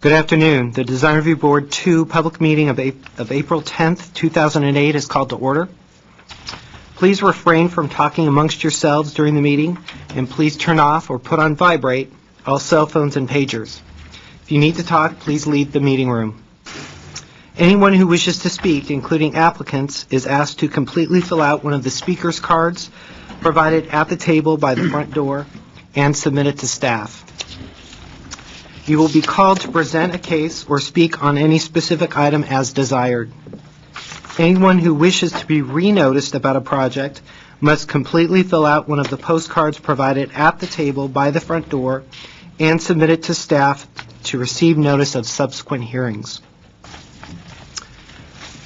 Good afternoon. The Design Review Board 2 public meeting of April 10th, 2008 is called to order. Please refrain from talking amongst yourselves during the meeting, and please turn off or put on vibrate all cell phones and pagers. If you need to talk, please leave the meeting room. Anyone who wishes to speak, including applicants, is asked to completely fill out one of the speaker's cards provided at the table by the front door and submit it to staff. You will be called to present a case or speak on any specific item as desired. Anyone who wishes to be re-noticed about a project must completely fill out one of the postcards provided at the table by the front door and submit it to staff to receive notice of subsequent hearings.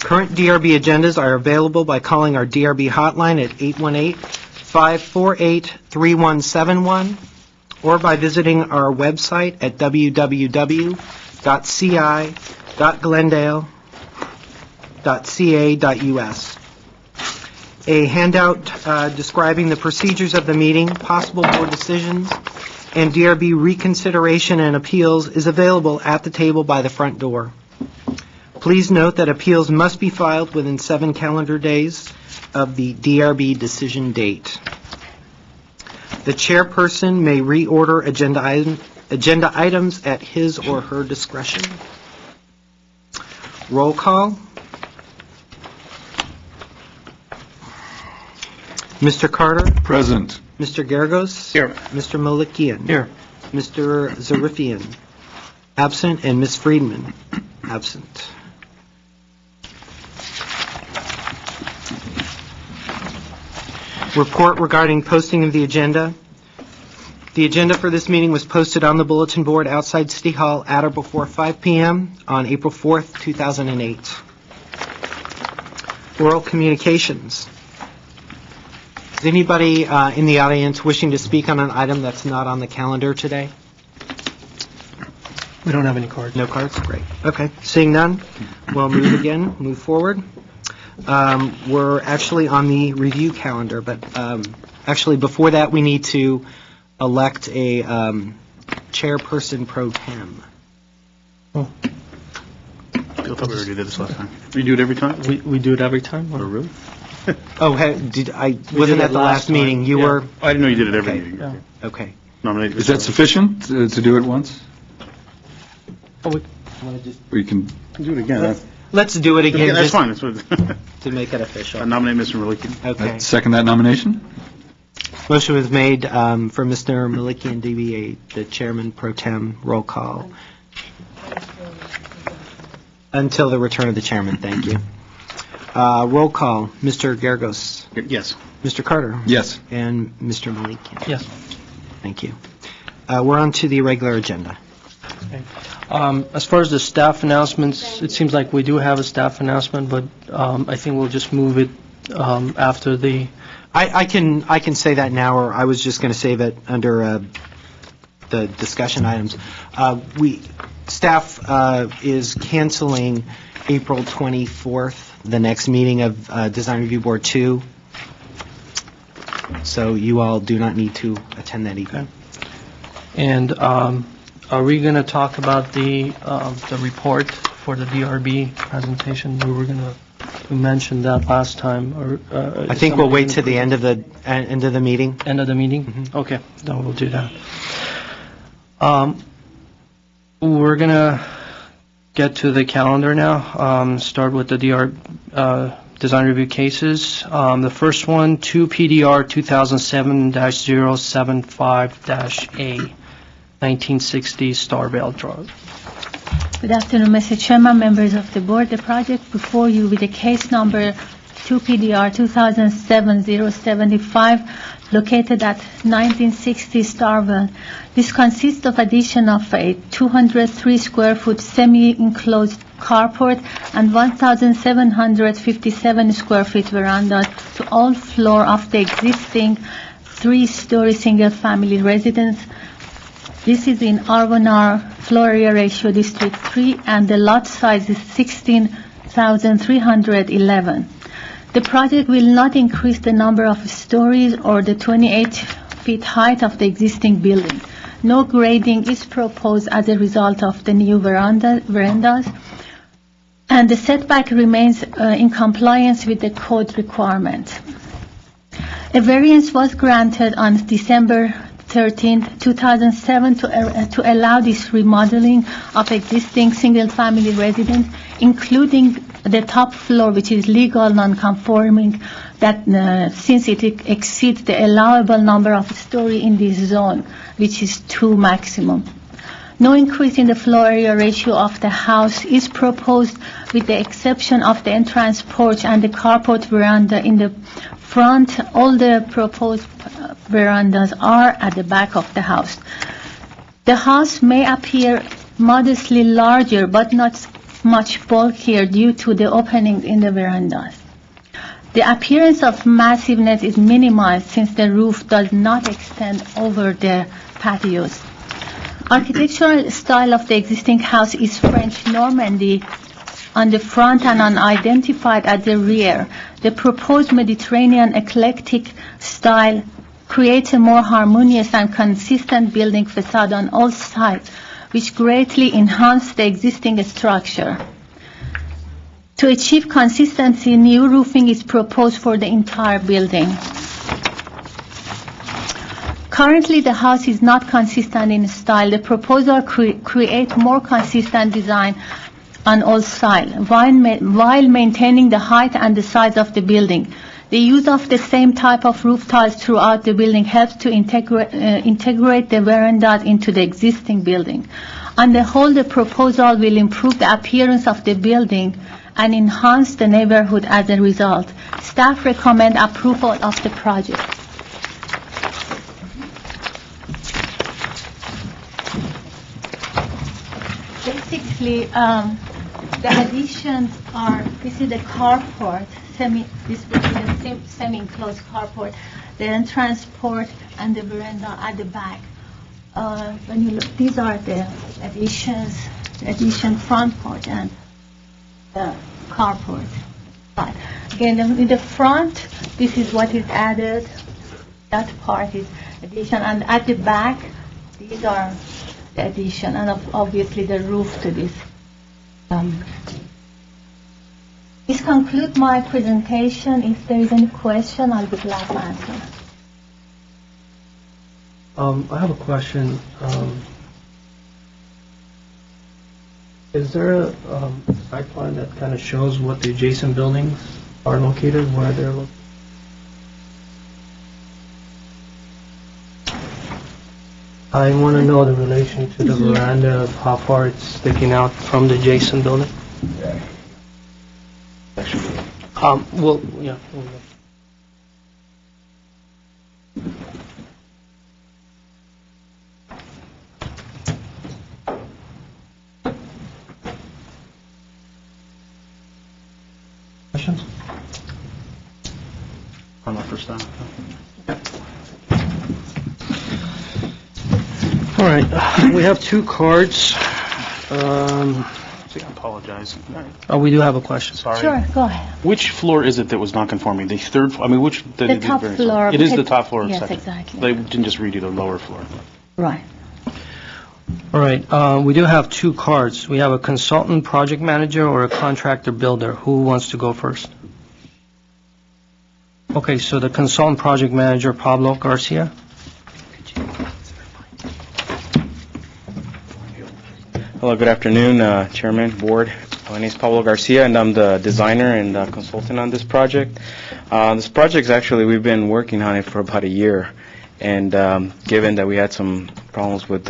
Current DRB agendas are available by calling our DRB hotline at 818-548-3171 or by visiting our website at www.ci.glendale.ca.us. A handout describing the procedures of the meeting, possible board decisions, and DRB reconsideration and appeals is available at the table by the front door. Please note that appeals must be filed within 7 calendar days of the DRB decision date. The chairperson may reorder agenda items at his or her discretion. Roll call. Mr. Carter? Present. Mr. Geragos? Here. Mr. Malikian? Here. Mr. Zarifian? Absent. And Ms. Friedman? Absent. Report regarding posting of the agenda. The agenda for this meeting was posted on the bulletin board outside City Hall at or before 5 p.m. on April 4th, 2008. Oral communications. Is anybody in the audience wishing to speak on an item that's not on the calendar today? We don't have any cards. No cards? Great. Okay. Seeing none, we'll move forward. We're actually on the review calendar, but actually before that we need to elect a chairperson pro tem. Oh. I thought we already did this last time. We do it every time? We do it every time? Oh, really? Oh, wasn't at the last meeting. You were? I didn't know you did it every Okay. meeting. Yeah. Okay. Nominate Is that sufficient to do it once? Oh, We can, Do it again. Let's do it again. Yeah, that's just fine. That's what to make it I official. nominate Mr. Malikian. Okay. second that nomination? Motion was made for Mr. Malikian, DBA, the chairman pro tem. Roll call. Until the return of the chairman. Thank you. Roll call. Mr. Geragos. Yes. Mr. Carter. Yes. And Mr. Malikian. yes. Thank you. We're on to the regular agenda. Okay. As far as the staff announcements, it seems like we do have a staff announcement, but I think we'll just move it after the... I can say that now, or I was just going to save it under the discussion items. Staff is canceling April 24th, the next meeting of Design Review Board 2. So you all do not need to attend that evening. Okay. And are we going to talk about the report for the DRB presentation? We mentioned that last time. Or, I think we'll wait to the end of the meeting. End of the meeting? Mm-hmm. Okay, then we'll do that. We're going to get to the calendar now. Start with the design review cases. The first one, 2 PDR 2007-075-A, 1960 Starvale Drive. Good afternoon, Mr. Chairman, members of the board. The project before you with the case number 2 PDR 2007-075, located at 1960 Starvale. This consists of addition of a 203 square foot semi-enclosed carport and 1,757 square feet veranda to all floor of the existing 3-story single-family residence. This is in R1R floor area ratio District 3, and the lot size is 16,311. The project will not increase the number of stories or the 28 feet height of the existing building. No grading is proposed as a result of the new verandas, and the setback remains in compliance with the code requirement. A variance was granted on December 13, 2007 to allow this remodeling of existing single-family residence, including the top floor, which is legal non-conforming, that since it exceeds the allowable number of story in this zone, which is 2 maximum. No increase in the floor area ratio of the house is proposed, with the exception of the entrance porch and the carport veranda in the front. All the proposed verandas are at the back of the house. The house may appear modestly larger but not much bulkier due to the openings in the verandas. The appearance of massiveness is minimized since the roof does not extend over the patios. Architectural style of the existing house is French Normandy on the front and unidentified at the rear. The proposed Mediterranean eclectic style creates a more harmonious and consistent building facade on all sides, which greatly enhance the existing structure. To achieve consistency, new roofing is proposed for the entire building. Currently, the house is not consistent in style. The proposal creates more consistent design on all sides, while maintaining the height and the size of the building. The use of the same type of roof tiles throughout the building helps to integrate the verandas into the existing building. On the whole, the proposal will improve the appearance of the building and enhance the neighborhood as a result. Staff recommend approval of the project. Basically, the additions are, this is the carport, this will be the semi-enclosed carport, the entrance port, and the veranda at the back. When you look, these are the additions, the addition front porch and the carport. But again, in the front, this is what is added. That part is addition, and at the back, these are the addition, and obviously the roof to this. This concludes my presentation. If there is any question, I'll be glad to answer. I have a question. Is there a site plan that kind of shows what the adjacent buildings are located, where they're located? I want to know the relation to the veranda, of how far it's sticking out from the adjacent building. Well, yeah. Questions? On the first time. All right, we have 2 cards. I apologize. We do have a question. Sorry. Sure, go ahead. Which floor is it that was not conforming? The third, I mean, which? The top floor. It is the top floor. Yes, second. exactly. They didn't just redo the lower floor. Right. All right, we do have 2 cards. We have a consultant project manager or a contractor builder. Who wants to go first? Okay, so the consultant project manager, Pablo Garcia. Hello, good afternoon, Chairman, Board. My name is Pablo Garcia, and I'm the designer and consultant on this project. This project, actually, we've been working on it for about a year, and given that we had some problems with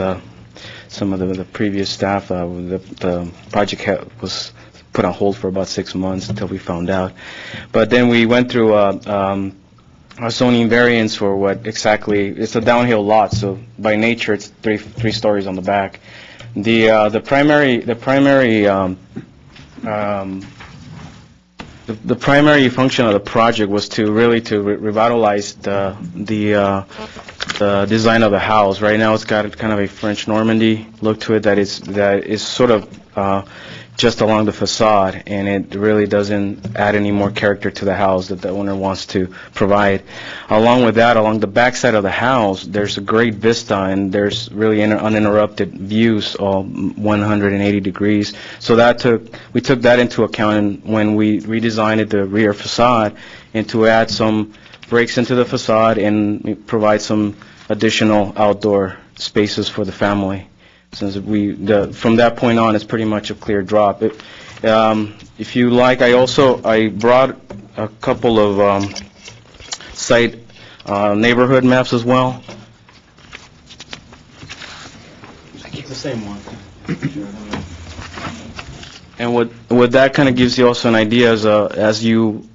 some of the previous staff, the project was put on hold for about 6 months until we found out. But then we went through a zoning variance for what exactly, it's a downhill lot, so by nature it's three stories on the back. The primary function of the project was to really revitalize the design of the house. Right now, it's got kind of a French Normandy look to it that is sort of just along the facade, and it really doesn't add any more character to the house that the owner wants to provide. Along with that, along the back side of the house, there's a great vista, and there's really uninterrupted views all 180 degrees. So we took that into account when we redesigned the rear facade, and to add some breaks into the facade and provide some additional outdoor spaces for the family. Since from that point on, it's pretty much a clear drop. If you like, I brought a couple of site neighborhood maps as well. It's the same one. And what that kind of gives you also an idea as you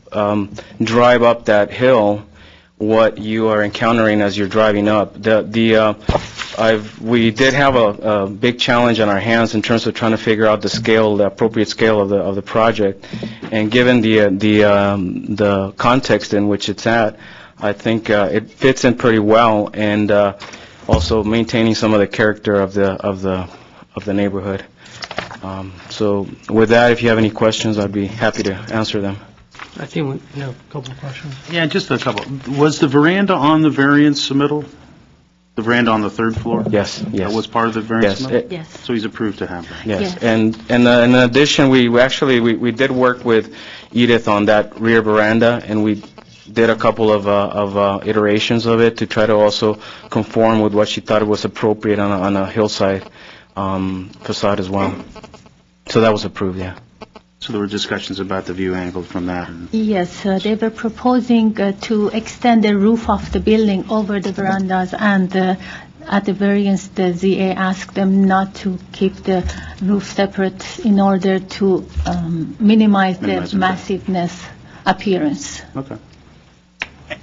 drive up that hill, what you are encountering as you're driving up. We did have a big challenge on our hands in terms of trying to figure out the appropriate scale of the project, and given the context in which it's at, I think it fits in pretty well, and also maintaining some of the character of the neighborhood. So with that, if you have any questions, I'd be happy to answer them. I think we have a couple of questions. Yeah, just a couple. Was the veranda on the variance submittal? The veranda on the third floor? Yes. That was part of the variance Yes. submittal? Yes. So he's approved to have that? Yes, Yes. and in addition, we did work with Edith on that rear veranda, and we did a couple of iterations of it to try to also conform with what she thought was appropriate on a hillside facade as well. So that was approved, yeah. So there were discussions about the view angle from that? Yes, they were proposing to extend the roof of the building over the verandas, and at the variance, the ZA asked them not to keep the roof separate in order to minimize the Minimize the- massiveness appearance. Okay.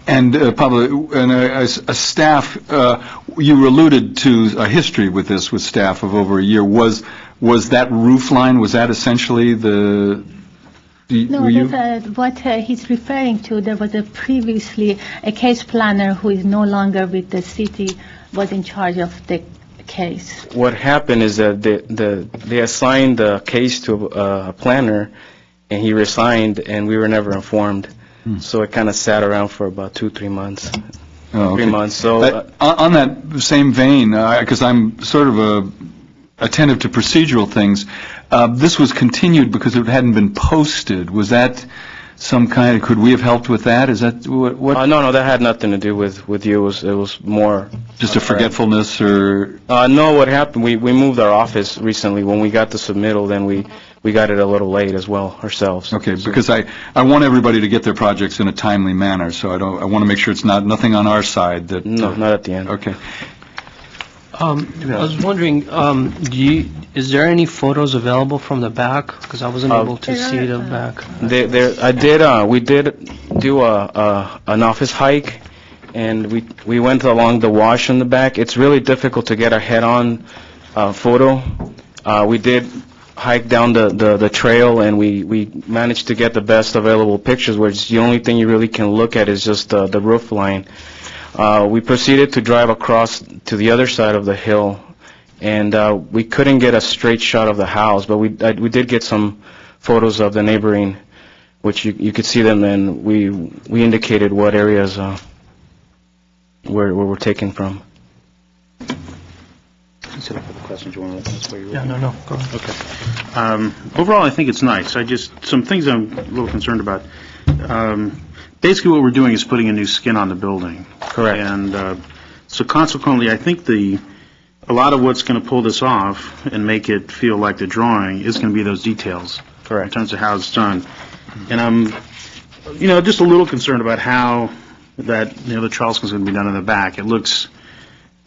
And Pablo, and a staff, you alluded to a history with this with staff of over a year. Was that roof line, was that essentially No, were you? what he's referring to, there was previously a case planner who is no longer with the city, was in charge of the case. What happened is that they assigned the case to a planner, and he resigned, and we were never informed. So it kind of sat around for about 2-3 months. Oh, okay. 3 months. So On that same vein, because I'm sort of attentive to procedural things, this was continued because it hadn't been posted. Was that some kind of, could we have helped with that? Is that what? no, that had nothing to do with you. It was more Just a forgetfulness or? No, what happened? We moved our office recently. When we got the submittal, then we got it a little late as well ourselves. Okay, because I want everybody to get their projects in a timely manner, so I want to make sure it's nothing on our side that. No, not at the end. Okay. I was wondering, is there any photos available from the back? Because I wasn't able to see the back. We did do an office hike, and we went along the wash in the back. It's really difficult to get a head-on photo. We did hike down the trail, and we managed to get the best available pictures, where the only thing you really can look at is just the roof line. We proceeded to drive across to the other side of the hill, and we couldn't get a straight shot of the house, but we did get some photos of the neighboring, which you could see them, and we indicated what areas where we're taken from. You said a couple questions you want to ask while you're Yeah, looking. no, go ahead. Okay. Overall, I think it's nice. Some things I'm a little concerned about. Basically, what we're doing is putting a new skin on the building. Correct. And so consequently, I think a lot of what's going to pull this off and make it feel like the drawing is going to be those details. Correct. In terms of how it's done. And I'm, just a little concerned about how that, the Charleston's going to be done in the back. It looks,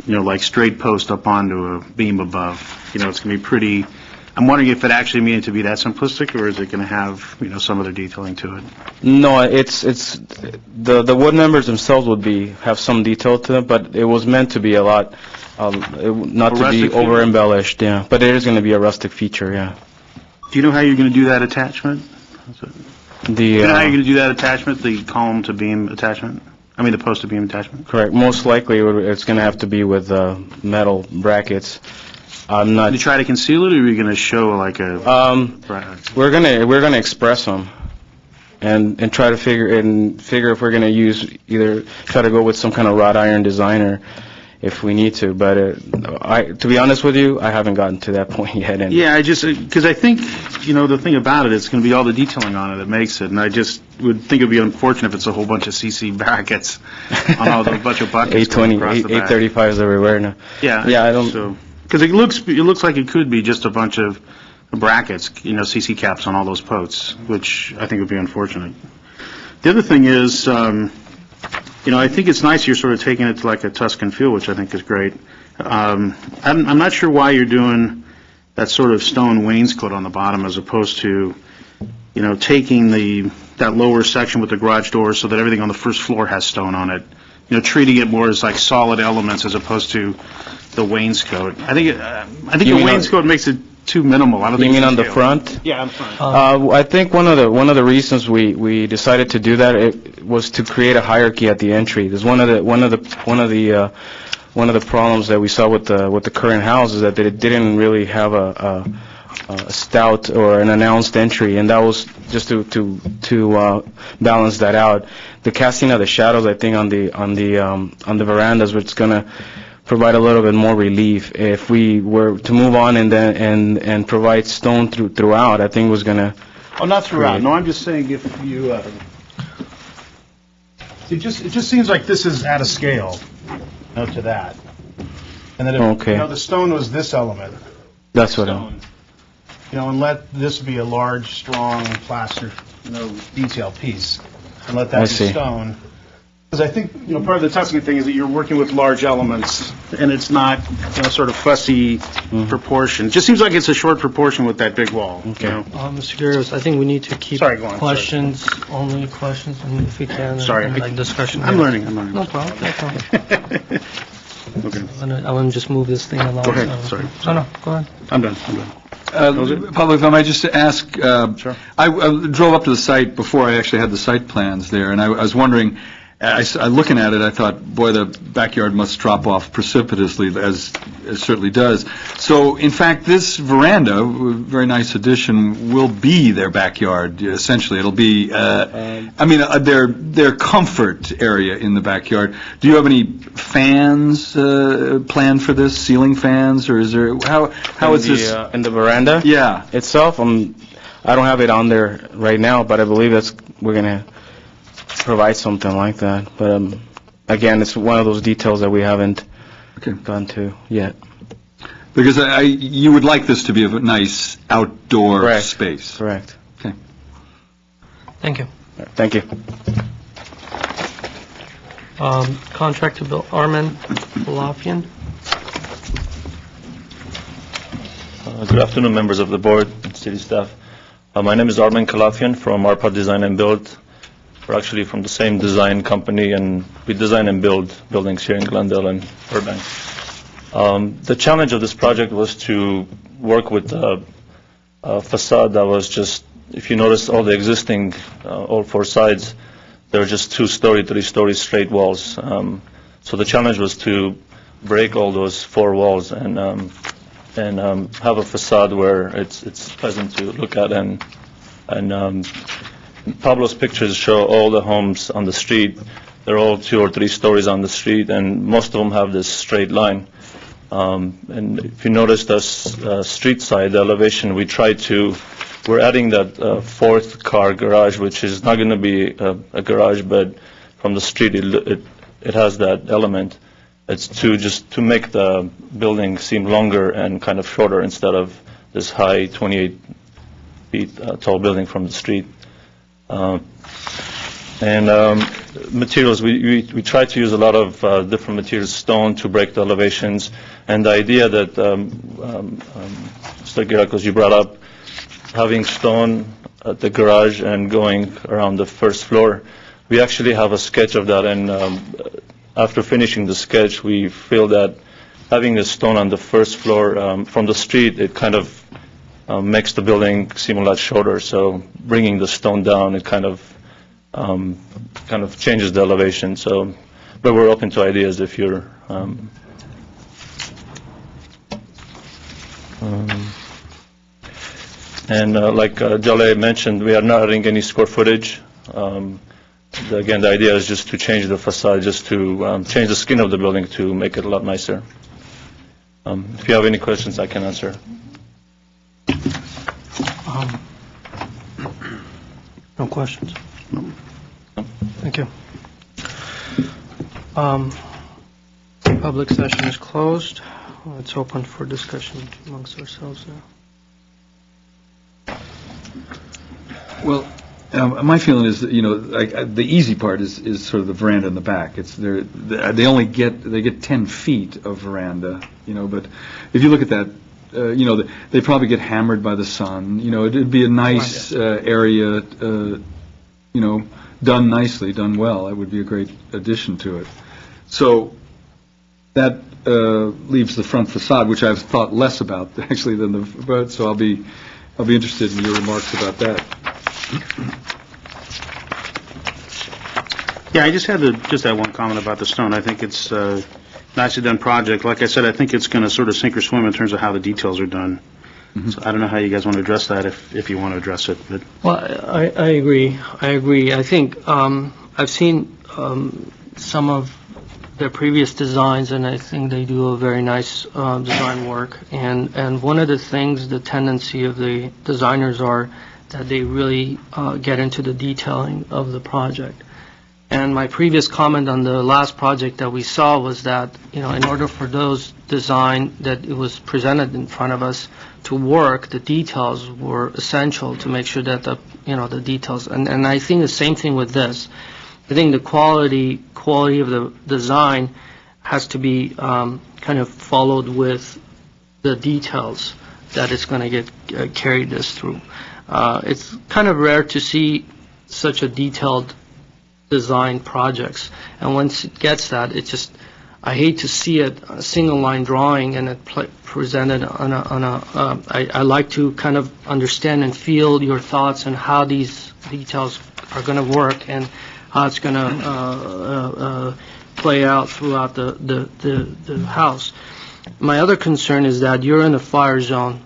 like straight post up onto a beam above. It's going to be pretty. I'm wondering if it actually means to be that simplistic, or is it going to have, some other detailing to it? No, it's the wood members themselves have some detail to them, but it was meant to be a lot, not to be over embellished, yeah. But it is going to be a rustic feature, yeah. Do you know how you're going to do that attachment? Do you know how you're going to do that attachment, the column to beam attachment? The post to beam attachment? Correct. Most likely, it's going to have to be with metal brackets. I'm not. You try to conceal it, or are you going to show like a? We're gonna express them, and try to figure if we're gonna use either try to go with some kind of wrought iron design or if we need to. But to be honest with you, I haven't gotten to that point yet. And Yeah, because I think, the thing about it, it's going to be all the detailing on it that makes it, and I just would think it would be unfortunate if it's a whole bunch of CC brackets on all the bunch of buckets going 820, across the back. 835s everywhere now. Yeah. Yeah, I don't. Because it looks like it could be just a bunch of brackets, CC caps on all those posts, which I think would be unfortunate. The other thing is, I think it's nice you're sort of taking it to like a Tuscan feel, which I think is great. I'm not sure why you're doing that sort of stone wainscot on the bottom as opposed to, taking that lower section with the garage doors so that everything on the first floor has stone on it. Treating it more as like solid elements as opposed to the wainscot. I think the wainscot makes it too minimal. I don't think. You mean on the front? Yeah, on front. I think one of the reasons we decided to do that it was to create a hierarchy at the entry. There's one of the problems that we saw with the current house is that it didn't really have a stout or an announced entry, and that was just to balance that out. The casting of the shadows, I think, on the verandas, which is gonna provide a little bit more relief. If we were to move on and provide stone throughout, I think was gonna. Oh, not throughout. No, I'm just saying if you. It just seems like this is out of scale, to that. And then if the stone was this element. That's what stone, and let this be a large, strong plaster, detail piece, and let that be stone. Because I think, part of the Tuscan thing is that you're working with large elements, and it's not, sort of fussy proportion. It just seems like it's a short proportion with that big wall. Okay. Mr. Guerrero, I think we need to keep Sorry, go on, questions, only questions, and if we can, Sorry. like discussion. I'm learning. No problem, no problem. Okay. I want to just move this thing along. Go ahead, sorry. No, go ahead. I'm done. Pablo, if I might just ask, Sure. I drove up to the site before I actually had the site plans there, and I was wondering, looking at it, I thought, boy, the backyard must drop off precipitously, as it certainly does. So, in fact, this veranda, very nice addition, will be their backyard, essentially. It'll be, their comfort area in the backyard. Do you have any fans planned for this, ceiling fans, or is there, how is this? In the veranda? Yeah. Itself, I don't have it on there right now, but I believe we're going to provide something like that. But again, it's one of those details that we haven't gone to yet. Because you would like this to be a nice outdoor space. Correct. Okay. Thank you. Thank you. Contract to build Armin Balafian. Good afternoon, members of the board and city staff. My name is Armin Kalafian from Arpa Design and Build. We're actually from the same design company, and we design and build buildings here in Glendale and Burbank. The challenge of this project was to work with a facade that was just, if you notice all the existing, all four sides, they were just 2-story, 3-story straight walls. So the challenge was to break all those four walls and have a facade where it's pleasant to look at, and Pablo's pictures show all the homes on the street. They're all 2 or 3 stories on the street, and most of them have this straight line. And if you notice the street side, the elevation, we're adding that fourth car garage, which is not going to be a garage, but from the street it has that element. It's just to make the building seem longer and kind of shorter instead of this high 28 feet tall building from the street. Materials, we try to use a lot of different materials, stone to break the elevations, and the idea that Mr. Girakos, you brought up, having stone at the garage and going around the first floor, we actually have a sketch of that, and after finishing the sketch, we feel that having the stone on the first floor from the street, it kind of makes the building seem a lot shorter. So bringing the stone down, it kind of changes the elevation. So, but we're open to ideas if you're. And like Jaleh mentioned, we are not adding any square footage. Again, the idea is just to change the facade, just to change the skin of the building to make it a lot nicer. If you have any questions, I can answer. No questions? Thank you. Public session is closed. It's open for discussion amongst ourselves now. Well, my feeling is that, the easy part is sort of the veranda in the back. They only get 10 feet of veranda, but if you look at that, they probably get hammered by the sun. It'd be a nice area, done nicely, done well. That would be a great addition to it. So that leaves the front facade, which I've thought less about actually than but so I'll be interested in your remarks about that. Yeah, I just had to add one comment about the stone. I think it's a nicely done project. Like I said, I think it's going to sort of sink or swim in terms of how the details are done. Mm-hmm. So I don't know how you guys want to address that, if you want to address it. But. Well, I agree. I think I've seen some of their previous designs, and I think they do a very nice design work. And one of the things, the tendency of the designers are that they really get into the detailing of the project. And my previous comment on the last project that we saw was that, in order for those design that it was presented in front of us to work, the details were essential to make sure that the details, and I think the same thing with this. I think the quality of the design has to be kind of followed with the details that it's going to get carried this through. It's kind of rare to see such a detailed design projects, and once it gets that, I hate to see it a single line drawing and it presented on I like to kind of understand and feel your thoughts and how these details are going to work and how it's going to play out throughout the house. My other concern is that you're in a fire zone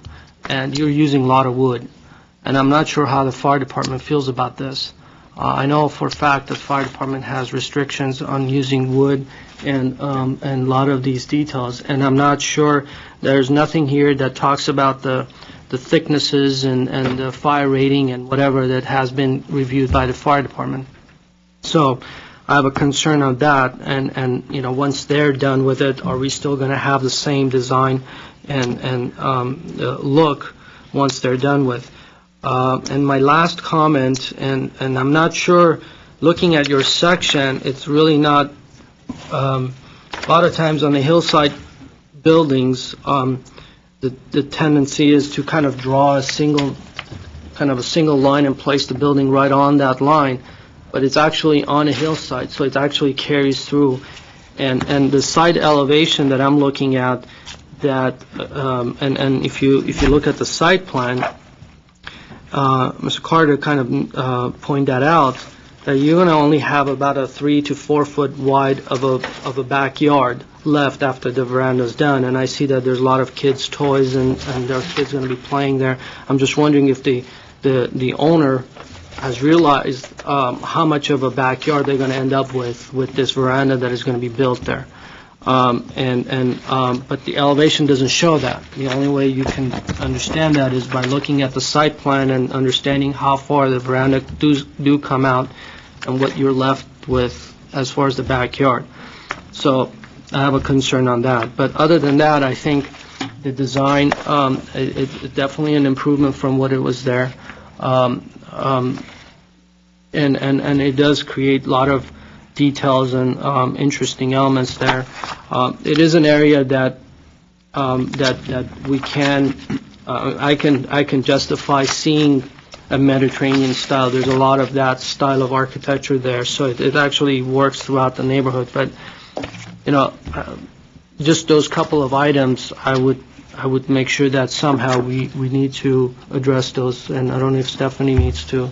and you're using a lot of wood, and I'm not sure how the fire department feels about this. I know for a fact the fire department has restrictions on using wood and a lot of these details, and I'm not sure, there's nothing here that talks about the thicknesses and the fire rating and whatever that has been reviewed by the fire department. So I have a concern on that, and once they're done with it, are we still going to have the same design and look once they're done with? And my last comment, and I'm not sure, looking at your section, it's really not, a lot of times on the hillside buildings, the tendency is to kind of draw a single line and place the building right on that line, but it's actually on a hillside, so it actually carries through. And the side elevation that I'm looking at, that, and if you look at the site plan, Mr. Carter kind of pointed that out, that you're going to only have about a 3 to 4 foot wide of a backyard left after the veranda's done, and I see that there's a lot of kids' toys and there are kids going to be playing there. I'm just wondering if the owner has realized how much of a backyard they're going to end up with this veranda that is going to be built there. But the elevation doesn't show that. The only way you can understand that is by looking at the site plan and understanding how far the veranda do come out and what you're left with as far as the backyard. So I have a concern on that. But other than that, I think the design, it's definitely an improvement from what it was there. And it does create a lot of details and interesting elements there. It is an area that we can, I can justify seeing a Mediterranean style. There's a lot of that style of architecture there, so it actually works throughout the neighborhood. But just those couple of items, I would make sure that somehow we need to address those, and I don't know if Stephanie needs to.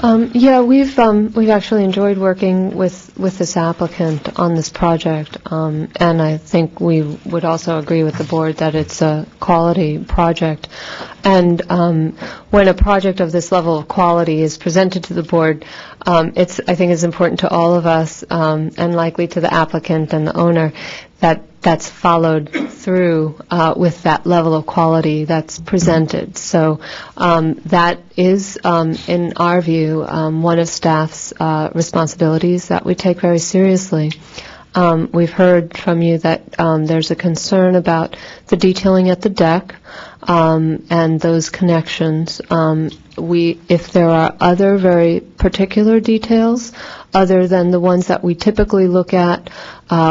Yeah, we've actually enjoyed working with this applicant on this project, and I think we would also agree with the board that it's a quality project. And when a project of this level of quality is presented to the board, I think it's important to all of us, and likely to the applicant and the owner, that's followed through with that level of quality that's presented. So that is, in our view, one of staff's responsibilities that we take very seriously. We've heard from you that there's a concern about the detailing at the deck and those connections. If there are other very particular details other than the ones that we typically look at,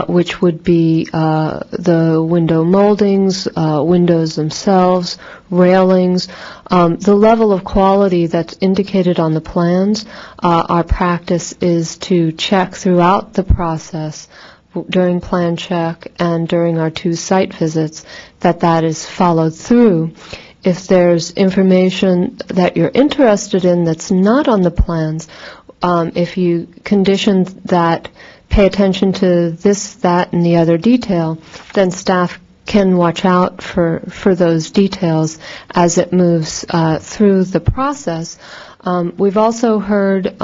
which would be the window moldings, windows themselves, railings, the level of quality that's indicated on the plans, our practice is to check throughout the process during plan check and during our 2 site visits that is followed through. If there's information that you're interested in that's not on the plans, if you condition that, pay attention to this, that, and the other detail, then staff can watch out for those details as it moves through the process. We've also heard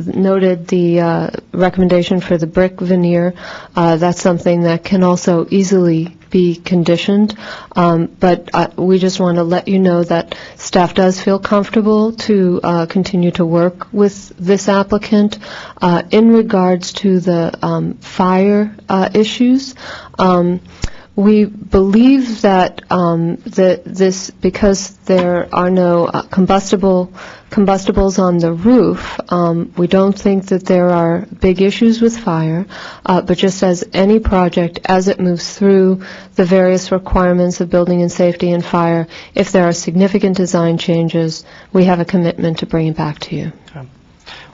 noted the recommendation for the brick veneer. That's something that can also easily be conditioned, but we just want to let you know that staff does feel comfortable to continue to work with this applicant in regards to the fire issues. We believe that this, because there are no combustibles on the roof, we don't think that there are big issues with fire, but just as any project, as it moves through the various requirements of building and safety and fire, if there are significant design changes, we have a commitment to bring it back to you. Okay.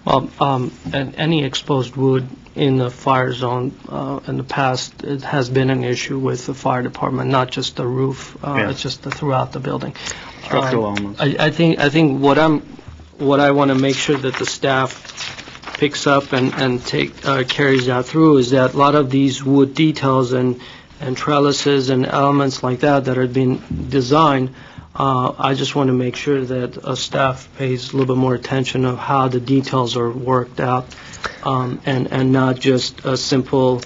Well, and any exposed wood in the fire zone in the past, it has been an issue with the fire department, not just the roof, it's just throughout the building. Structural elements. I think what I want to make sure that the staff picks up and carries that through is that a lot of these wood details and trellises and elements like that are being designed. I just want to make sure that staff pays a little bit more attention of how the details are worked out, and not just a simple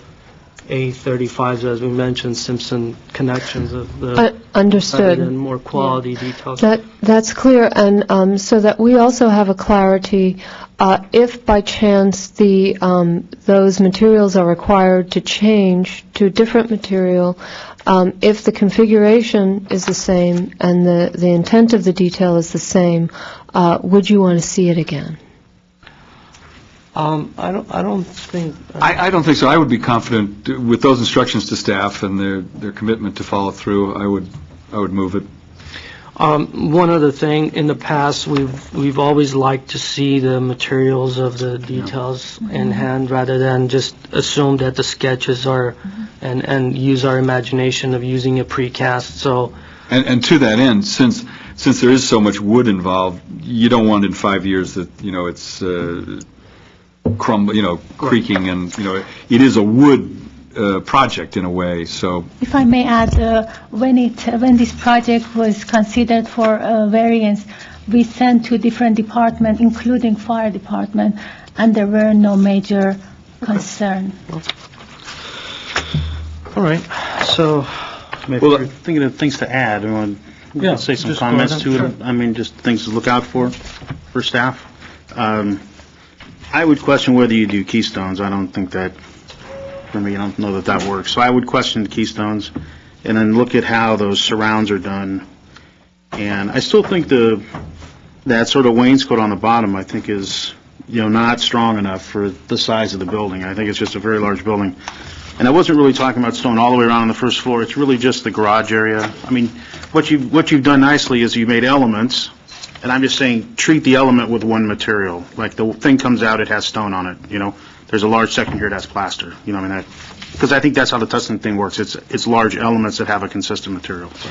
A35s, as we mentioned, Simpson connections of the understood, and more quality details. That's clear, and so that we also have a clarity. If by chance those materials are required to change to a different material, if the configuration is the same and the intent of the detail is the same, would you want to see it again? I don't think. I don't think so. I would be confident with those instructions to staff and their commitment to follow through. I would move it. One other thing, in the past, we've always liked to see the materials of the details in hand rather than just assume that the sketches are, and use our imagination of using a precast. So, and to that end, since there is so much wood involved, you don't want in 5 years that it's creaking, and it is a wood project in a way. So, if I may add, when this project was considered for variance, we sent to different departments, including fire department, and there were no major concern. All right. So, If you're thinking of things to add, I want to say some comments to it. I mean, just things to look out for staff. I would question whether you do keystones. I don't think that, I don't know that works. So I would question the keystones and then look at how those surrounds are done. And I still think that sort of wainscot on the bottom, I think, is, not strong enough for the size of the building. I think it's just a very large building. And I wasn't really talking about stone all the way around on the first floor. It's really just the garage area. I mean, what you've done nicely is you made elements, and I'm just saying treat the element with one material. Like the thing comes out, it has stone on it, There's a large section here that's plaster, because I think that's how the Tustin thing works. It's large elements that have a consistent material. So.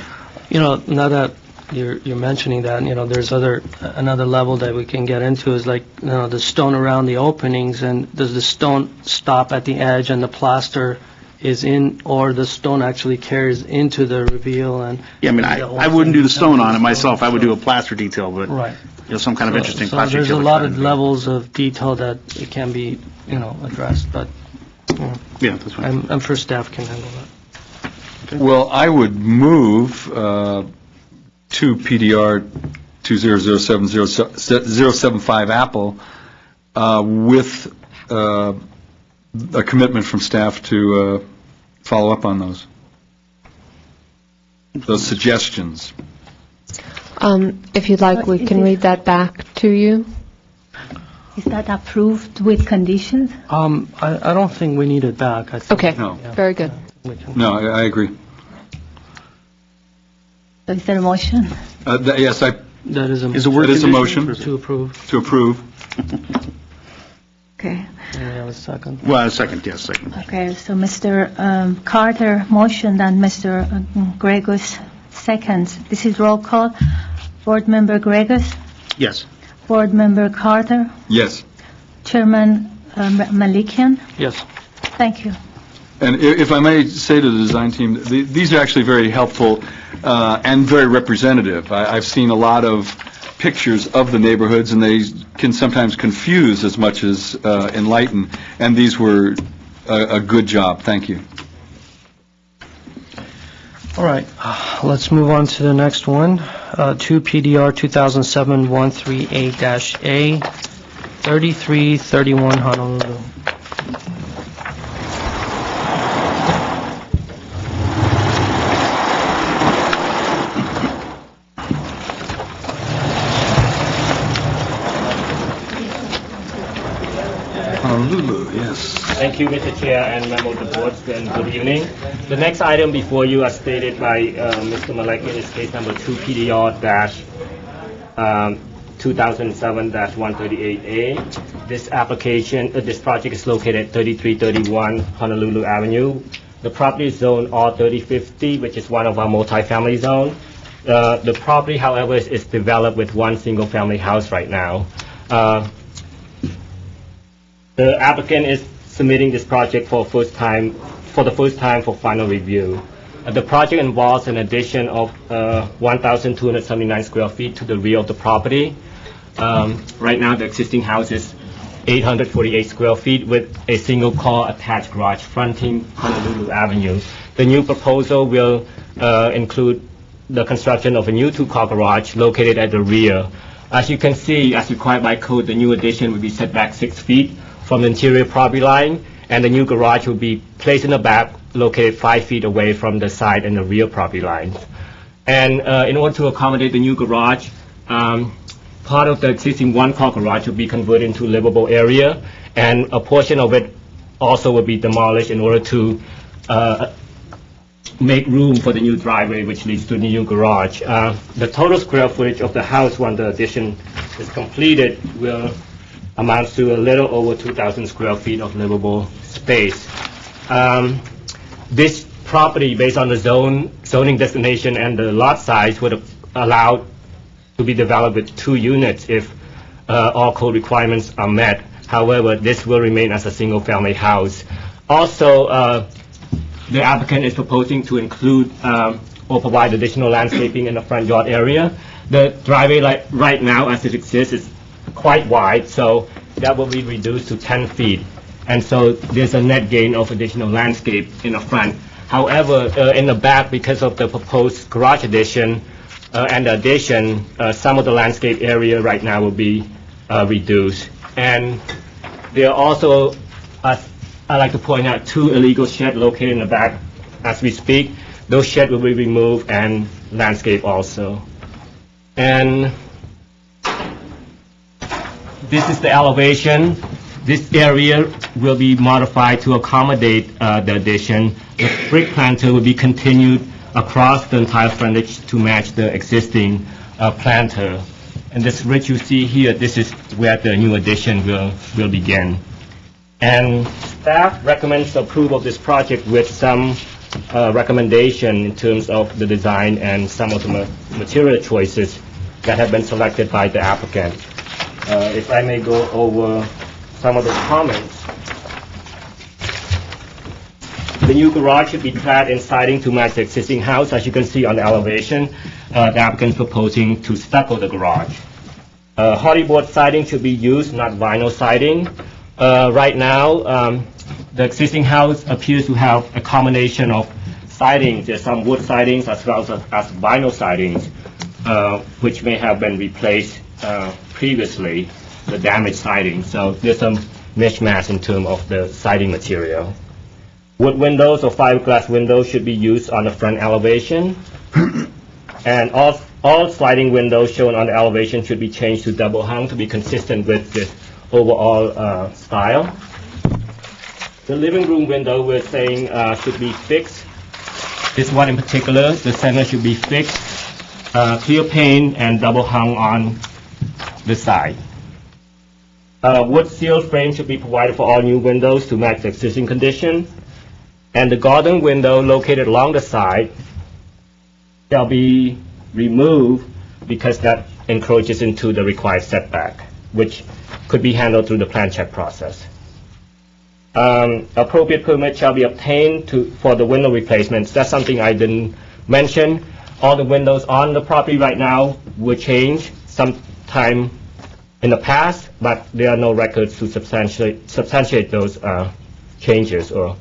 now that you're mentioning that, there's another level that we can get into is like, the stone around the openings, and does the stone stop at the edge and the plaster is in, or the stone actually carries into the reveal and... Yeah, I mean, I wouldn't do the stone on it myself. I would do a plaster detail, but, Right. Some kind of interesting plaster So there's detail. a lot of levels of detail that it can be, addressed, but Yeah, that's fine. I'm sure staff can handle that. Well, I would move to PDR 2007075 Apple with a commitment from staff to follow up on those suggestions. If you'd like, we can read that back to you. Is that approved with conditions? I don't think we need it back. I think, Okay, No. very good. we can- No, I agree. So is there a motion? Yes, That is Is it word That is a conditions, motion. or is it- to approve. to approve. Okay. And we have a second. Well, second, yes, second. Okay, so Mr. Carter motioned and Mr. Gregus seconds. This is roll call. Board Member Gregus, Yes. Board Member Carter, Yes. Chairman Malikian. Yes. Thank you. And if I may say to the design team, these are actually very helpful and very representative. I've seen a lot of pictures of the neighborhoods, and they can sometimes confuse as much as enlighten, and these were a good job. Thank you. All right, let's move on to the next one. 2 PDR 2007-138-A, 3331 Honolulu. Honolulu, yes. Thank you, Mr. Chair and members of the board, and good evening. The next item before you, as stated by Mr. Malikian, is case number 2 PDR-2007-138A. This application, this project is located at 3331 Honolulu Avenue. The property is zoned R3050, which is one of our multifamily zone. The property, however, is developed with one single-family house right now. The applicant is submitting this project for the first time for final review. The project involves an addition of 1,279 square feet to the rear of the property. Right now, the existing house is 848 square feet with a single-car attached garage fronting Honolulu Avenue. The new proposal will include the construction of a new two-car garage located at the rear. As you can see, as required by code, the new addition will be set back 6 feet from the interior property line, and the new garage will be placed in the back, located 5 feet away from the side and the rear property lines. And in order to accommodate the new garage, part of the existing one-car garage will be converted into a livable area, and a portion of it also will be demolished in order to make room for the new driveway, which leads to the new garage. The total square footage of the house when the addition is completed will amount to a little over 2,000 square feet of livable space. This property, based on the zoning designation and the lot size, would allow to be developed with 2 units if all code requirements are met. However, this will remain as a single-family house. Also, the applicant is proposing to include or provide additional landscaping in the front yard area. The driveway right now, as it exists, is quite wide, so that will be reduced to 10 feet. And so there's a net gain of additional landscape in the front. However, in the back, because of the proposed garage addition and the addition, some of the landscape area right now will be reduced. And there are also, I'd like to point out, 2 illegal sheds located in the back as we speak. Those sheds will be removed and landscape also. And this is the elevation. This area will be modified to accommodate the addition. The brick planter will be continued across the entire frontage to match the existing planter. And this ridge you see here, this is where the new addition will begin. And staff recommends approval of this project with some recommendation in terms of the design and some of the material choices that have been selected by the applicant. If I may go over some of the comments. The new garage should be clad in siding to match the existing house. As you can see on the elevation, the applicant is proposing to stucco the garage. Hardy board siding should be used, not vinyl siding. Right now, the existing house appears to have a combination of sidings. There's some wood sidings as well as vinyl sidings, which may have been replaced previously, the damaged siding. So there's some mismatch in terms of the siding material. Wood windows or fiberglass windows should be used on the front elevation. And all sliding windows shown on the elevation should be changed to double hung to be consistent with the overall style. The living room window we're saying should be fixed. This one in particular, the center should be fixed, clear pane and double hung on the side. Wood seal frame should be provided for all new windows to match the existing condition. And the garden window located along the side shall be removed because that encroaches into the required setback, which could be handled through the plan check process. Appropriate permit shall be obtained for the window replacements. That's something I didn't mention. All the windows on the property right now were changed sometime in the past, but there are no records to substantiate those changes or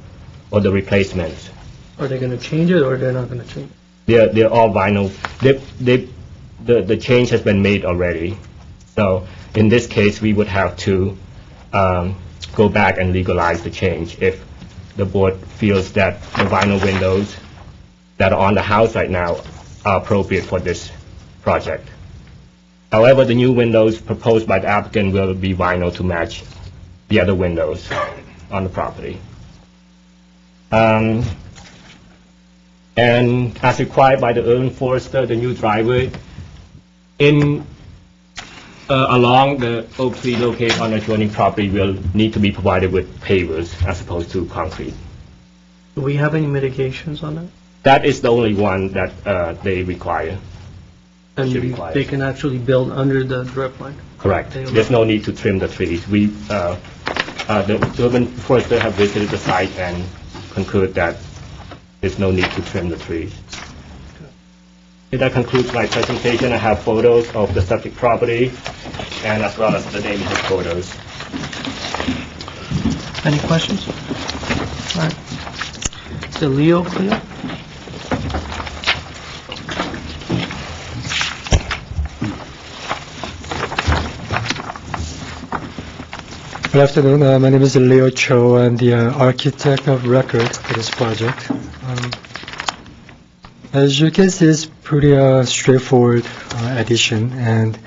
the replacements. Are they going to change it, or they're not going to change it? They're all vinyl. The change has been made already. So in this case, we would have to go back and legalize the change if the board feels that the vinyl windows that are on the house right now are appropriate for this project. However, the new windows proposed by the applicant will be vinyl to match the other windows on the property. And as required by the urban forester, the new driveway along the oak tree located on the adjoining property will need to be provided with pavers as opposed to concrete. Do we have any mitigations on that? That is the only one that they require. And they can actually build under the drip line? Correct. There's no need to trim the trees. The urban forester have visited the site and conclude that there's no need to trim the trees. That concludes my presentation. I have photos of the subject property and as well as the neighborhood photos. Any questions? All right. So Leo, clear? Good afternoon. My name is Leo Cho. I'm the architect of record for this project. As you can see, it's pretty straightforward addition, and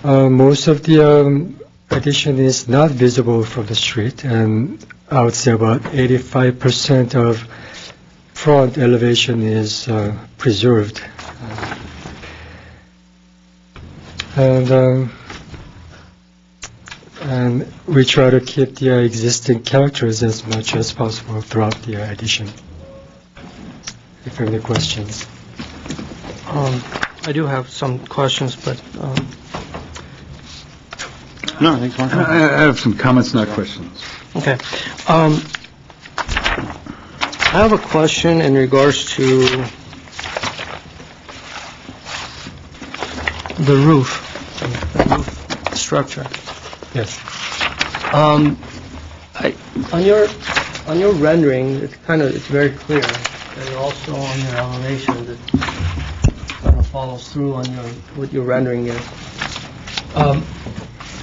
most of the addition is not visible from the street, and I would say about 85% of front elevation is preserved. And we try to keep the existing characters as much as possible throughout the addition. If you have any questions. I do have some questions, but No, I think I have some comments, not questions. okay. I have a question in regards to the roof structure. Yes. On your rendering, it's very clear, and also on your elevation that kind of follows through on what your rendering is.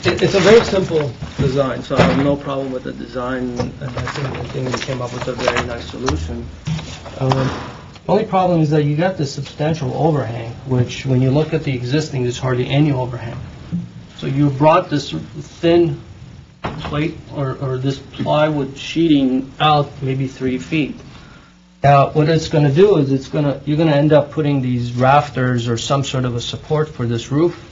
It's a very simple design, so I have no problem with the design, and I think you came up with a very nice solution. The only problem is that you got this substantial overhang, which when you look at the existing, there's hardly any overhang. So you brought this thin plate or this plywood sheeting out maybe 3 feet. Now, what it's going to do is you're going to end up putting these rafters or some sort of a support for this roof.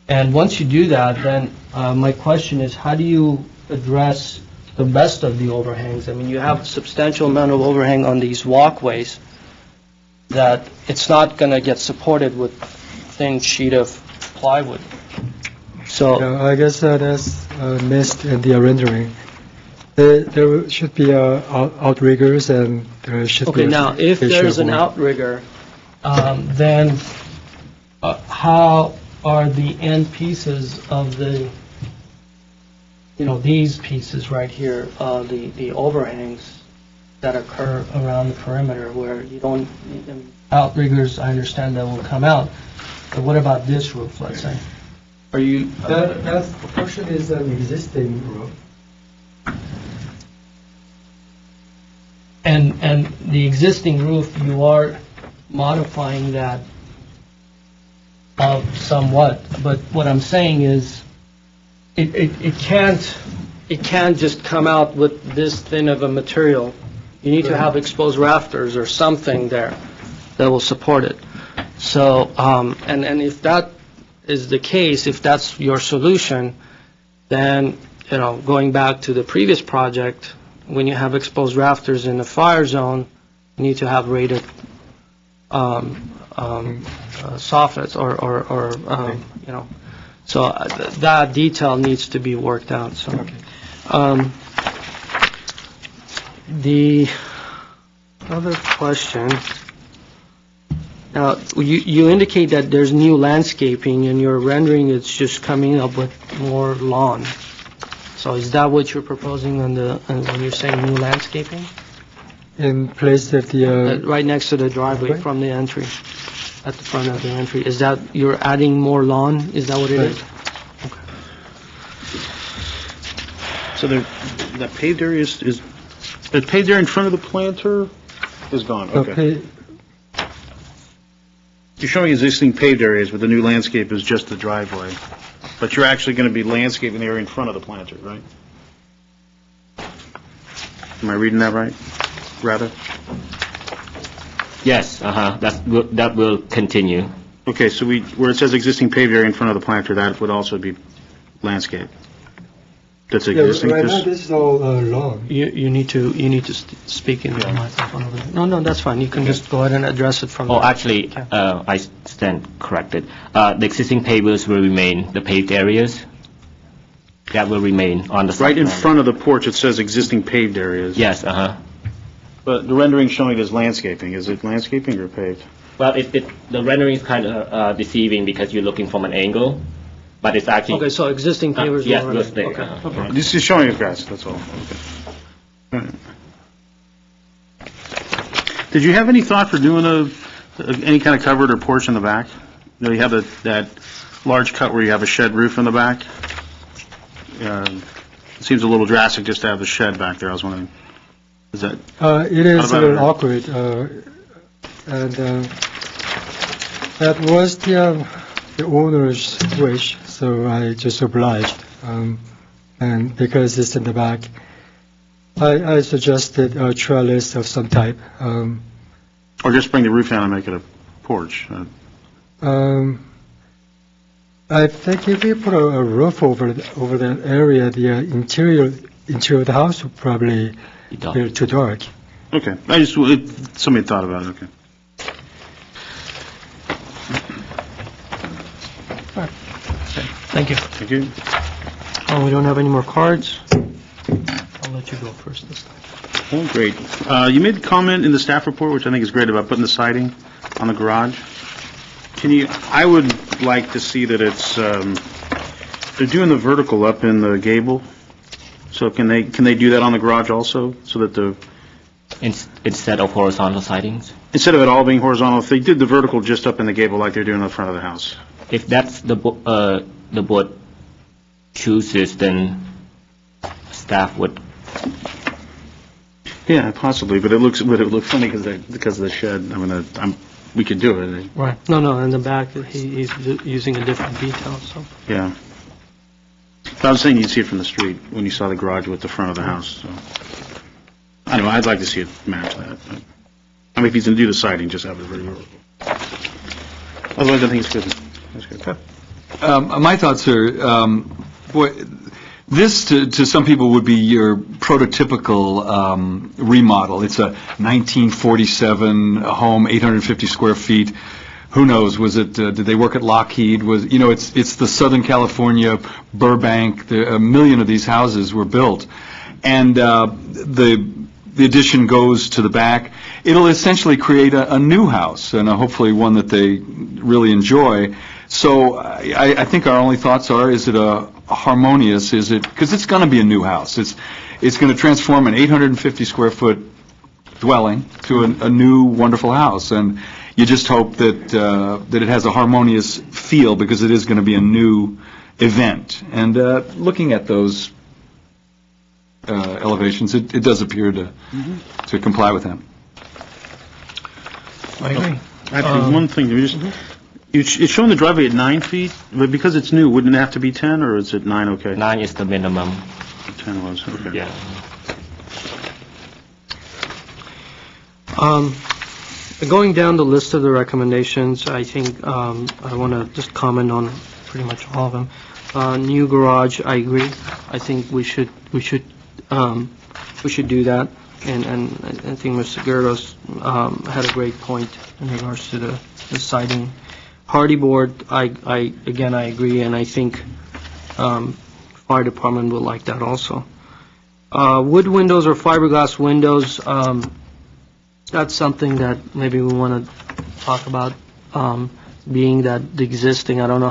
And once you do that, then my question is, how do you address the rest of the overhangs. I mean, you have a substantial amount of overhang on these walkways that it's not going to get supported with thin sheet of plywood. So, Yeah, I guess that's missed in the rendering. There should be outriggers and there should be... okay, now, if there's an outrigger, then how are the end pieces of the, these pieces right here, the overhangs that occur around the perimeter where you don't, outriggers, I understand that will come out, but what about this roof, let's say? Are you... That portion is an existing roof. And the existing roof, you are modifying that somewhat, but what I'm saying is, it can't just come out with this thin of a material. You need to have exposed rafters or something there that will support it. So, and if that is the case, if that's your solution, then, going back to the previous project, when you have exposed rafters in the fire zone, you need to have rated soffits or so that detail needs to be worked out. So, the other question, now you indicate that there's new landscaping in your rendering, it's just coming up with more lawn. So is that what you're proposing when you're saying new landscaping? In place of the... Right next to the driveway from the entry, at the front of the entry. Is that, you're adding more lawn? Is that what it is? Okay. So that paved area is the paved area in front of the planter is gone, okay. You're showing existing paved areas, but the new landscape is just the driveway. But you're actually going to be landscaping the area in front of the planter, right? Am I reading that right, rather? Yes, that will continue. Okay, so where it says existing paved area in front of the planter, that would also be landscape. That's existing. Right now this is all lawn. You need to speak in the microphone over there. No, that's fine. You can just go ahead and address it from. Oh, actually, I stand corrected. The existing pavers will remain. The paved areas that will remain on the site. Right in front of the porch, it says existing paved areas. Yes, But the rendering showing it as landscaping. Is it landscaping or paved? Well, the rendering is kind of deceiving because you're looking from an angle, but it's actually... Okay, so existing pavers yes, will will remain. stay. Okay. This is showing as grass, that's all. Okay. All right. Did you have any thought for doing any kind of covered or porch in the back? You have that large cut where you have a shed roof in the back. It seems a little drastic just to have the shed back there. I was wondering, is that? It is a little awkward, and that was the owner's wish, so I just obliged. And because it's in the back, I suggested a trellis of some type. Or just bring the roof down and make it a porch. I think if you put a roof over that area, the interior of the house would probably be too dark. Okay, somebody thought about it. Okay. Thank you. Thank you. Oh, we don't have any more cards. I'll let you go first this time. Oh, great. You made a comment in the staff report, which I think is great, about putting the siding on the garage. I would like to see that it's, they're doing the vertical up in the gable. So can they do that on the garage also, so that Instead of horizontal sidings? instead of it all being horizontal, if they did the vertical just up in the gable like they're doing in the front of the house? If that's the board chooses, then staff would. Yeah, possibly, but it would look funny because of the shed. I mean, we could do it. Right. No, in the back, he's using a different detail, so. Yeah. I was saying you'd see it from the street when you saw the garage with the front of the house. So. Anyway, I'd like to see it match that. I mean, if he's going to do the siding, just have it very vertical. Otherwise, I think it's good. That's good. My thoughts are, This, to some people, would be your prototypical remodel. It's a 1947 home, 850 square feet. Who knows? Was it? Did they work at Lockheed? It's the Southern California Burbank. A million of these houses were built, and the addition goes to the back. It'll essentially create a new house, and hopefully one that they really enjoy. So I think our only thoughts are: is it harmonious? Is it, because it's going to be a new house? It's going to transform an 850 square foot dwelling to a new wonderful house, and you just hope that it has a harmonious feel, because it is going to be a new event. And looking at those elevations, it does appear to comply with them. I agree. Actually, one thing, it's showing the driveway at 9 feet, but because it's new, wouldn't it have to be 10, or is it 9 okay? 9 is the minimum. 10 was, okay. Yeah. Going down the list of the recommendations, I think I want to just comment on pretty much all of them. New garage, I agree. I think we should do that, and I think Mr. Gerdos had a great point in regards to the siding. Hardy board, I agree, and I think fire department will like that also. Wood windows or fiberglass windows, that's something that maybe we want to talk about, being that the existing, I don't know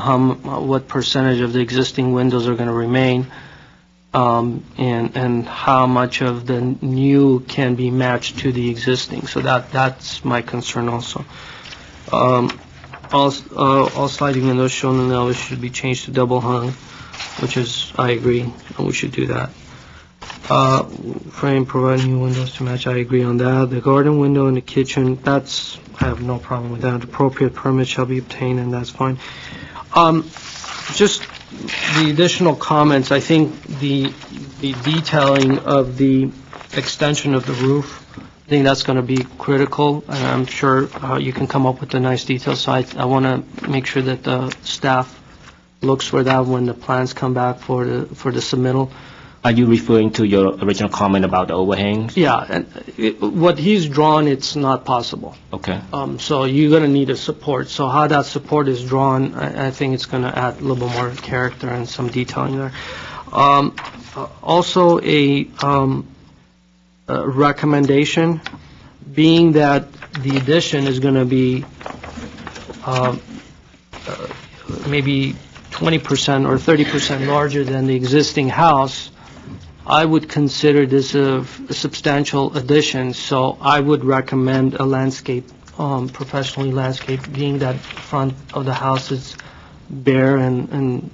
what percentage of the existing windows are going to remain, and how much of the new can be matched to the existing. So that's my concern also. All sliding windows shown in the elevation should be changed to double hung, which is, I agree, and we should do that. Frame, provide new windows to match, I agree on that. The garden window in the kitchen, I have no problem with that. Appropriate permit shall be obtained, and that's fine. Just the additional comments, I think the detailing of the extension of the roof, I think that's going to be critical, and I'm sure you can come up with a nice detail. So I want to make sure that the staff looks for that when the plans come back for the submittal. Are you referring to your original comment about the overhangs? Yeah, and what he's drawn, it's not possible. Okay. So you're going to need a support. So how that support is drawn, I think it's going to add a little bit more character and some detailing there. Also, a recommendation, being that the addition is going to be maybe 20% or 30% larger than the existing house, I would consider this a substantial addition, so I would recommend a landscape, professionally landscaped, being that front of the house is bare and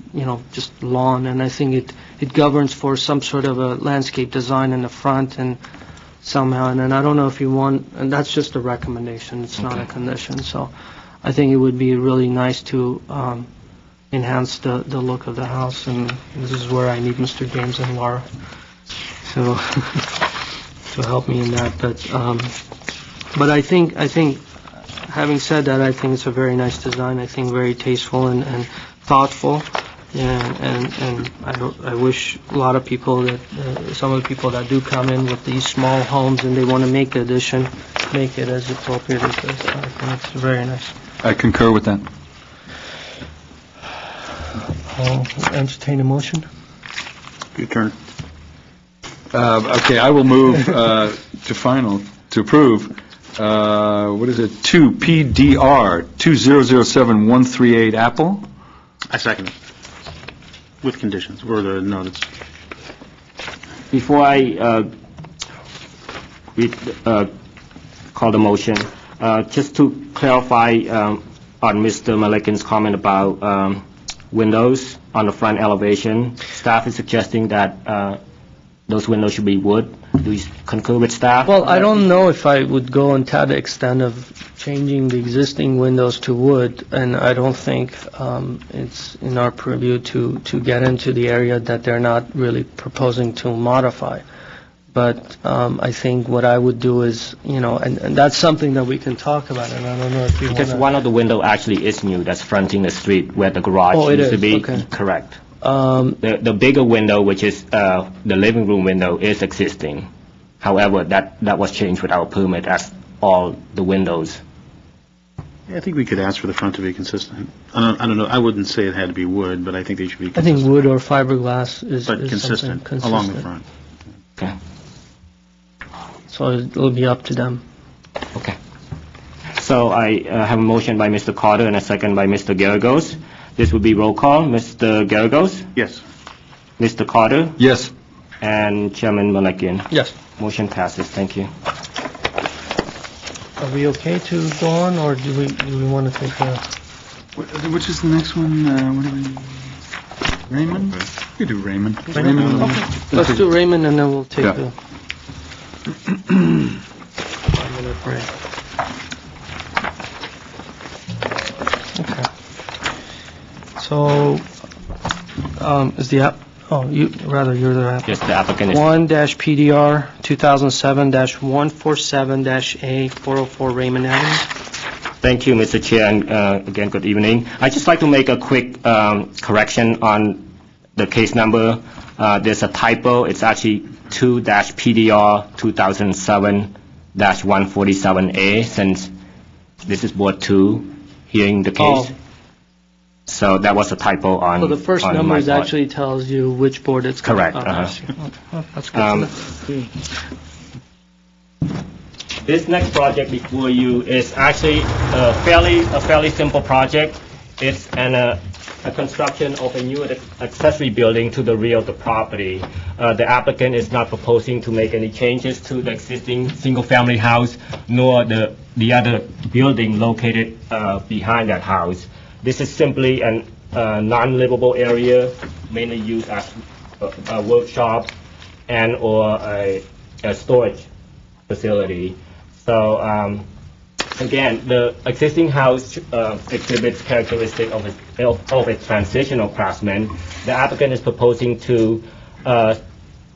just lawn, and I think it governs for some sort of a landscape design in the front and somehow, and I don't know if you want, and that's just a recommendation, it's not a condition, so I think it would be really nice to enhance the look of the house, and this is where I need Mr. James and Laura to help me in that. But I think having said that, I think it's a very nice design. I think very tasteful and thoughtful, and I wish a lot of people that some of the people that do come in with these small homes and they want to make the addition, make it as appropriate as this. I think it's very nice. I concur with that. I'll entertain a motion. Your turn. Okay, I will move to approve. What is it? 2PDR 2007138 Apple. I second it. With conditions, or the notice. Before I call the motion, just to clarify on Mr. Malikin's comment about windows on the front elevation, staff is suggesting that those windows should be wood. Do you concur with staff? Well, I don't know if I would go into the extent of changing the existing windows to wood, and I don't think it's in our purview to get into the area that they're not really proposing to modify. But I think what I would do is, and that's something that we can talk about, and I don't know if you want to... Because one of the window actually is new, that's fronting the street where the garage used to be. Okay. Correct. The bigger window, which is the living room window, is existing. However, that was changed without permit as all the windows. Yeah, I think we could ask for the front to be consistent. I don't know, I wouldn't say it had to be wood, but I think they should be I consistent. think wood or fiberglass is But is consistent, something along the consistent. front. Okay. So it'll be up to them. Okay. So I have a motion by Mr. Carter and a second by Mr. Garagos. This would be roll call. Mr. Garagos, Yes. Mr. Carter, Yes. and Chairman Malakian. Yes. Motion passes. Thank you. Are we okay to go on, or do we want to take a... Which is the next one? What do we, Raymond? We do Raymond. Raymond? Okay. Let's do Raymond, and then we'll take Yeah. the 5-minute break. Okay. So, is the app, you're the app. Yes, the applicant is... 1-PDR 2007-147-A404 Raymond Avenue. Thank you, Mr. Chair, and again, good evening. I'd just like to make a quick correction on the case number. There's a typo. It's actually 2-PDR 2007-147A, since this is Board 2 hearing the case. Oh. So that was a typo on So the first on number my is part. actually tells you which board it's... Correct, Oh, I uh-huh. see. Okay. Well, that's good to know. This next project before you is actually a fairly simple project. It's a construction of a new accessory building to the rear of the property. The applicant is not proposing to make any changes to the existing single-family house, nor the other building located behind that house. This is simply a non-livable area, mainly used as a workshop and or a storage facility. So again, the existing house exhibits characteristics of a transitional craftsman. The applicant is proposing to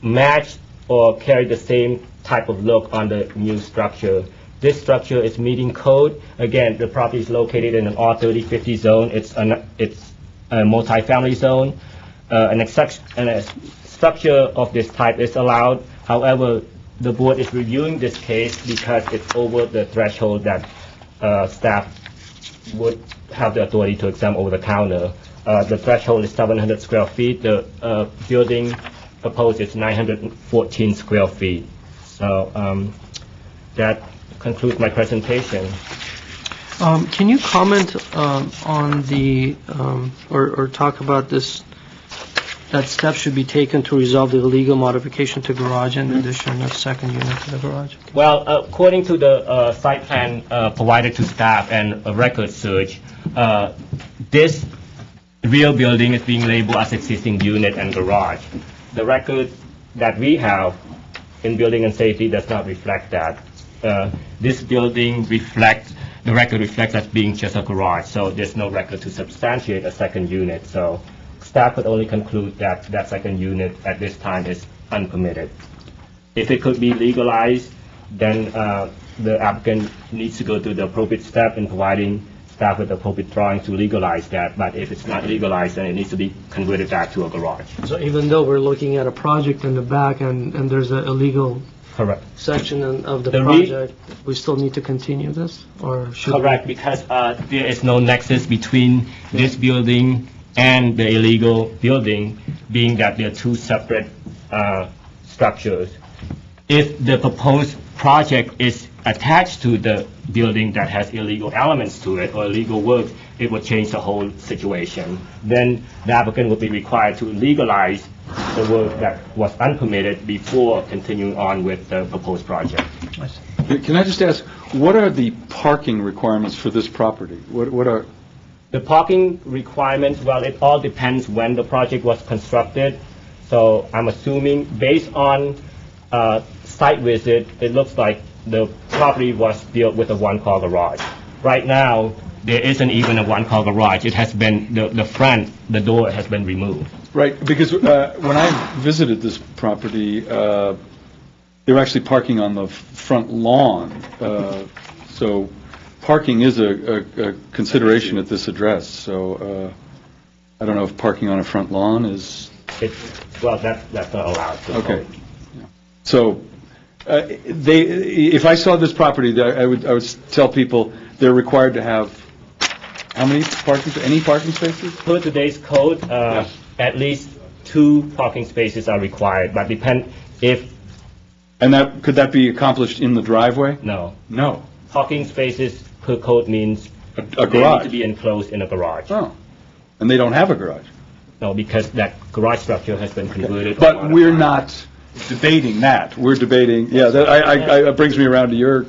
match or carry the same type of look on the new structure. This structure is meeting code. Again, the property is located in an R30-50 zone. It's a multifamily zone. A structure of this type is allowed. However, the board is reviewing this case because it's over the threshold that staff would have the authority to exempt over the counter. The threshold is 700 square feet. The building proposed is 914 square feet. So that concludes my presentation. Can you comment on the, or talk about this, that steps should be taken to resolve the illegal modification to garage and addition of second unit to the garage? Well, according to the site plan provided to staff and a record search, this rear building is being labeled as existing unit and garage. The record that we have in building and safety does not reflect that. This building the record reflects as being just a garage, so there's no record to substantiate a second unit. So staff could only conclude that that second unit at this time is unpermitted. If it could be legalized, then the applicant needs to go through the appropriate step in providing staff with appropriate drawings to legalize that. But if it's not legalized, then it needs to be converted back to a garage. So even though we're looking at a project in the back and there's an illegal Correct. section of the The project, we still need to continue this, or should we? Correct, because there is no nexus between this building and the illegal building, being that they're two separate structures. If the proposed project is attached to the building that has illegal elements to it or illegal work, it would change the whole situation. Then the applicant would be required to legalize the work that was unpermitted before continuing on with the proposed project. Can I just ask, what are the parking requirements for this property? What are... The parking requirements, well, it all depends when the project was constructed. So I'm assuming, based on site visit, it looks like the property was built with a one-car garage. Right now, there isn't even a one-car garage. It has been, the front, the door has been removed. Right, because when I visited this property, they were actually parking on the front lawn. So parking is a consideration at this address, so... I don't know if parking on a front lawn is, Well, that's not allowed. to okay. code. So, if I saw this property, I would tell people they're required to have, how many any parking spaces? Per today's code, at least 2 parking spaces are required, but And could that be accomplished in the driveway? no. No. Parking spaces per code means A they need garage? to be enclosed in a garage. Oh. And they don't have a garage? No, because that garage structure has been converted. or But we're modified. not debating that. We're debating, that brings me around to your,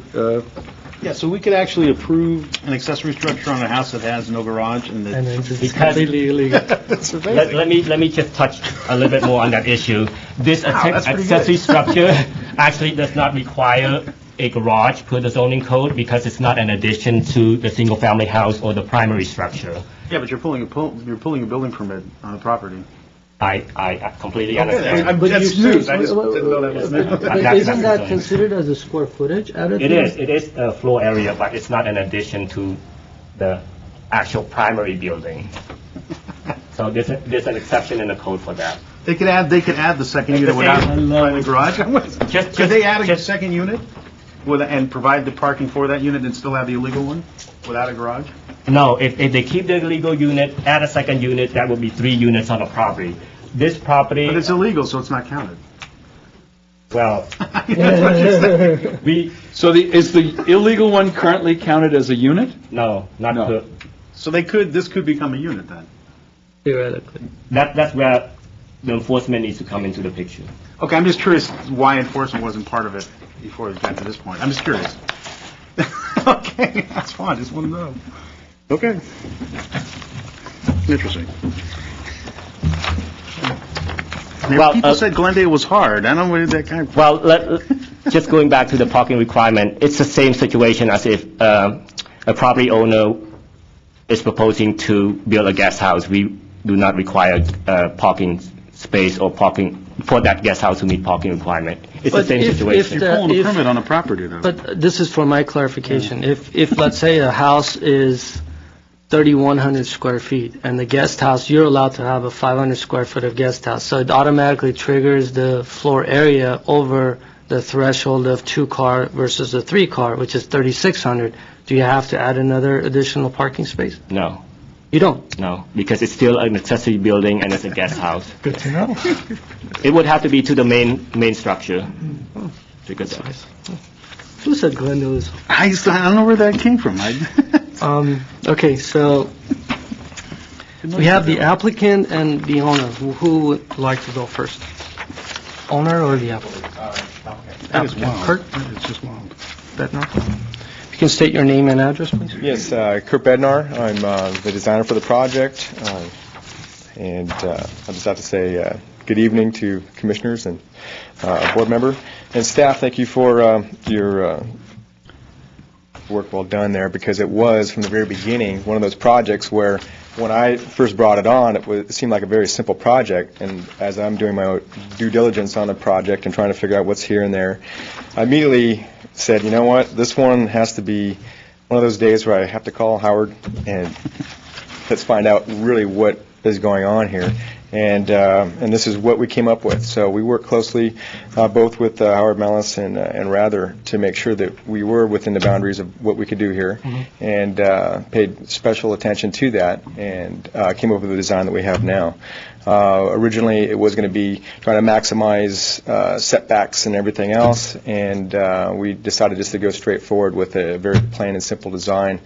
Yeah, so we could actually approve an accessory structure on a house that has no garage and And that... then it's Because- completely illegal. That's amazing. Let me just touch a little bit more on that issue. This that's pretty accessory structure actually does not require a garage per the zoning code because it's not an addition to the single-family house or the primary structure. Yeah, but you're pulling a building permit on the property. I completely understand. That's news. I just didn't know that was there. But isn't that considered as a square footage added? It is a floor area, but it's not an addition to the actual primary building. So there's an exception in the code for that. They could add the second unit without finding a garage? Could they add a second unit and provide the parking for that unit and still have the illegal one without a garage? No, if they keep the legal unit, add a second unit, that would be 3 units on a property. This property, But it's illegal, so it's not counted. well, we, so is the illegal one currently counted as a unit? no, not No. the, So this could become a unit then? Theoretically. that's where the enforcement needs to come into the picture. Okay, I'm just curious why enforcement wasn't part of it before it got to this point. I'm just curious. Okay, that's fine, just want to know. Okay. Interesting. Now, Well, people said Glendale was hard. I don't know where that kind of... Well, just going back to the parking requirement, it's the same situation as if a property owner is proposing to build a guest house. We do not require parking space or parking for that guest house to meet parking requirement. It's the But same if situation. the- You're pulling a if- permit on a property, though. But this is for my clarification. If, let's say, a house is 3,100 square feet, and the guest house, you're allowed to have a 500 square foot of guest house, so it automatically triggers the floor area over the threshold of 2-car versus a 3-car, which is 3,600. Do you have to add another additional parking space? No, You don't? no, because it's still an accessory building and it's a guest house. Good to know. It would have to be to the main structure. Because Who said Glendale is? I don't know where that came from. Okay, so we have the applicant and the owner. Who would like to go first? Owner or the applicant? That is wild. Kurt It's just wild. Bednar? You can state your name and address, please. Yes, Kurt Bednar. I'm the designer for the project. And I just have to say good evening to commissioners and board member and staff. Thank you for your work well done there, because it was, from the very beginning, one of those projects where when I first brought it on, it seemed like a very simple project. And as I'm doing my due diligence on the project and trying to figure out what's here and there, I immediately said, you know what, this one has to be one of those days where I have to call Howard and let's find out really what is going on here. And this is what we came up with. So we worked closely both with Howard Mellis and Rather to make sure that we were within the boundaries of what we could do here, and paid special attention to that, and came up with the design that we have now. Originally, it was going to be trying to maximize setbacks and everything else, and we decided just to go straight forward with a very plain and simple design.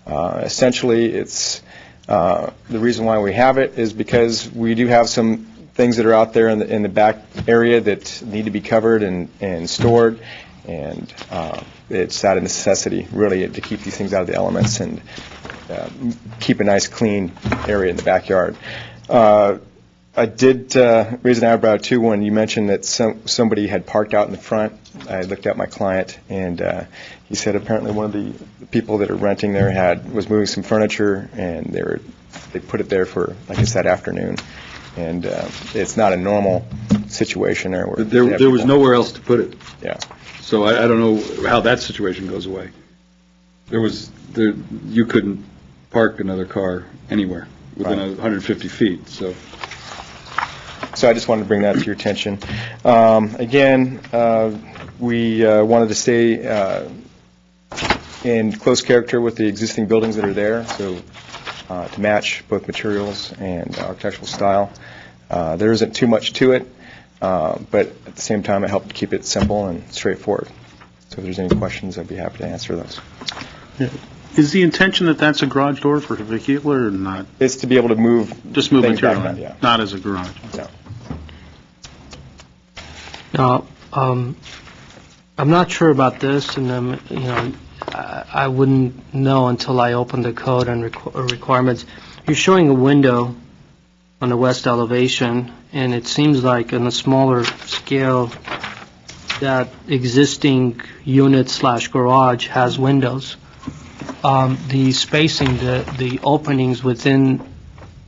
Essentially, it's the reason why we have it is because we do have some things that are out there in the back area that need to be covered and stored, and it's out of necessity, really, to keep these things out of the elements and keep a nice, clean area in the backyard. I did raise an eyebrow, too, when you mentioned that somebody had parked out in the front. I looked at my client, and he said apparently one of the people that are renting there was moving some furniture, and they put it there for, I guess, that afternoon. And it's not a normal situation there. Where There was nowhere else to put it. Yeah. So I don't know how that situation goes away. You couldn't park another car anywhere. within 150 feet, so. So I just wanted to bring that to your attention. Again, we wanted to stay in close character with the existing buildings that are there, so to match both materials and architectural style. There isn't too much to it, but at the same time, it helped keep it simple and straightforward. So if there's any questions, I'd be happy to answer those. Yeah. Is the intention that that's a garage door for vehicular or not? It's to be able to move Just move things material back in, up, yeah. not as a garage? No. Now, I'm not sure about this, and I wouldn't know until I open the code and requirements. You're showing a window on the west elevation, and it seems like on a smaller scale that existing unit/garage has windows. The spacing, the openings within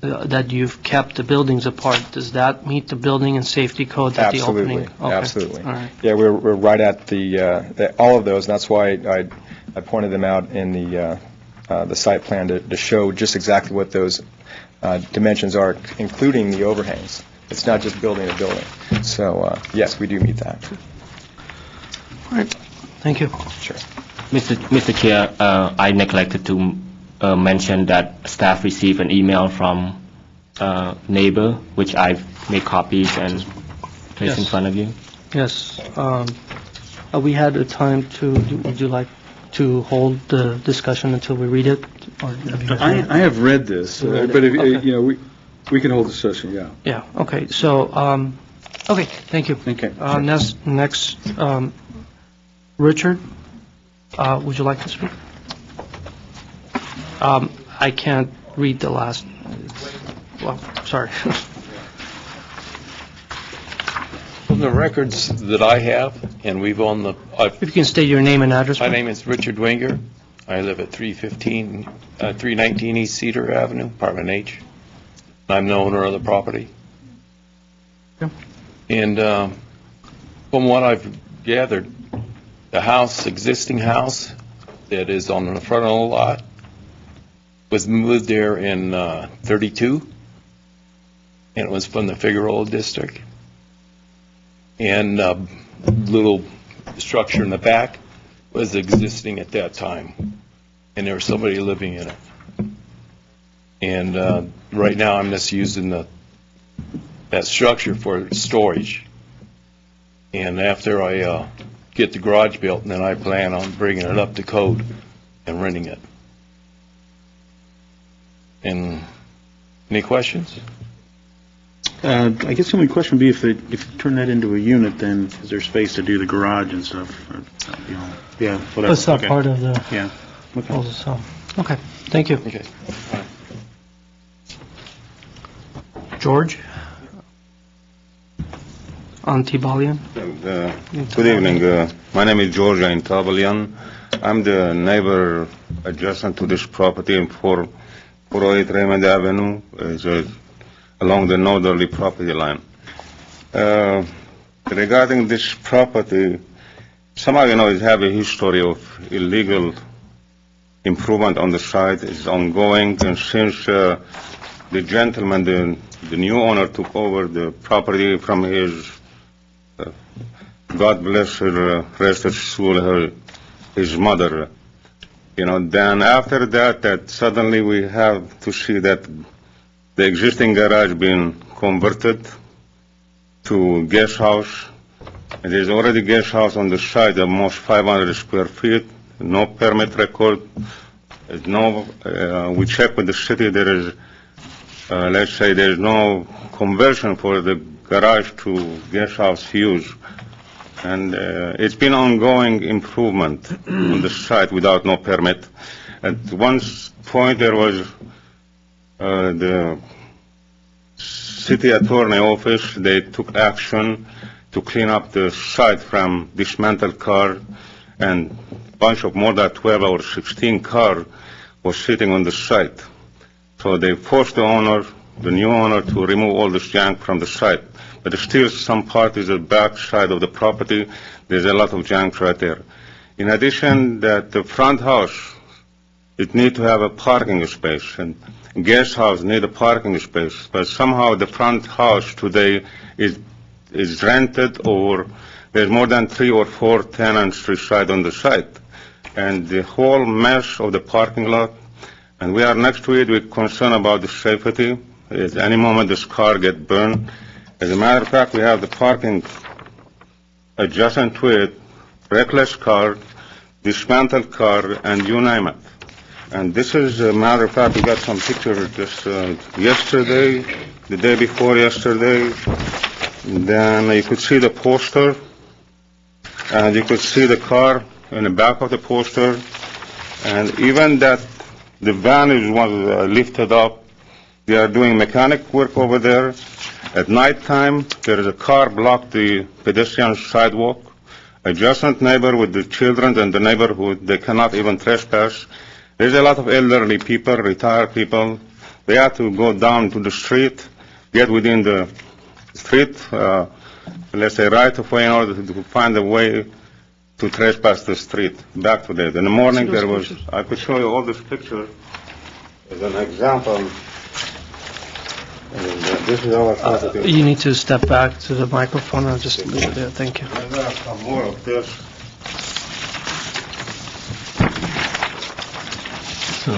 that you've kept the buildings apart, does that meet the building and safety code that the opening? Absolutely, Okay. absolutely. All right. Yeah, we're right at all of those, and that's why I pointed them out in the site plan to show just exactly what those dimensions are, including the overhangs. It's not just building a building. So, yes, we do meet that. All right. Thank you. Sure. Mr. Chair, I neglected to mention that staff received an email from neighbor, which I've made copies and placed in Yes. front of you. Yes. We had a time to, would you like to hold the discussion until we read it? Or have you I have read this, You read it? but if, Okay. we can hold the session, yeah. Yeah, okay. So, okay, thank you. Okay. Next, Richard, would you like to speak? I can't read the last, well, sorry. From the records that I have, and we've owned If you can state your name and address. my please. name is Richard Winger. I live at 319 East Cedar Avenue, Apartment H. I'm the owner of the property. Yeah. And from what I've gathered, the existing house that is on the front of the lot was moved there in 32, and it was from the Figueroa district. And little structure in the back was existing at that time, and there was somebody living in it. And right now, I'm just using that structure for storage. And after I get the garage built, then I plan on bringing it up to code and renting it. And any questions? I guess the only question would be if you turn that into a unit, then is there space to do the garage and stuff? Or, yeah, whatever. That's not Okay. part of the Yeah. Okay. proposal, so, okay, thank you. Okay. George? Antibalian? Good evening. My name is George Antabalian. I'm the neighbor adjacent to this property in 408 Raymond Avenue, along the northerly property line. Regarding this property, somehow, it have a history of illegal improvement on the site. It's ongoing, and since the gentleman, the new owner, took over the property from his, God bless her, rest her soul, his mother. Then after that suddenly we have to see that the existing garage being converted to guest house. And there's already guest house on the site, almost 500 square feet, no permit record. We check with the city, there is, let's say, there's no conversion for the garage to guest house use. And it's been ongoing improvement on the site without no permit. At one point there was the city attorney office, they took action to clean up the site from dismantled car, and bunch of more than 12 or 16 car was sitting on the site. So they forced the new owner, to remove all this junk from the site. But there's still some part is the back side of the property. There's a lot of junk right there. In addition, that the front house it need to have a parking space, and guest house need a parking space, but somehow the front house today is rented, or there's more than 3 or 4 tenants reside on the site, and the whole mess of the parking lot, and we are next to it, we're concerned about the safety. At any moment this car get burned. As a matter of fact, we have the parking adjacent to it, reckless car, dismantled car, and you name it. And this is, a matter of fact, we got some pictures just yesterday, the day before yesterday. Then you could see the poster, and you could see the car in the back of the poster, and even that the van was lifted up. They are doing mechanic work over there. At night time, there is a car blocked the pedestrian sidewalk. Adjacent neighbor with the children and the neighborhood, they cannot even trespass. There's a lot of elderly people, retired people. They have to go down to the street, get within the street, let's say right of way, in order to find a way to trespass the street. Back to that. In the morning there was, I could show you all this picture as an example. And this is our property. You need to step back to the microphone. I'll just leave it there. Thank you. And there are some more of this.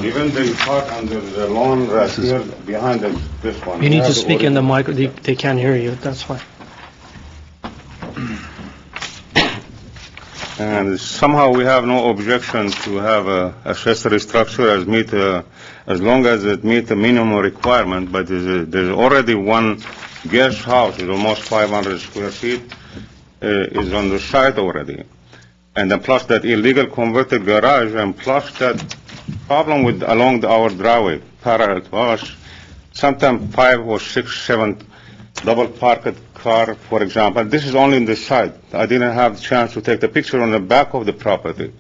Even the part under the lawn right here behind this one. You need to speak in the mic. They can't hear you. That's why. And somehow we have no objection to have a accessory structure as long as it meets the minimum requirement, but there's already one guest house, it's almost 500 square feet, is on the site already. And then plus that illegal converted garage, and plus that problem with along our driveway, parallel to us, sometimes 5 or 6, 7 double parked car, for example. This is only in the side. I didn't have the chance to take the picture on the back of the property.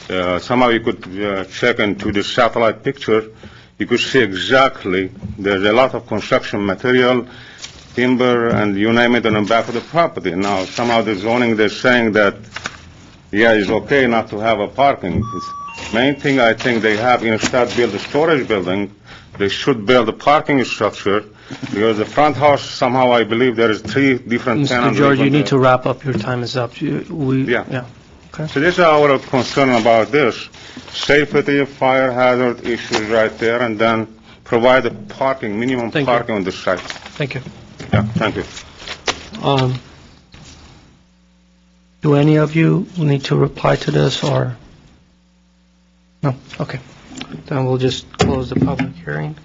Somehow you could check into the satellite picture. You could see exactly there's a lot of construction material, timber, and you name it on the back of the property. Now, somehow the zoning, they're saying that, yeah, it's okay not to have a parking. Main thing I think they have, instead of build a storage building, they should build a parking structure, because the front house, somehow I believe there is 3 different tenants. Mr. George, you need to wrap up. Your time is up. Yeah. Okay. So this is our concern about this. Safety, fire hazard issues right there, and then provide a parking, minimum parking on the site. Thank you. Yeah, thank you. Do any of you need to reply to this, or? No? Okay. Then we'll just close the public hearing.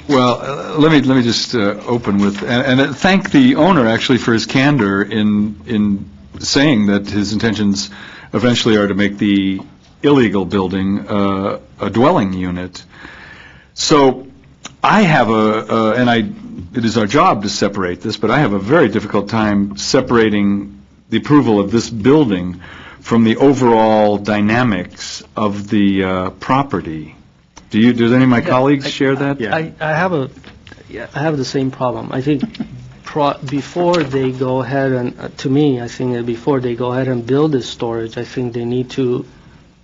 Well, let me just open with, and thank the owner actually for his candor in saying that his intentions eventually are to make the illegal building a dwelling unit. So I have it is our job to separate this, but I have a very difficult time separating the approval of this building from the overall dynamics of the property. Does any of my colleagues share that? I have the same problem. I think before they go ahead and, to me, I think that before they go ahead and build this storage, I think they need to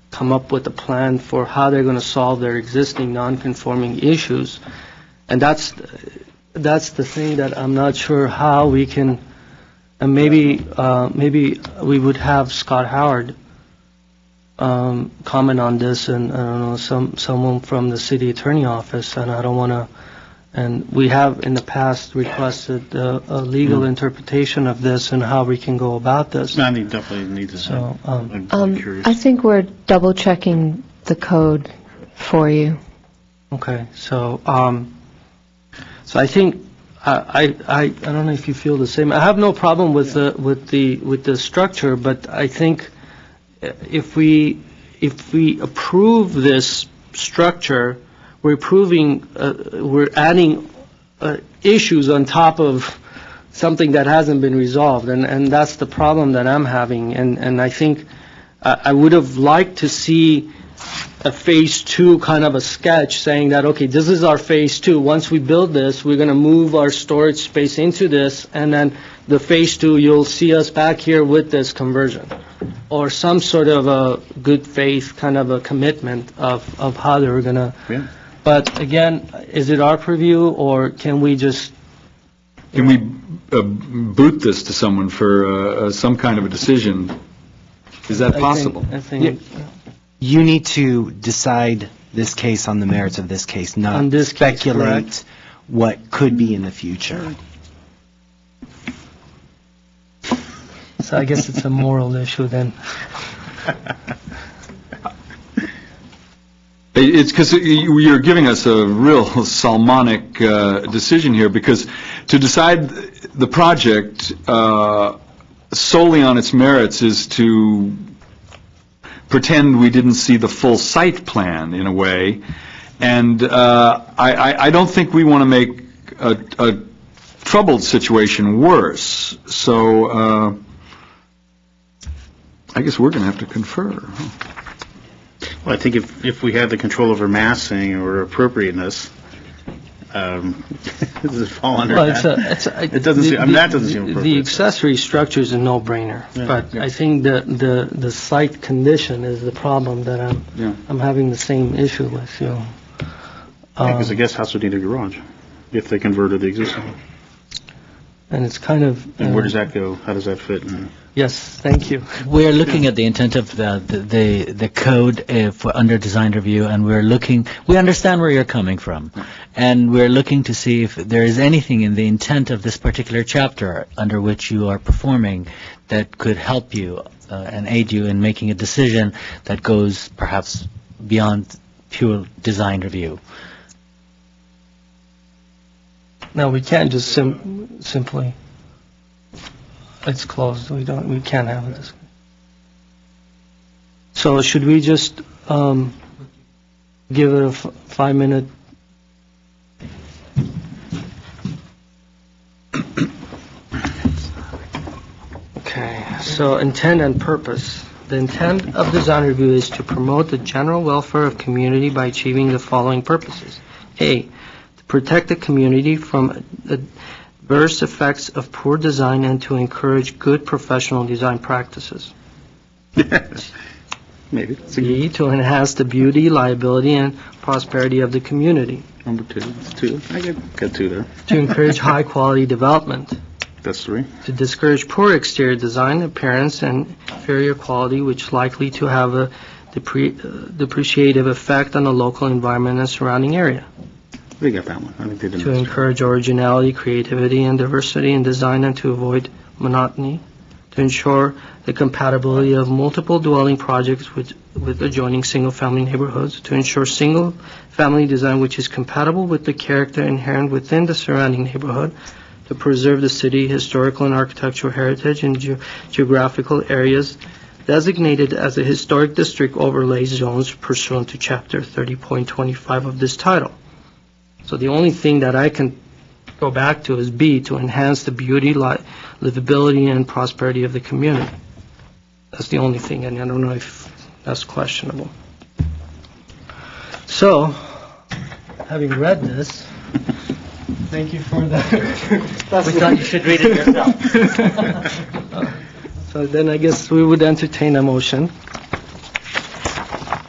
come up with a plan for how they're going to solve their existing non-conforming issues. And that's the thing that I'm not sure how we can, and maybe we would have Scott Howard comment on this, and I don't know, someone from the city attorney office, and I don't want to, and we have in the past requested a legal interpretation of this and how we can go about this. I definitely need to. So, I'm curious. I think we're double checking the code for you. Okay, so I think I don't know if you feel the same. I have no problem with the structure, but I think if we approve this structure, we're adding issues on top of something that hasn't been resolved, and that's the problem that I'm having. And I think I would have liked to see a phase two kind of a sketch saying that, okay, this is our phase two. Once we build this, we're going to move our storage space into this, and then the phase two, you'll see us back here with this conversion, or some sort of a good faith kind of a commitment of how they're going to. Yeah. But again, is it our purview, or can we just? Can we boot this to someone for some kind of a decision? Is that possible? I think. You need to decide this case on the merits of this case, On not this case, speculate correct. what could be in the future. So I guess it's a moral issue then. It's because you're giving us a real Salmonic decision here, because to decide the project solely on its merits is to pretend we didn't see the full site plan in a way, and I don't think we want to make a troubled situation worse. So I guess we're going to have to confer. Well, I think if we had the control over massing or appropriateness, does it fall under Well, that? It doesn't seem, I mean, that doesn't seem appropriate. The accessory structure is a no-brainer, Yeah. but I think the site condition is the problem that I'm having the same issue with, you know. Because the guest house would need a garage if they converted the existing one. And it's kind of. And where does that go? How does that fit in? Yes, thank you. We're looking at the intent of the code for under design review, and we understand where you're coming from, and we're looking to see if there is anything in the intent of this particular chapter under which you are performing that could help you and aid you in making a decision that goes perhaps beyond pure design review. No, we can't just simply. It's closed. We can't have it. So should we just give it a 5-minute? Okay. So intent and purpose. The intent of design review is to promote the general welfare of community by achieving the following purposes: A, to protect the community from adverse effects of poor design and to encourage good professional design practices. Maybe. B, to enhance the beauty, liability, and prosperity of the community. Number 2. That's 2. I got 2 there. To encourage high-quality development. That's 3. To discourage poor exterior design, appearance, and inferior quality, which is likely to have a depreciative effect on the local environment and surrounding area. They got that one. I think they did. To encourage originality, creativity, and diversity in design and to avoid monotony. To ensure the compatibility of multiple dwelling projects with adjoining single-family neighborhoods. To ensure single-family design which is compatible with the character inherent within the surrounding neighborhood. To preserve the city historical and architectural heritage in geographical areas designated as a historic district overlay zones pursuant to Chapter 30.25 of this title. So the only thing that I can go back to is B, to enhance the beauty, livability, and prosperity of the community. That's the only thing, and I don't know if that's questionable. So, having read this, thank you for that. We thought you should read it yourself. So then I guess we would entertain a motion.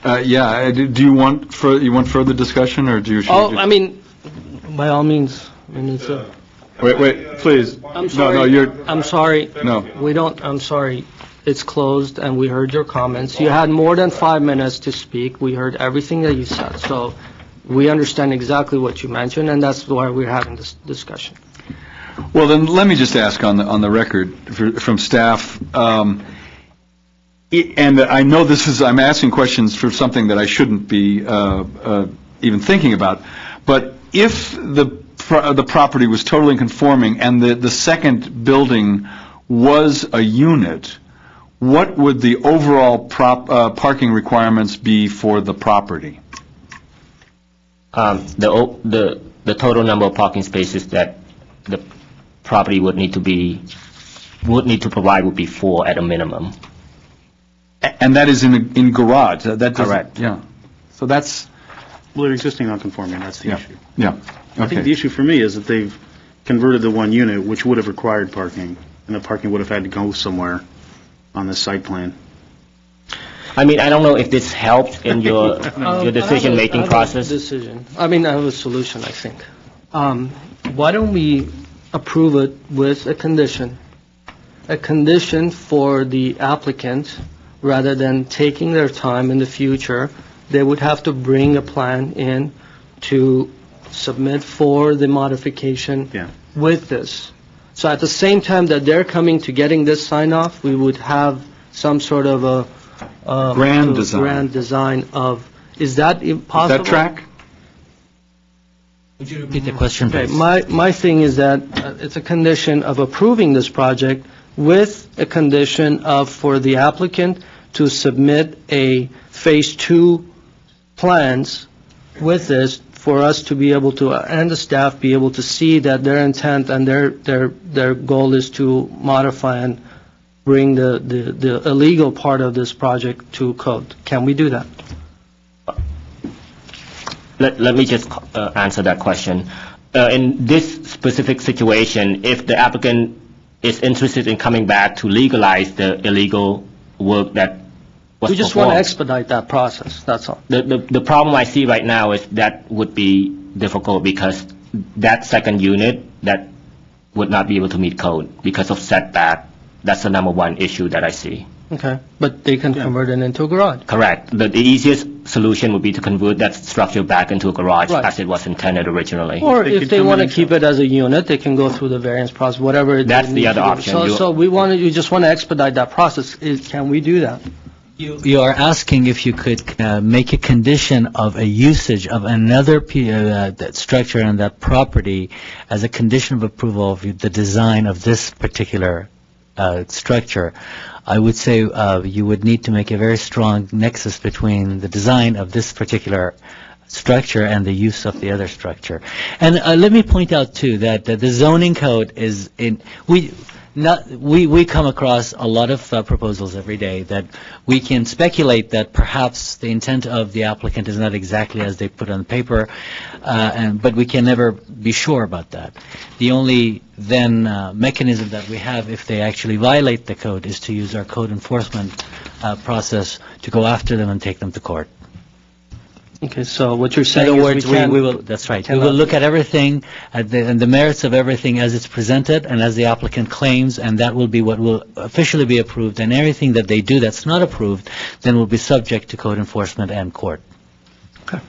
Yeah, do you want further discussion, or do you? I mean, by all means. I mean, it's a. Wait, please. I'm sorry. No, you're. I'm sorry. No. We don't. I'm sorry. It's closed, and we heard your comments. You had more than 5 minutes to speak. We heard everything that you said. So we understand exactly what you mentioned, and that's why we're having this discussion. Well, then let me just ask on the record from staff. And I know I'm asking questions for something that I shouldn't be even thinking about. But if the property was totally conforming and the second building was a unit, what would the overall parking requirements be for the property? The total number of parking spaces that the property would need to provide would be 4 at a minimum. And that is in garage? That doesn't- Correct. Yeah. So that's, Well, they're existing non-conforming, that's the Yeah. issue. yeah, I think the okay. issue for me is that they've converted the one unit, which would have required parking, and the parking would have had to go somewhere on the site plan. I mean, I don't know if this helps in your decision-making I have a process. decision. I mean, I have a solution, I think. Why don't we approve it with a condition? A condition for the applicant, rather than taking their time in the future, they would have to bring a plan in to submit for the modification Yeah. with this. So at the same time that they're coming to getting this sign off, we would have some sort of a Grand design. grand design of, is that possible? That track? Would you repeat the question, Okay, please? my thing is that it's a condition of approving this project with a condition of, for the applicant to submit a Phase 2 plans with this, for us to be able to, and the staff be able to see that their intent and their goal is to modify and bring the illegal part of this project to code. Can we do that? Let me just answer that question. In this specific situation, if the applicant is interested in coming back to legalize the illegal work that was We just want to performed, expedite that process, that's all. the problem I see right now is that would be difficult because that second unit, that would not be able to meet code because of setback. That's the number one issue that I see. Okay, but they can convert it into a garage. Correct. The easiest solution would be to convert that structure back into a garage Right. as it was intended originally. Or They if could they come want to in and keep it as a unit, they can go through the variance process, whatever. they That's the need other to do. option. So we just want to expedite that process. Can we do that? You are asking if you could make a condition of a usage of another that structure on that property as a condition of approval of the design of this particular structure. I would say you would need to make a very strong nexus between the design of this particular structure and the use of the other structure. And let me point out, too, that the zoning code is in... We come across a lot of proposals every day that we can speculate that perhaps the intent of the applicant is not exactly as they put on paper, but we can never be sure about that. The only then mechanism that we have if they actually violate the code is to use our code enforcement process to go after them and take them to court. Okay, so what you're In saying other is words, we can't... we will, that's right. We cannot- will look at everything and the merits of everything as it's presented and as the applicant claims, and that will be what will officially be approved. And everything that they do that's not approved then will be subject to code enforcement and court.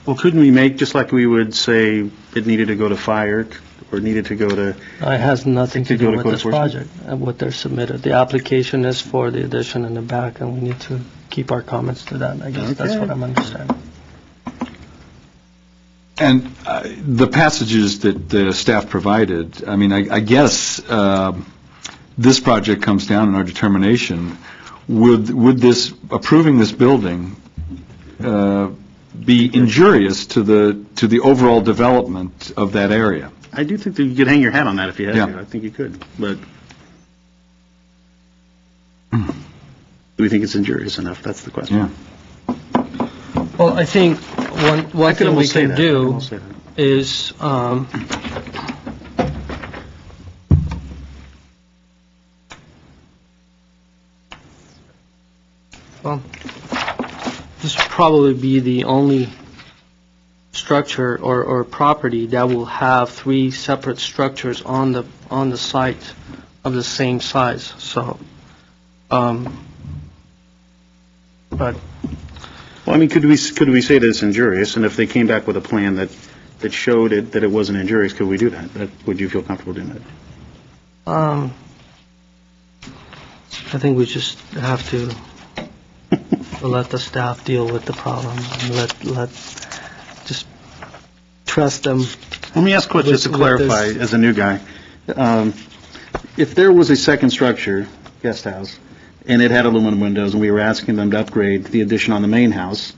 Well, couldn't we make, just like we would say it needed to go to fire, or needed to go to, It has nothing to To go do to with code this enforcement? project, and what they're submitted. The application is for the addition in the back, and we need to keep our comments to that. I guess that's Okay. what I'm understanding. And the passages that the staff provided, I mean, I guess this project comes down in our determination, would this, approving this building, be injurious to the overall development of that area? I do think that you could hang your hat on that if you had Yeah. to. I think you could, but do we think it's injurious enough? That's the question. Yeah. Well, I think one could thing we almost say can that. I could do almost say that. is, well, this will probably be the only structure or property that will have three separate structures on the site of the same size, so, but Well, I mean, could we say that it's injurious, and if they came back with a plan that showed it, that it wasn't injurious, could we do that? Would you feel comfortable doing that? I think we just have to let the staff deal with the problem, and let just trust them. Let me ask a question, just to With clarify, this- as a new guy. If there was a second structure, guest house, and it had aluminum windows, and we were asking them to upgrade the addition on the main house,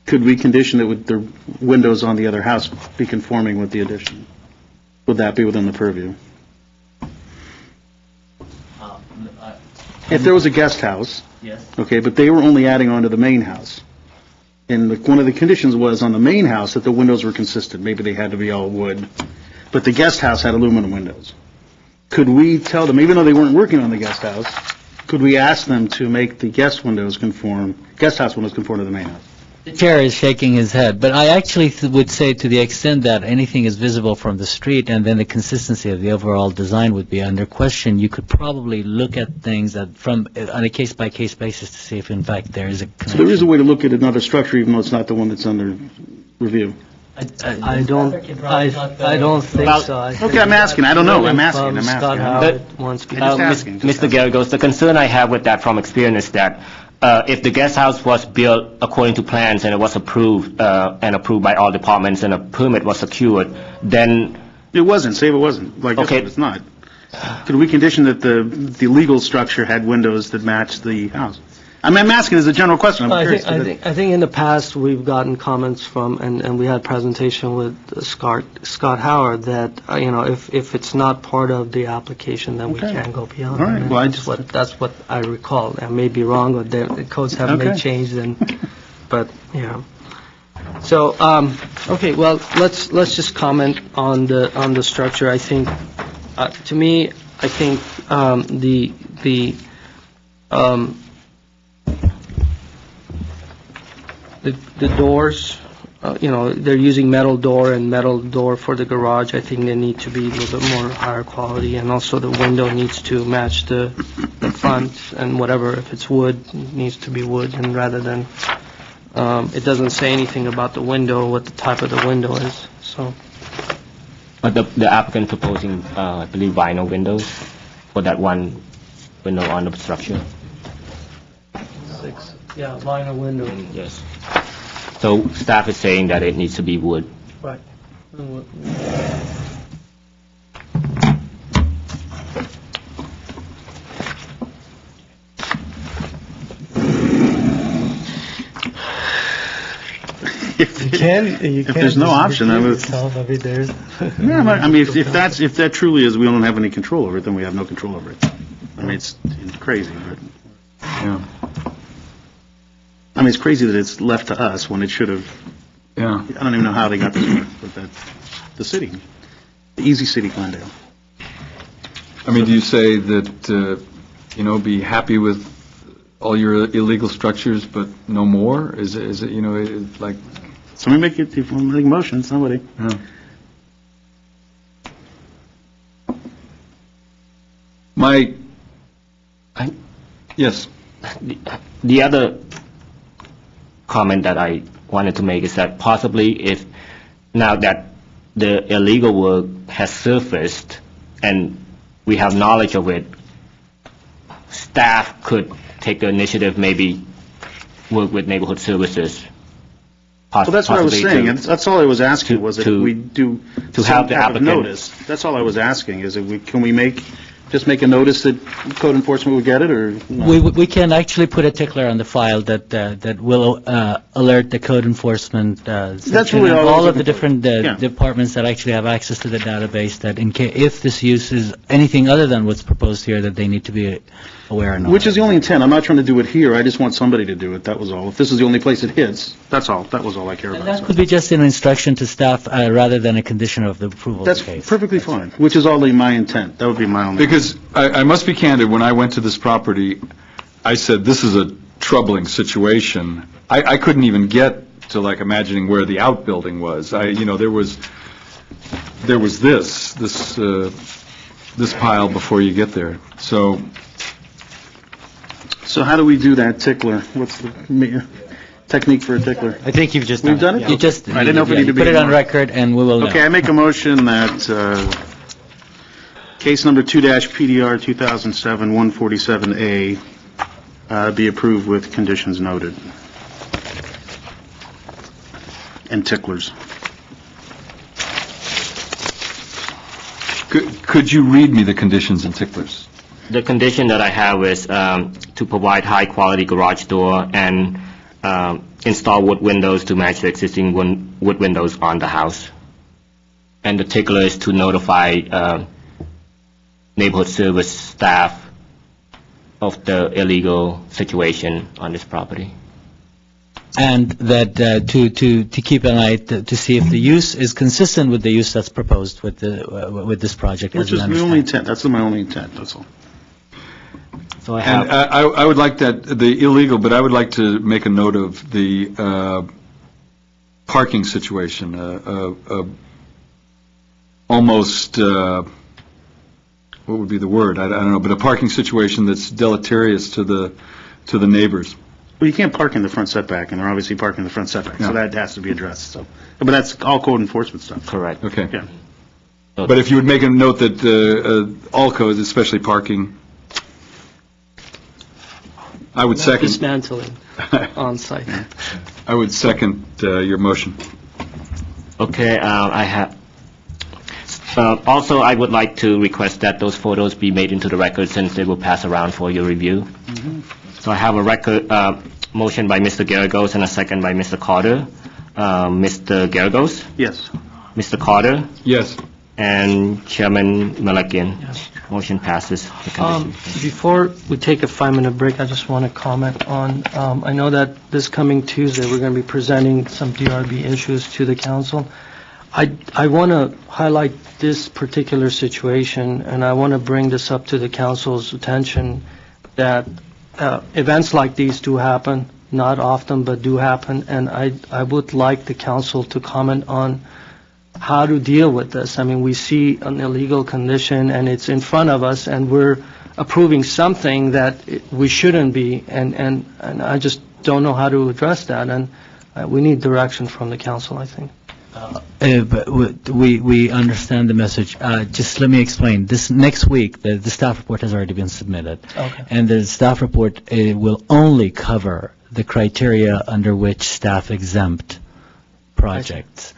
could we condition that with the windows on the other house be conforming with the addition? Would that be within the purview? If there was a guest house, Yes. Okay, but they were only adding on to the main house. And one of the conditions was on the main house that the windows were consistent. Maybe they had to be all wood. But the guest house had aluminum windows. Could we tell them, even though they weren't working on the guest house, could we ask them to make the guest house windows conform to the main house? The chair is shaking his head, but I actually would say to the extent that anything is visible from the street and then the consistency of the overall design would be under question, you could probably look at things that on a case-by-case basis to see if in fact there is a connection. So there is a way to look at another structure even though it's not the one that's under review. I don't think so. Okay, I'm asking. I don't know. I'm asking. Scott Howard wants to be. Mr. Garagos, the concern I have with that from experience is that if the guest house was built according to plans and it was approved by all departments and a permit was secured, then... It wasn't. Say it wasn't. Like this one, it's not. Could we condition that the legal structure had windows that matched the house? I'm asking as a general question. I'm curious. I think in the past, we've gotten comments from, and we had presentation with Scott Howard that, if it's not part of the application, then we can't go beyond. All right. And Well, that's what I recall. I may be wrong, or the codes have made change, but, yeah. So, okay, well, let's just comment on the structure. I think, to me, I think the doors, they're using metal door for the garage. I think they need to be a little bit more higher quality, and also the window needs to match the front, and whatever, if it's wood, it needs to be wood, and rather than, it doesn't say anything about the window, what the type of the window is, so. But the applicant proposing, I believe, vinyl windows for that one window on the structure. Yeah, vinyl window. Yes. So staff is saying that it needs to be wood. Right. If there's no option, I would. Yeah, I mean, if that truly is, we don't have any control over it, then we have no control over it. I mean, it's crazy, but yeah. I mean, it's crazy that it's left to us when it should have. Yeah. I don't even know how they got this far, but the city, the easy city, Glendale. I mean, do you say that, be happy with all your illegal structures, but no more? Is it, like... Somebody make it, if you want to make a motion, somebody. Yeah. Yes. The other comment that I wanted to make is that possibly if now that the illegal work has surfaced and we have knowledge of it, staff could take the initiative, maybe work with neighborhood services. Well, that's what I was saying, and that's all I was asking, was that we do some type of notice. That's all I was asking, is that can we just make a notice that code enforcement would get it, or? No? We can actually put a tickler on the file that will alert the code enforcement That's really all of the different departments that actually have access to the database, that if this use is anything other than what's proposed here, that they need to be aware and Which is the only intent. I'm not trying to do it here. I just want somebody to do it. That was all. If this is the only place it hits, that's all. That was all I care about. That could be just an instruction to staff rather than a condition of the approval That's of the case. Perfectly fine, which is only my intent. That would be my only. Because I must be candid, when I went to this property, I said, this is a troubling situation. I couldn't even get to like imagining where the outbuilding was. There was this pile before you get there. So how do we do that tickler? What's the technique for a tickler? I think you've just We've done it? You just I didn't know if we need to be put it on record, and we will know. Okay, I make a motion that case number 2-PDR 2007-147A be approved with conditions noted. And ticklers. Could you read me the conditions and ticklers? The condition that I have is to provide high-quality garage door and install wood windows to match the existing wood windows on the house. And the tickler is to notify neighborhood service staff of the illegal situation on this property. And that to keep an eye to see if the use is consistent with the use that's proposed with this project. Which is the only intent, that's my only intent, that's all. So I And have, I would like that, the illegal, but I would like to make a note of the parking situation, almost, what would be the word? I don't know, but a parking situation that's deleterious to the neighbors. Well, you can't park in the front setback, and they're obviously parking in the front setback, Yeah. so that has to be addressed, so. But that's all code enforcement stuff. correct. Okay. Yeah. But if you would make a note that all codes, especially parking, I would second. Dismantling on site. I would second your motion. Okay, I have, also, I would like to request that those photos be made into the record since they will pass around for your review. So I have a record, motion by Mr. Garagos and a second by Mr. Carter. Mr. Garagos? Yes. Mr. Carter? Yes. And Chairman Malakian? Yes. Motion passes. The condition. Before we take a 5-minute break, I just want to comment on, I know that this coming Tuesday, we're going to be presenting some DRB issues to the council. I want to highlight this particular situation, and I want to bring this up to the council's attention, that events like these do happen, not often, but do happen, and I would like the council to comment on how to deal with this. I mean, we see an illegal condition, and it's in front of us, and we're approving something that we shouldn't be, and I just don't know how to address that, and we need direction from the council, I think. But we understand the message. Just let me explain. This next week, the staff report has already been submitted. Okay. And the staff report will only cover the criteria under which staff exempt projects.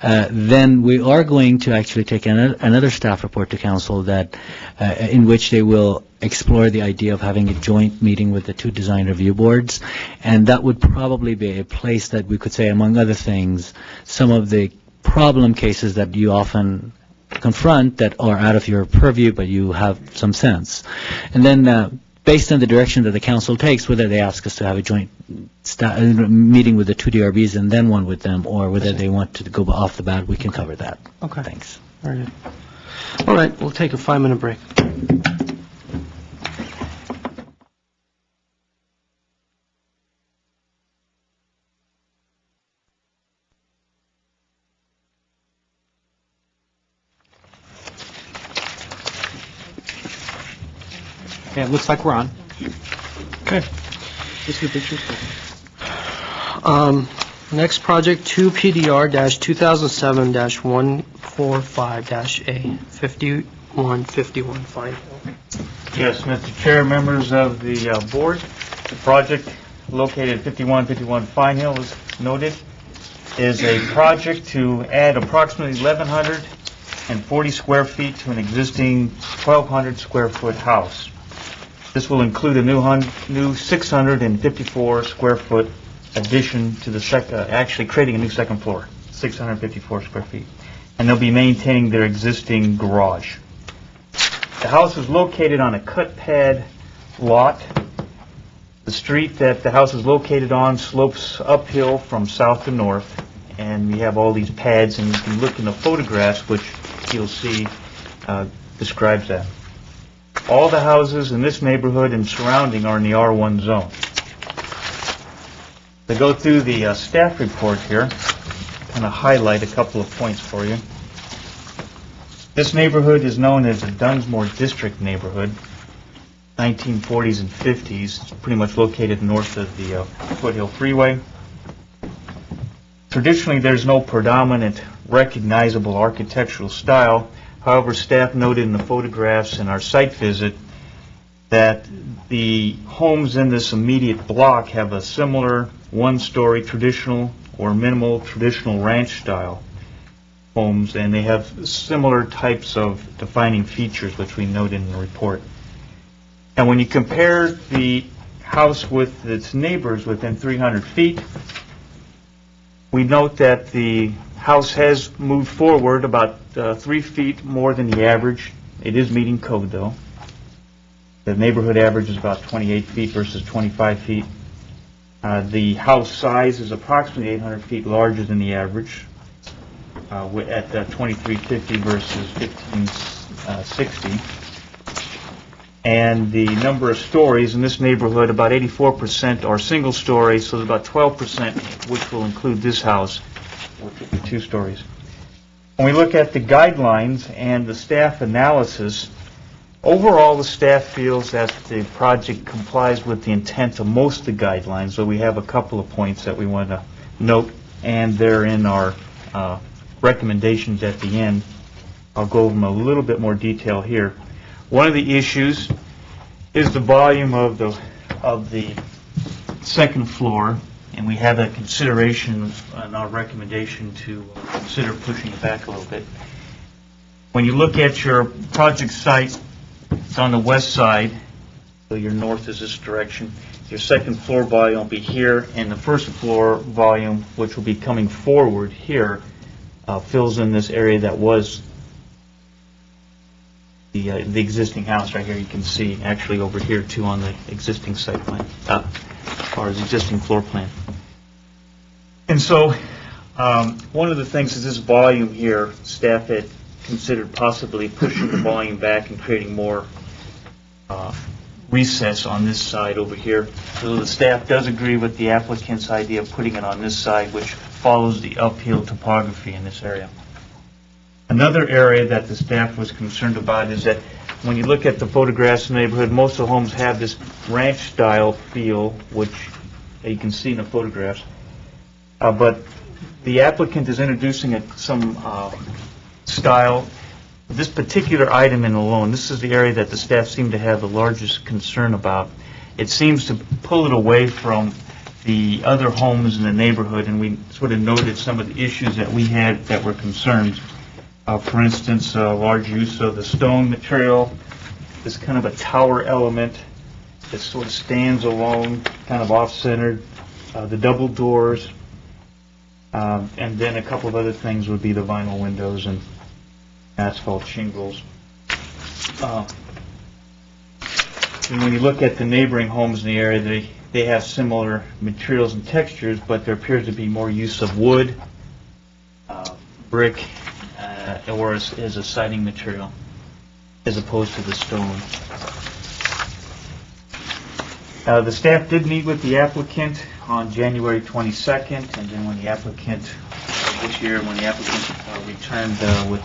Then we are going to actually take another staff report to council that, in which they will explore the idea of having a joint meeting with the two design review boards, and that would probably be a place that we could say, among other things, some of the problem cases that you often confront that are out of your purview, but you have some sense. And then, based on the direction that the council takes, whether they ask us to have a joint meeting with the two DRBs and then one with them, or whether they want to go off the bat, we can cover that. Okay. Thanks. Very good. All right, we'll take a 5-minute break. Okay, it looks like we're on. Okay. Just the pictures. Next project, 2PDR-2007-145-A, 5151 Fine Hill. Yes, Mr. Chair, members of the board, the project located at 5151 Fine Hill, as noted, is a project to add approximately 1,140 square feet to an existing 1,200 square foot house. This will include a new 654 square foot addition to the actually creating a new second floor, 654 square feet. And they'll be maintaining their existing garage. The house is located on a cut pad lot. The street that the house is located on slopes uphill from south to north, and we have all these pads, and you can look in the photographs, which you'll see describes that. All the houses in this neighborhood and surrounding are in the R1 zone. To go through the staff report here, kind of highlight a couple of points for you. This neighborhood is known as the Dunsmore District neighborhood, 1940s and 50s. It's pretty much located north of the Foothill Freeway. Traditionally, there's no predominant recognizable architectural style. However, staff noted in the photographs in our site visit that the homes in this immediate block have a similar one-story traditional or minimal traditional ranch style homes, and they have similar types of defining features which we note in the report. And when you compare the house with its neighbors within 300 feet, we note that the house has moved forward about 3 feet more than the average. It is meeting code, though. The neighborhood average is about 28 feet versus 25 feet. The house size is approximately 800 feet larger than the average, at 2350 versus 1560. And the number of stories in this neighborhood, about 84% are single story, so there's about 12%, which will include this house, which will be 2 stories. When we look at the guidelines and the staff analysis, overall the staff feels that the project complies with the intent of most of the guidelines, so we have a couple of points that we want to note, and they're in our recommendations at the end. I'll go over them in a little bit more detail here. One of the issues is the volume of the second floor, and we have a consideration in our recommendation to consider pushing it back a little bit. When you look at your project site, it's on the west side, so your north is this direction. Your second floor volume will be here, and the first floor volume, which will be coming forward here, fills in this area that was the existing house right here. You can see actually over here too on the existing site plan, or the existing floor plan. And so one of the things is this volume here, staff had considered possibly pushing the volume back and creating more recess on this side over here. So the staff does agree with the applicant's idea of putting it on this side, which follows the uphill topography in this area. Another area that the staff was concerned about is that when you look at the photographs in the neighborhood, most of the homes have this ranch-style feel, which you can see in the photographs. But the applicant is introducing some style. This particular item in alone, this is the area that the staff seem to have the largest concern about. It seems to pull it away from the other homes in the neighborhood, and we sort of noted some of the issues that we had that were concerns. For instance, large use of the stone material, this kind of a tower element that sort of stands alone, kind of off-centered, the double doors, and then a couple of other things would be the vinyl windows and asphalt shingles. And when you look at the neighboring homes in the area, they have similar materials and textures, but there appears to be more use of wood, brick, or as a siding material, as opposed to the stone. The staff did meet with the applicant on January 22nd, and then when the applicant, this year, when the applicant returned with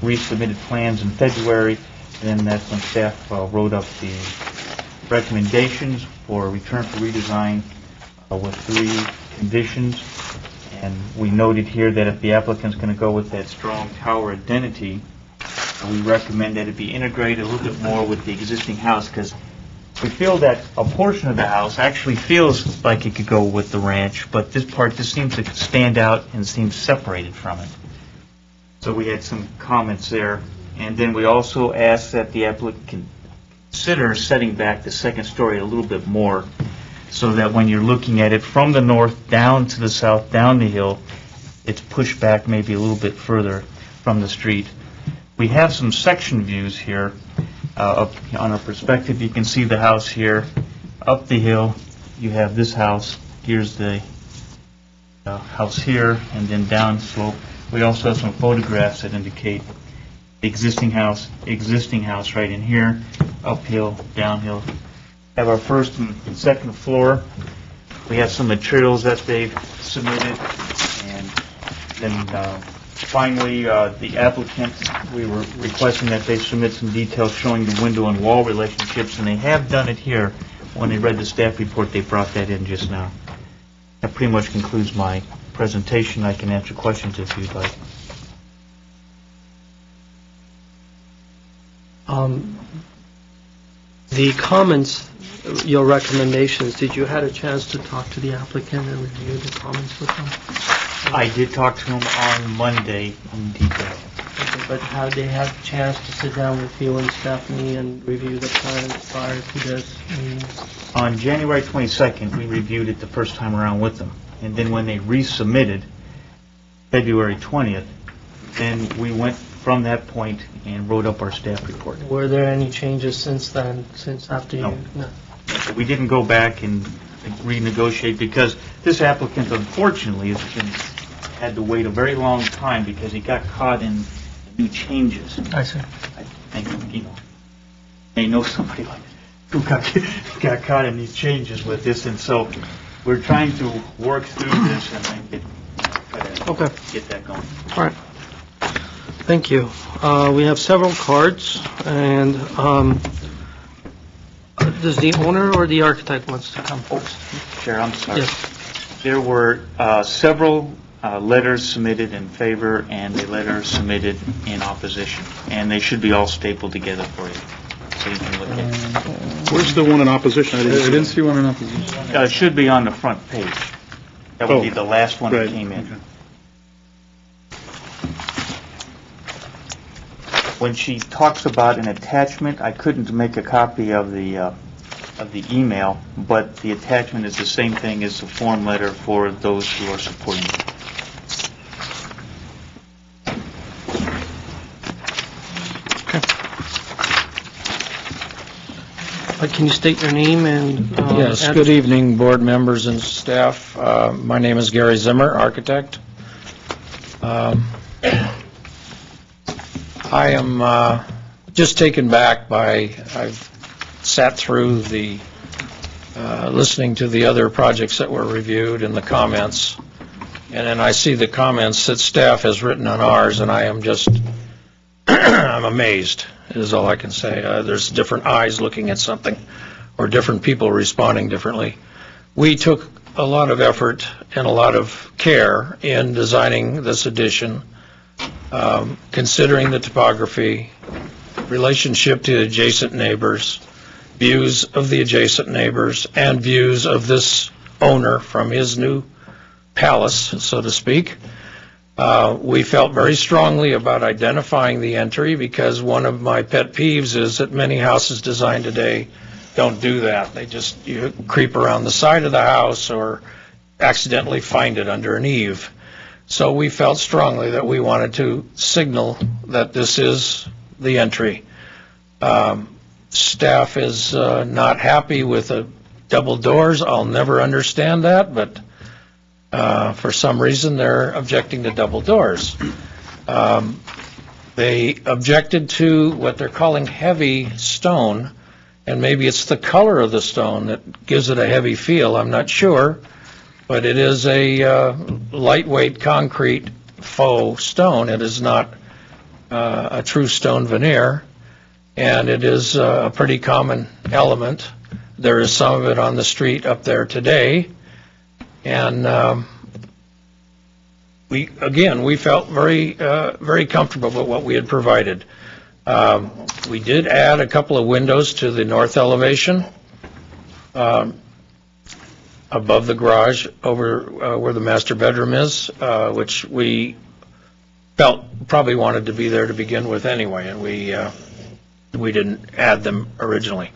resubmitted plans in February, then that's when staff wrote up the recommendations for return for redesign with 3 conditions. And we noted here that if the applicant's going to go with that strong tower identity, we recommend that it be integrated a little bit more with the existing house, because we feel that a portion of the house actually feels like it could go with the ranch, but this part just seems to stand out and seems separated from it. So we had some comments there. And then we also asked that the applicant consider setting back the second story a little bit more, so that when you're looking at it from the north down to the south, down the hill, it's pushed back maybe a little bit further from the street. We have some section views here. On our perspective, you can see the house here. Up the hill, you have this house. Here's the house here, and then down slope. We also have some photographs that indicate the existing house right in here, uphill, downhill. Have our first and second floor. We have some materials that they've submitted, and then finally, the applicant, we were requesting that they submit some details showing the window and wall relationships, and they have done it here. When they read the staff report, they brought that in just now. That pretty much concludes my presentation. I can answer questions if you'd like. The comments, your recommendations, did you have a chance to talk to the applicant and review the comments with them? I did talk to him on Monday in detail. Okay, but have they had a chance to sit down with you and Stephanie and review the plans prior to this? On January 22nd, we reviewed it the first time around with them. And then when they resubmitted, February 20th, then we went from that point and wrote up our staff report. Were there any changes since then, since after you? No. We didn't go back and renegotiate because this applicant unfortunately had to wait a very long time because he got caught in new changes. I see. I think, may know somebody like who got caught in these changes with this, and so we're trying to work through this and try to get that going. All right. Thank you. We have several cards, and does the owner or the architect wants to come first? Chair, I'm sorry. Yes. There were several letters submitted in favor and a letter submitted in opposition, and they should be all stapled together for you, so you can look at it. Where's the one in opposition? I didn't see one in opposition. It should be on the front page. That would be the last one that came in. Okay. When she talks about an attachment, I couldn't make a copy of the email, but the attachment is the same thing as the form letter for those who are supporting it. Can you state your name and Yes, address? good evening, board members and staff. My name is Gary Zimmer, architect. I am just taken back by, I've sat through the, listening to the other projects that were reviewed and the comments, and then I see the comments that staff has written on ours, and I am just, I'm amazed, is all I can say. There's different eyes looking at something, or different people responding differently. We took a lot of effort and a lot of care in designing this addition, considering the topography, relationship to adjacent neighbors, views of the adjacent neighbors, and views of this owner from his new palace, so to speak. We felt very strongly about identifying the entry because one of my pet peeves is that many houses designed today don't do that. They just creep around the side of the house or accidentally find it under an eave. So we felt strongly that we wanted to signal that this is the entry. Staff is not happy with the double doors. I'll never understand that, but for some reason they're objecting to double doors. They objected to what they're calling heavy stone, and maybe it's the color of the stone that gives it a heavy feel. I'm not sure. But it is a lightweight concrete faux stone. It is not a true stone veneer, and it is a pretty common element. There is some of it on the street up there today, and we felt very comfortable with what we had provided. We did add a couple of windows to the north elevation. Above the garage, over where the master bedroom is, which we felt probably wanted to be there to begin with anyway, and we didn't add them originally.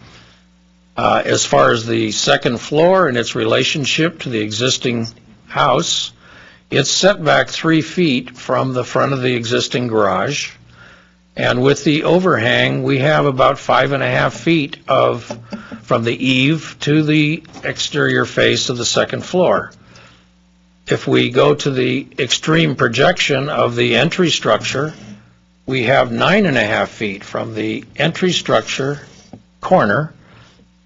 As far as the second floor and its relationship to the existing house, it's set back 3 feet from the front of the existing garage, and with the overhang, we have about 5.5 feet from the eave to the exterior face of the second floor. If we go to the extreme projection of the entry structure, we have 9.5 feet from the entry structure corner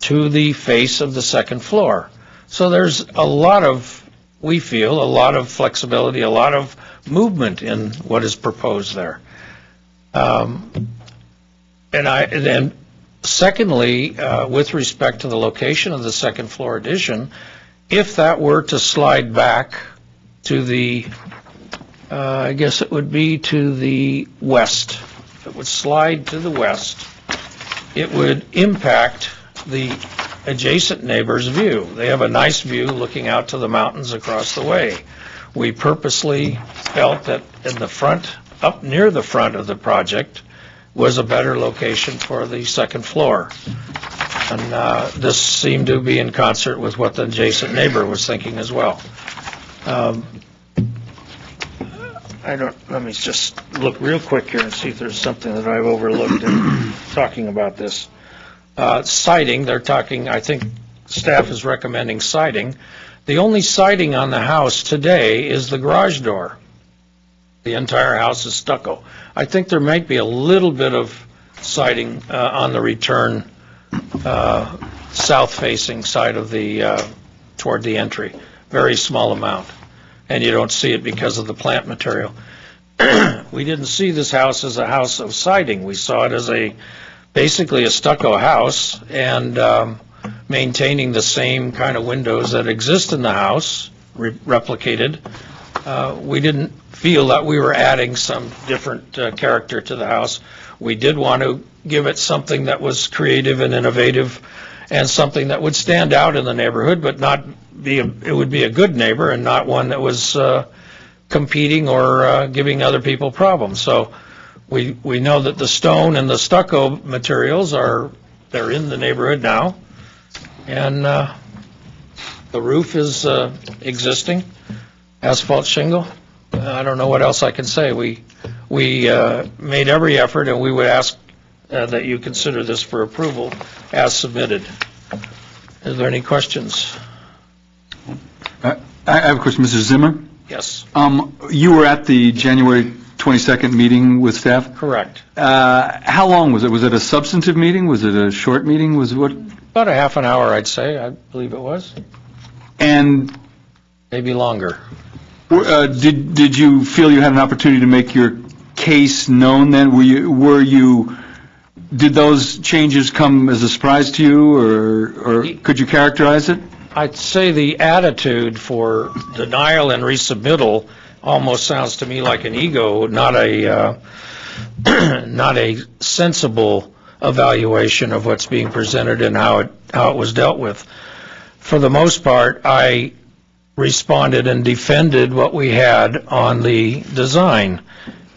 to the face of the second floor. So there's a lot of, we feel, a lot of flexibility, a lot of movement in what is proposed there. Secondly, with respect to the location of the second floor addition, if that were to slide back to the, I guess it would be to the west, if it would slide to the west, it would impact the adjacent neighbor's view. They have a nice view looking out to the mountains across the way. We purposely felt that in the front, up near the front of the project, was a better location for the second floor. And this seemed to be in concert with what the adjacent neighbor was thinking as well. let me just look real quick here and see if there's something that I've overlooked in talking about this. Siding, they're talking, I think staff is recommending siding. The only siding on the house today is the garage door. The entire house is stucco. I think there might be a little bit of siding on the return south-facing side of the, toward the entry. Very small amount. And you don't see it because of the plant material. We didn't see this house as a house of siding. We saw it as basically a stucco house and maintaining the same kind of windows that exist in the house, replicated. We didn't feel that we were adding some different character to the house. We did want to give it something that was creative and innovative and something that would stand out in the neighborhood, but not be it would be a good neighbor and not one that was competing or giving other people problems. So we know that the stone and the stucco materials they're in the neighborhood now, and the roof is existing, asphalt shingle. I don't know what else I can say. We made every effort, and we would ask that you consider this for approval as submitted. Is there any questions? I have a question, Mr. Zimmer. Yes. You were at the January 22nd meeting with staff? Correct. How long was it? Was it a substantive meeting? Was it a short meeting? Was it what? About a half an hour, I'd say. I believe it was. And maybe longer. Did you feel you had an opportunity to make your case known then? Did those changes come as a surprise to you, or could you characterize it? I'd say the attitude for denial and resubmittal almost sounds to me like an ego, not a sensible evaluation of what's being presented and how it was dealt with. For the most part, I responded and defended what we had on the design.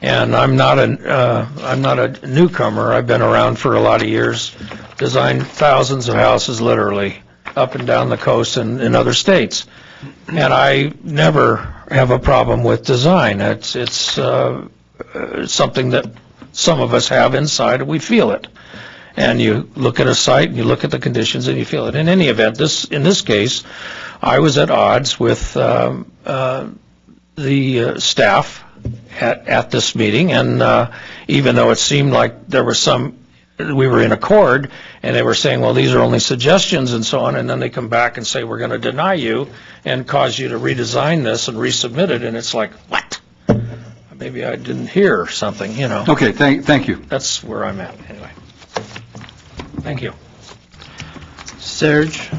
And I'm not a newcomer. I've been around for a lot of years, designed thousands of houses literally up and down the coast and in other states. And I never have a problem with design. It's something that some of us have inside, and we feel it. And you look at a site, and you look at the conditions, and you feel it. In any event, in this case, I was at odds with the staff at this meeting, and even though it seemed like there was we were in accord, and they were saying, well, these are only suggestions and so on, and then they come back and say, we're going to deny you and cause you to redesign this and resubmit it, and it's like, what? Maybe I didn't hear something, you know. Okay, thank you. That's where I'm at, anyway. Thank you. Serge,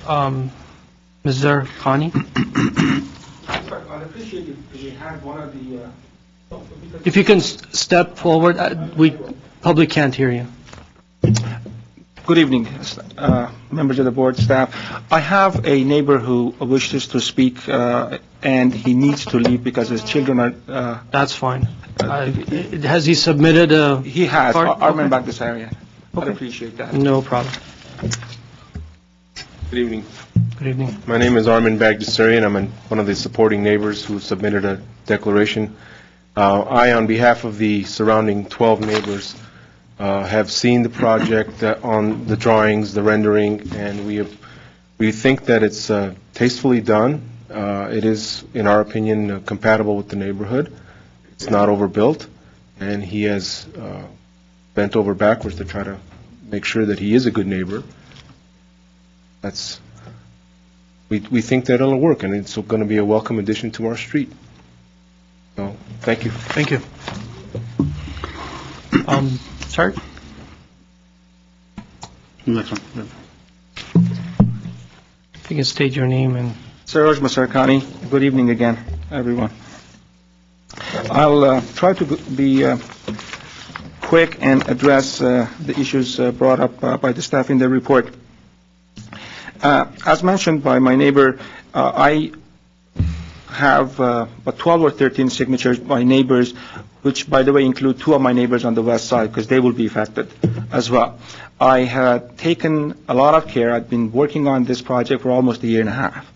Mr. Khani? I'd appreciate if we had one of the... If you can step forward, public can't hear you. Good evening, members of the board, staff. I have a neighbor who wishes to speak, and he needs to leave because his children are... That's fine. Has he submitted a... He has. Armin Okay. Bagdasarian. I'd appreciate that. No problem. Good evening. Good evening. My name is Armin Bagdasarian. I'm one of the supporting neighbors who submitted a declaration. I, on behalf of the surrounding 12 neighbors, have seen the project on the drawings, the rendering, and we think that it's tastefully done. It is, in our opinion, compatible with the neighborhood. It's not overbuilt, and he has bent over backwards to try to make sure that he is a good neighbor. We think that it'll work, and it's going to be a welcome addition to our street. So, thank you. Thank you. Sir? Next one. If you can state your name and... Saroj Masarkani. Good evening again, everyone. I'll try to be quick and address the issues brought up by the staff in the report. As mentioned by my neighbor, I have about 12 or 13 signatures by neighbors, which, by the way, include two of my neighbors on the west side, because they will be affected as well. I had taken a lot of care. I've been working on this project for almost a year and a half.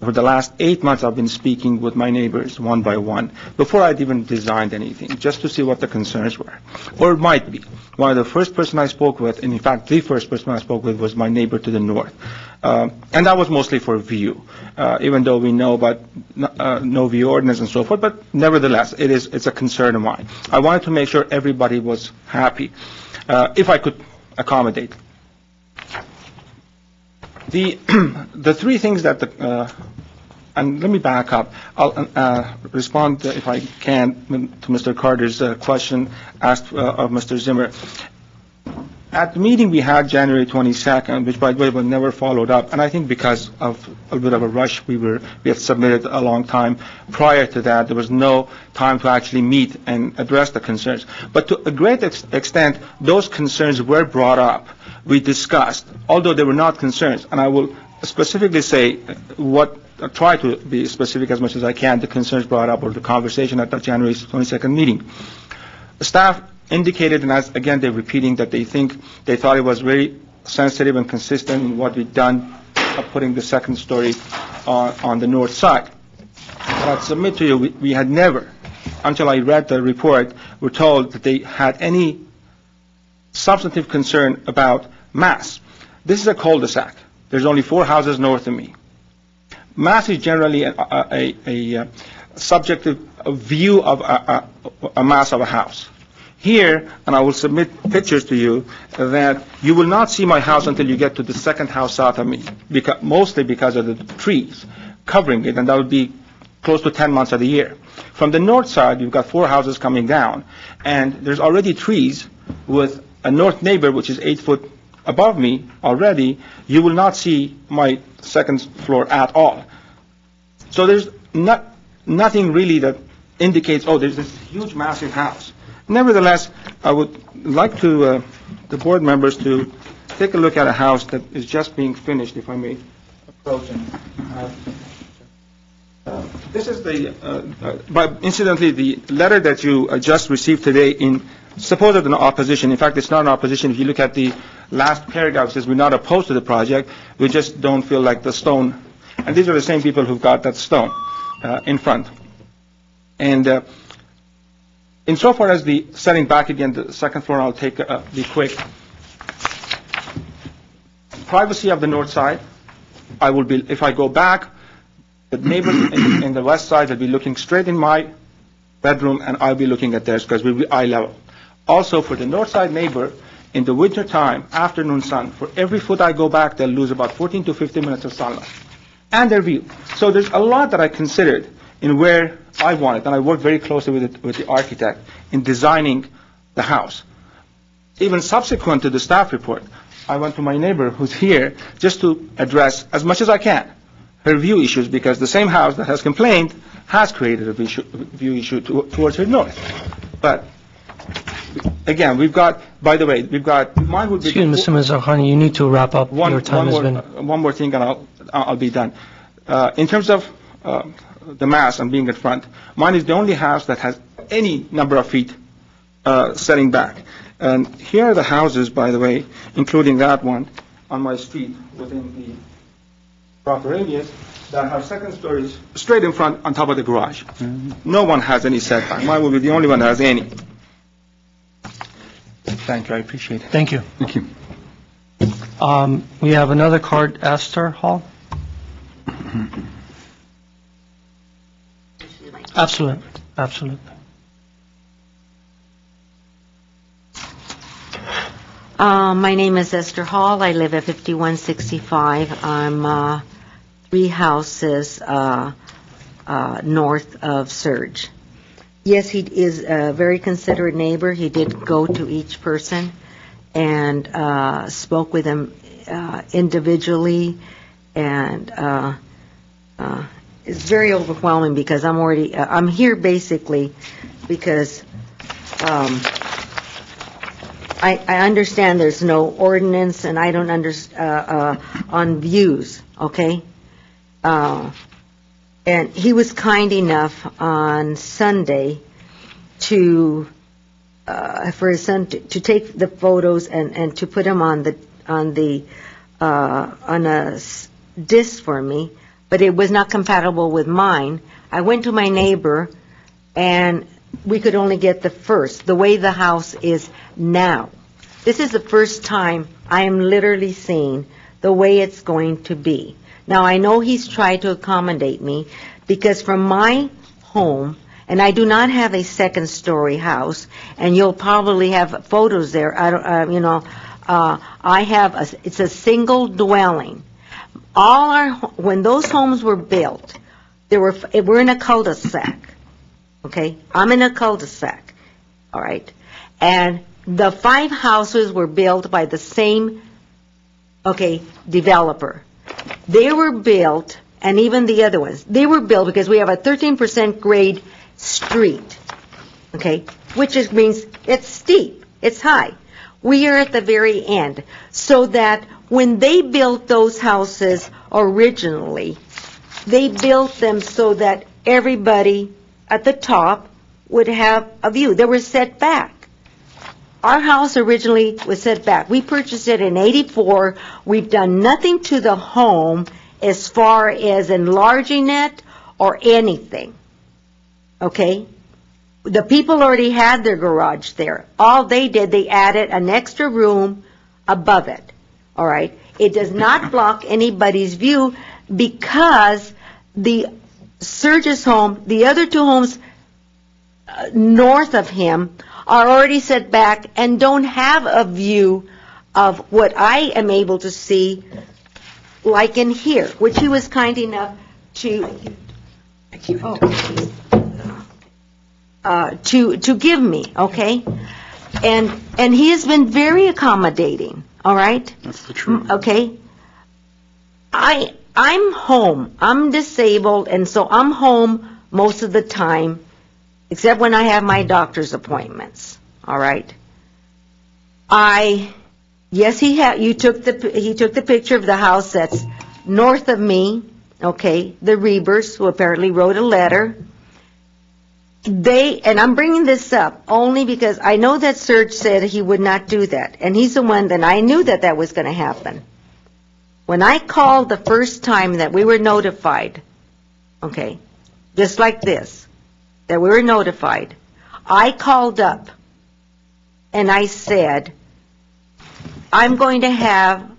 For the last 8 months, I've been speaking with my neighbors one by one, before I'd even designed anything, just to see what the concerns were, or it might be. One of the first person I spoke with, and in fact, the first person I spoke with was my neighbor to the north. And that was mostly for view, even though we know about no view ordinance and so forth, but nevertheless, it's a concern of mine. I wanted to make sure everybody was happy, if I could accommodate. The three things that and let me back up. I'll respond, if I can, to Mr. Carter's question asked of Mr. Zimmer. At the meeting we had January 22nd, which by the way was never followed up, and I think because of a bit of a rush, we had submitted a long time prior to that. There was no time to actually meet and address the concerns. But to a great extent, those concerns were brought up. We discussed, although they were not concerns, and I will specifically say try to be specific as much as I can, the concerns brought up or the conversation at the January 22nd meeting. The staff indicated, and as again they're repeating, that they thought it was very sensitive and consistent in what we've done of putting the second story on the north side. But I'd submit to you, we had never, until I read the report, were told that they had any substantive concern about mass. This is a cul-de-sac. There's only 4 houses north of me. Mass is generally a subjective view of a mass of a house. Here, and I will submit pictures to you, that you will not see my house until you get to the second house south of me, mostly because of the trees covering it, and that would be close to 10 months of the year. From the north side, you've got 4 houses coming down, and there's already trees with a north neighbor, which is 8 foot above me already. You will not see my second floor at all. So there's nothing really that indicates, oh, there's this huge, massive house. Nevertheless, I would like to the board members to take a look at a house that is just being finished, if I may approach it. This is but incidentally, the letter that you just received today in supposed an opposition. In fact, it's not an opposition. If you look at the last paragraph, it says we're not opposed to the project. We just don't feel like the stone. And these are the same people who've got that stone in front. And insofar as the setting back again, the second floor, I'll be quick. Privacy of the north side. If I go back, the neighbors in the west side will be looking straight in my bedroom, and I'll be looking at theirs because we'll be eye level. Also, for the north side neighbor, in the winter time, afternoon sun, for every foot I go back, they'll lose about 14 to 15 minutes of sunlight. And their view. So there's a lot that I considered in where I wanted, and I worked very closely with the architect in designing the house. Even subsequent to the staff report, I went to my neighbor who's here just to address, as much as I can, her view issues, because the same house that has complained has created a view issue towards her north. But again, we've got, by the way, mine would be... Excuse me, Mr. Mizrahi, you need to wrap up. Your time has been... One more thing, and I'll be done. In terms of the mass and being in front, mine is the only house that has any number of feet setting back. And here are the houses, by the way, including that one on my street within the proper radius, that have second stories straight in front on top of the garage. No one has any setback. Mine will be the only one that has any. Thank you, I appreciate it. Thank you. Thank you. We have another card, Astor Hall. Absolutely, absolutely. My name is Esther Hall. I live at 5165. I'm 3 houses north of Surge. Yes, he is a very considerate neighbor. He did go to each person and spoke with them individually, and it's very overwhelming because I'm here basically because I understand there's no ordinance, and I don't understand on views, okay? And he was kind enough on Sunday for his son to take the photos and to put them on a disc for me. but it was not compatible with mine. I went to my neighbor, and we could only get the first, the way the house is now. This is the first time I am literally seeing the way it's going to be. Now, I know he's tried to accommodate me, because from my home, and I do not have a second-story house, and you'll probably have photos there. It's a single dwelling. When those homes were built, we're in a cul-de-sac, okay? I'm in a cul-de-sac, all right? And the 5 houses were built by the same, developer. They were built, and even the other ones, they were built because we have a 13% grade street, okay? Which means it's steep, it's high. We are at the very end, so that when they built those houses originally, they built them so that everybody at the top would have a view. They were set back. Our house originally was set back. We purchased it in '84. We've done nothing to the home as far as enlarging it or anything. Okay? The people already had their garage there. All they did, they added an extra room above it. All right? It does not block anybody's view, because the Surge's home, the other 2 homes north of him, are already set back and don't have a view of what I am able to see, like in here, which he was kind enough to give me, okay? And he has been very accommodating, all right? That's the truth. Okay? I'm home. I'm disabled, and so I'm home most of the time, except when I have my doctor's appointments, all right? Yes, he took the picture of the house that's north of me, okay, the Reavers, who apparently wrote a letter. And I'm bringing this up only because I know that Serge said he would not do that, and he's the one that I knew that was going to happen. When I called the first time that we were notified, okay, just like this, that we were notified, I called up and I said, I'm going to have,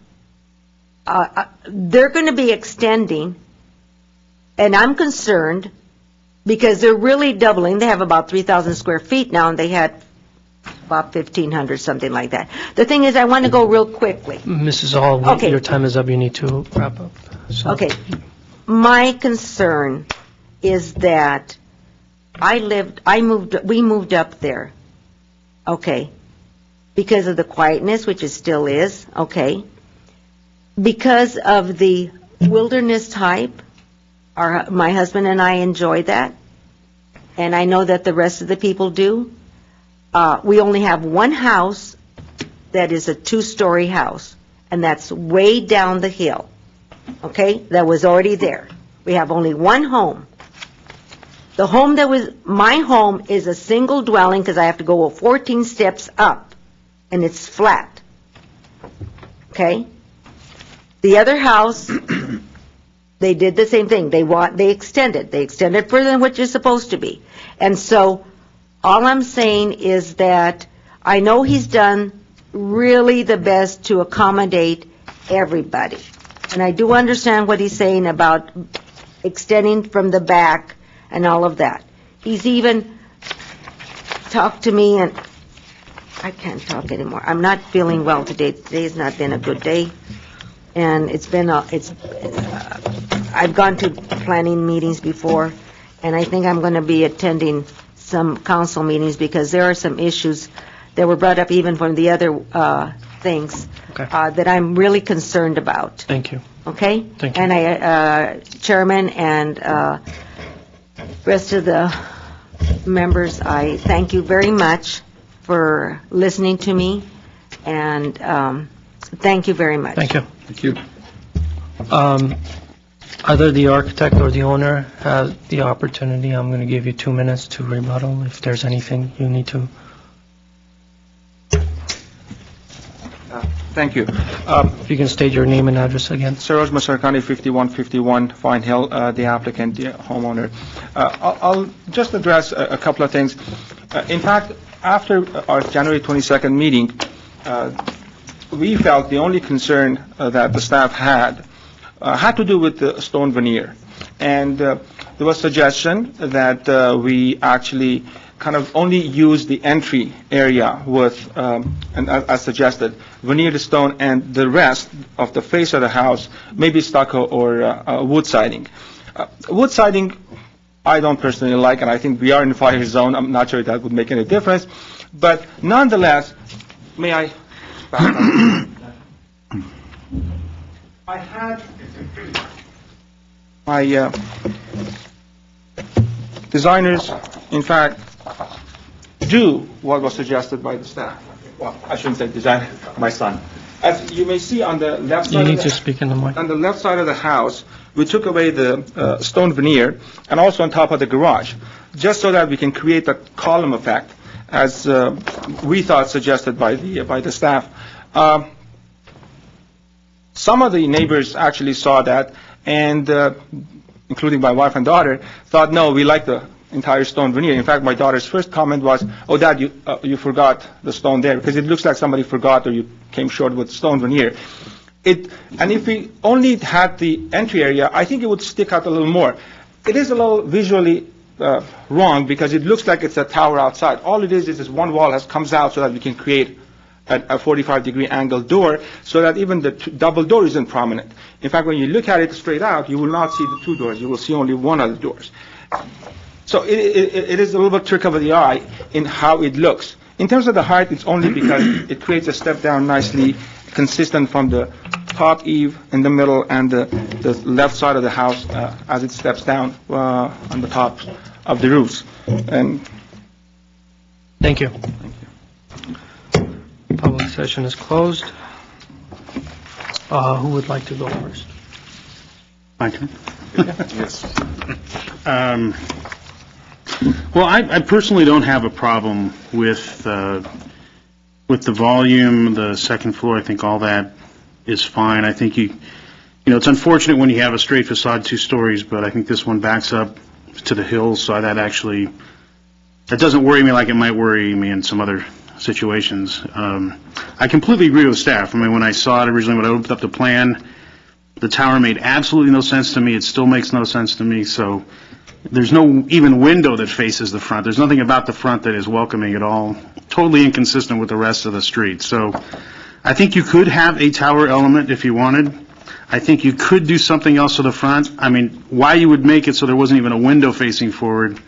they're going to be extending, and I'm concerned because they're really doubling. They have about 3,000 square feet now, and they had about 1,500, something like that. The thing is, I want to go real quickly. Mrs. Hall, Okay. your time is up. You need to wrap up. So- Okay. My concern is that we moved up there, okay, because of the quietness, which it still is, okay, because of the wilderness type. My husband and I enjoy that, and I know that the rest of the people do. We only have one house that is a 2-story house, and that's way down the hill, okay, that was already there. We have only one home. The home my home is a single dwelling, because I have to go 14 steps up, and it's flat, okay? The other house, they did the same thing. They extended further than what you're supposed to be. And so all I'm saying is that I know he's done really the best to accommodate everybody. And I do understand what he's saying about extending from the back and all of that. He's even talked to me, and I can't talk anymore. I'm not feeling well today. Today has not been a good day. And I've gone to planning meetings before, and I think I'm going to be attending some council meetings, because there are some issues that were brought up even from the other things that I'm really concerned about. Thank you. Okay? Thank you. And Chairman and rest of the members, I thank you very much for listening to me, and thank you very much. Thank you. Thank you. Either the architect or the owner has the opportunity. I'm going to give you 2 minutes to rebuttal if there's anything you need to. Thank you. If you can state your name and address again. Saroj Masarkani, 5151 Fine Hill, the applicant, the homeowner. I'll just address a couple of things. In fact, after our January 22nd meeting, we felt the only concern that the staff had to do with the stone veneer. And there was suggestion that we actually kind of only use the entry area with, and as suggested, veneered stone, and the rest of the face of the house, maybe stucco or wood siding. Wood siding, I don't personally like, and I think we are in fire zone. I'm not sure that would make any difference. But nonetheless, may I back up? I had my designers, in fact, do what was suggested by the staff. Well, I shouldn't say designer, my son. As you may see on the left side, on the left side of the house, we took away the stone veneer, and also on top of the garage, just so that we can create a column effect, as we thought suggested by the staff. Some of the neighbors actually saw that, and including my wife and daughter, thought, no, we like the entire stone veneer. In fact, my daughter's first comment was, oh, Dad, you forgot the stone there, because it looks like somebody forgot or you came short with stone veneer. And if we only had the entry area, I think it would stick out a little more. It is a little visually wrong, because it looks like it's a tower outside. All it is this one wall comes out so that we can create a 45-degree angle door, so that even the double door isn't prominent. In fact, when you look at it straight out, you will not see the two doors. You will see only one of the doors. So it is a little bit trick of the eye in how it looks. In terms of the height, it's only because it creates a step down nicely, consistent from the top eave in the middle and the left side of the house as it steps down on the top of the roofs. And Thank you. Public session is closed. Who would like to go first? My turn? Yes. Well, I personally don't have a problem with the volume, the second floor. I think all that is fine. I think you know, it's unfortunate when you have a straight facade 2 stories, but I think this one backs up to the hills, so that doesn't worry me like it might worry me in some other situations. I completely agree with staff. I mean, when I saw it originally, when I opened up the plan, the tower made absolutely no sense to me. It still makes no sense to me. So there's no even window that faces the front. There's nothing about the front that is welcoming at all. Totally inconsistent with the rest of the street. So I think you could have a tower element if you wanted. I think you could do something else to the front. I mean, why you would make it so there wasn't even a window facing forward?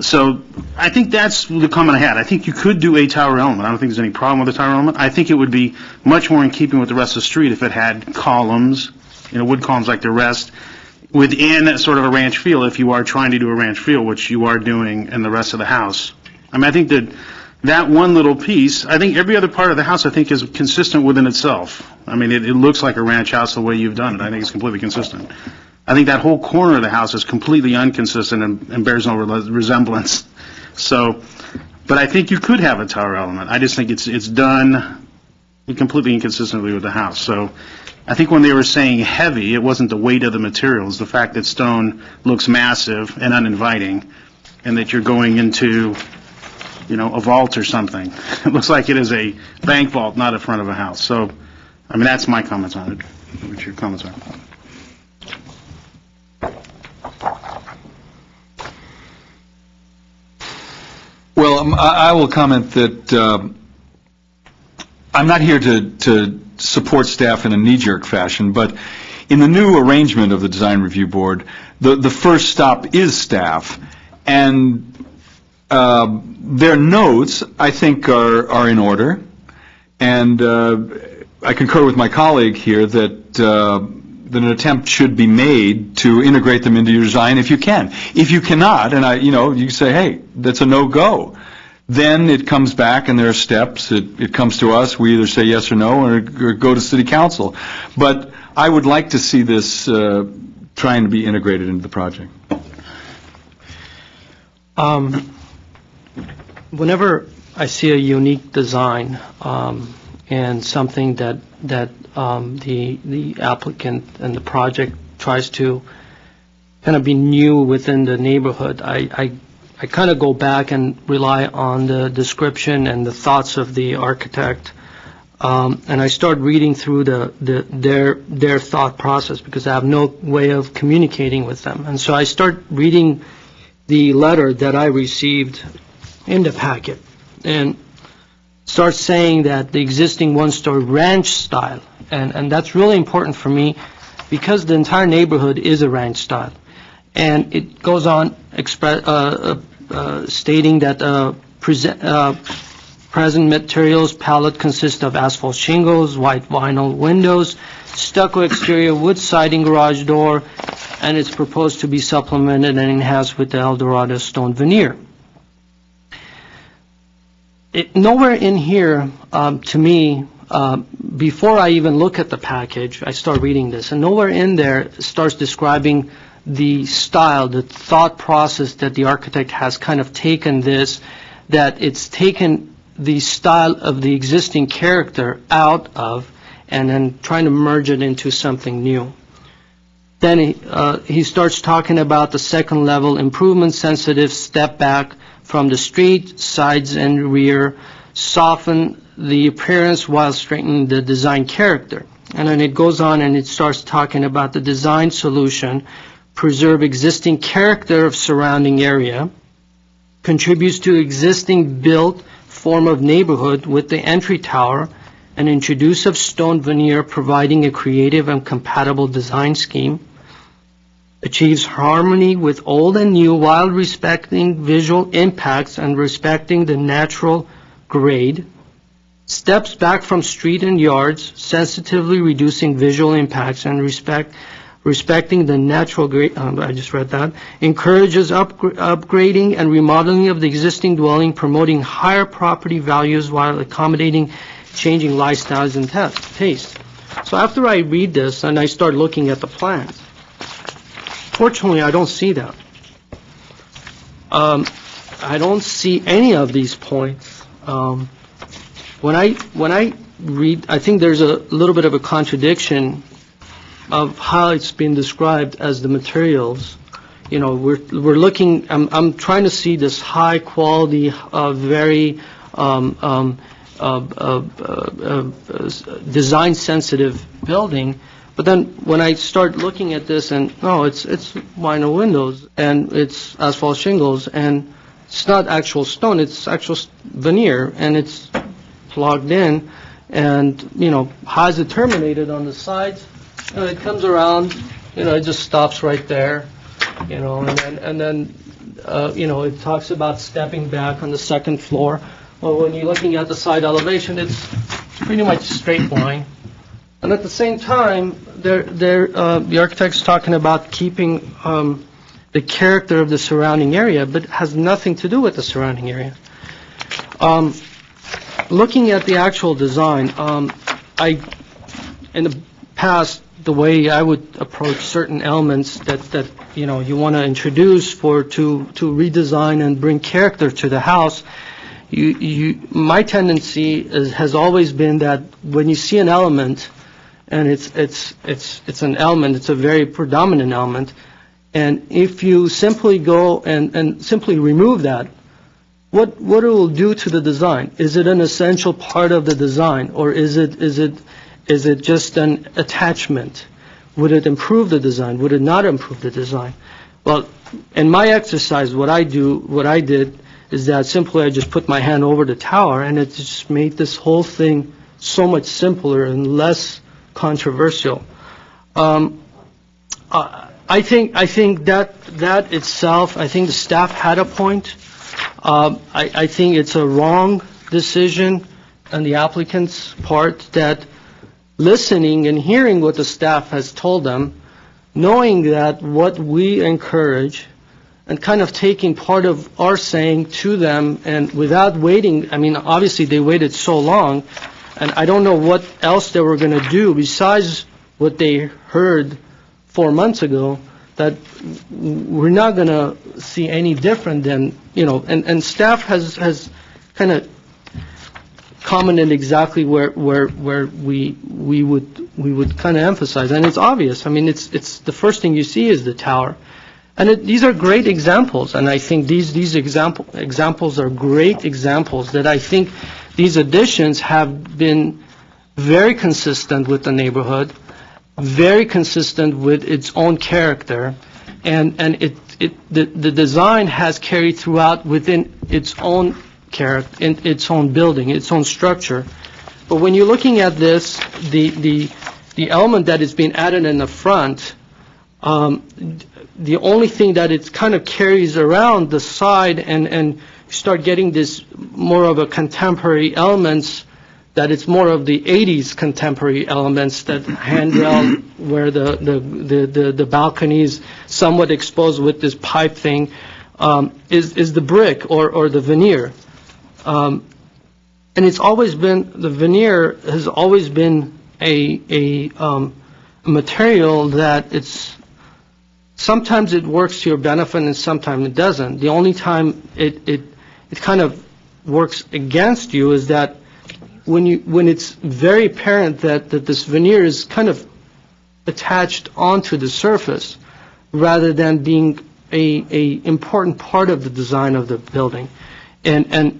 So I think that's the comment I had. I think you could do a tower element. I don't think there's any problem with a tower element. I think it would be much more in keeping with the rest of the street if it had columns, wood columns like the rest, within sort of a ranch feel, if you are trying to do a ranch feel, which you are doing in the rest of the house. I mean, I think that one little piece, I think every other part of the house, I think, is consistent within itself. I mean, it looks like a ranch house the way you've done it. I think it's completely consistent. I think that whole corner of the house is completely inconsistent and bears no resemblance. So, but I think you could have a tower element. I just think it's done completely inconsistently with the house. So I think when they were saying heavy, it wasn't the weight of the materials, the fact that stone looks massive and uninviting, and that you're going into, a vault or something. It looks like it is a bank vault, not a front of a house. So, I mean, that's my comments on it. What your comments are. Well, I will comment that I'm not here to support staff in a knee-jerk fashion, but in the new arrangement of the Design Review Board, the first stop is staff, and their notes, I think, are in order, and I concur with my colleague here that an attempt should be made to integrate them into your design if you can. If you cannot, and you say, hey, that's a no-go, then it comes back and there are steps. It comes to us. We either say yes or no or go to City Council. But I would like to see this trying to be integrated into the project. Whenever I see a unique design, and something that the applicant and the project tries to kind of be new within the neighborhood. I kind of go back and rely on the description and the thoughts of the architect, and I start reading through their thought process because I have no way of communicating with them. And so I start reading the letter that I received in the packet and start saying that the existing one-story ranch style, and that's really important for me because the entire neighborhood is a ranch style. And it goes on stating that present materials palette consists of asphalt shingles, white vinyl windows, stucco exterior, wood siding garage door, and it's proposed to be supplemented and enhanced with the El Dorado stone veneer. Nowhere in here, to me, before I even look at the package, I start reading this, and nowhere in there starts describing the style, the thought process that the architect has kind of taken this, that it's taken the style of the existing character out of and then trying to merge it into something new. Then he starts talking about the second level improvement, sensitive step back from the street, sides and rear, soften the appearance while straightening the design character. And then it goes on and it starts talking about the design solution, preserve existing character of surrounding area, contributes to existing built form of neighborhood with the entry tower, and introduce of stone veneer providing a creative and compatible design scheme, achieves harmony with old and new while respecting visual impacts and respecting the natural grade, steps back from street and yards, sensitively reducing visual impacts and respecting the natural grade, I just read that, encourages upgrading and remodeling of the existing dwelling, promoting higher property values while accommodating changing lifestyles and tastes. So after I read this and I start looking at the plans, fortunately, I don't see that. I don't see any of these points. When I read, I think there's a little bit of a contradiction of how it's been described as the materials. You know, we're looking. I'm trying to see this high quality, very design sensitive building. But then when I start looking at this and, no, it's vinyl windows and it's asphalt shingles and it's not actual stone, it's actual veneer and it's plugged in and, you know, how is it terminated on the sides? You know, it comes around, you know, it just stops right there, you know, and then you know, it talks about stepping back on the second floor. Well, when you're looking at the side elevation, it's pretty much straight line. And at the same time, the architect's talking about keeping the character of the surrounding area, but it has nothing to do with the surrounding area. Looking at the actual design, in the past, the way I would approach certain elements that you know you want to introduce to redesign and bring character to the house, my tendency has always been that when you see an element, and it's an element, it's a very predominant element, and if you simply go and simply remove that, what it will do to the design? Is it an essential part of the design, or is it just an attachment? Would it improve the design? Would it not improve the design? Well, in my exercise, what I did is that simply I just put my hand over the tower, and it just made this whole thing so much simpler and less controversial. I think that itself, I think the staff had a point. I think it's a wrong decision on the applicant's part that listening and hearing what the staff has told them, knowing that what we encourage, and kind of taking part of our saying to them, and without waiting, I mean, obviously they waited so long, and I don't know what else they were going to do besides what they heard 4 months ago, that we're not going to see any different than, you know, and staff has kind of commented exactly where we would kind of emphasize, and it's obvious. I mean, it's the first thing you see is the tower, and these are great examples, and I think these examples are great examples that I think these additions have been very consistent with the neighborhood, very consistent with its own character, and the design has carried throughout within its own character, in its own building, its own structure. But when you're looking at this, the element that is being added in the front, the only thing that it kind of carries around the side, and you start getting this more of a contemporary elements, that it's more of the 80s contemporary elements, that handrail where the balconies somewhat exposed with this pipe thing, is the brick or the veneer. And it's always been, the veneer has always been a material that it's, sometimes it works to your benefit and sometimes it doesn't. The only time it kind of works against you is that when it's very apparent that this veneer is kind of attached onto the surface rather than being a important part of the design of the building. And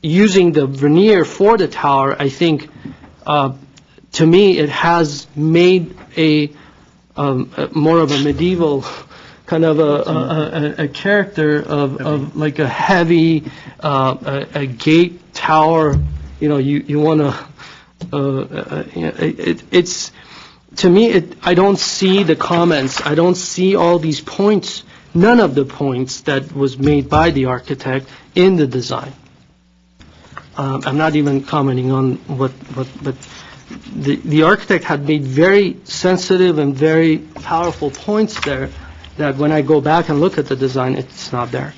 using the veneer for the tower, I think, to me, it has made a more of a medieval kind of a character of like a heavy a gate tower. You know, you want to. It's to me. I don't see the comments. I don't see all these points. None of the points that was made by the architect in the design. I'm not even commenting on what but the architect had made very sensitive and very powerful points there that when I go back and look at the design, it's not there.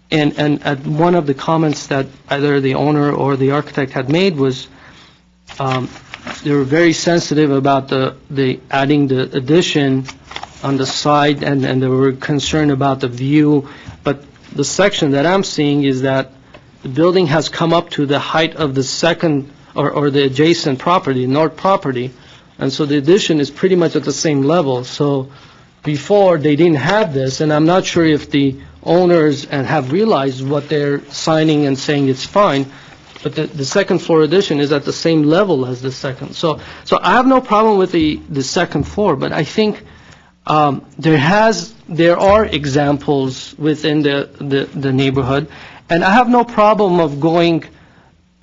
And at one of the comments that either the owner or the architect had made was they were very sensitive about the adding the addition on the side, and they were concerned about the view. But the section that I'm seeing is that the building has come up to the height of the second or the adjacent property, north property, and so the addition is pretty much at the same level. So before they didn't have this, and I'm not sure if the owners have realized what they're signing and saying it's fine, but the second floor addition is at the same level as the second. So I have no problem with the second floor, but I think there are examples within the neighborhood, and I have no problem of going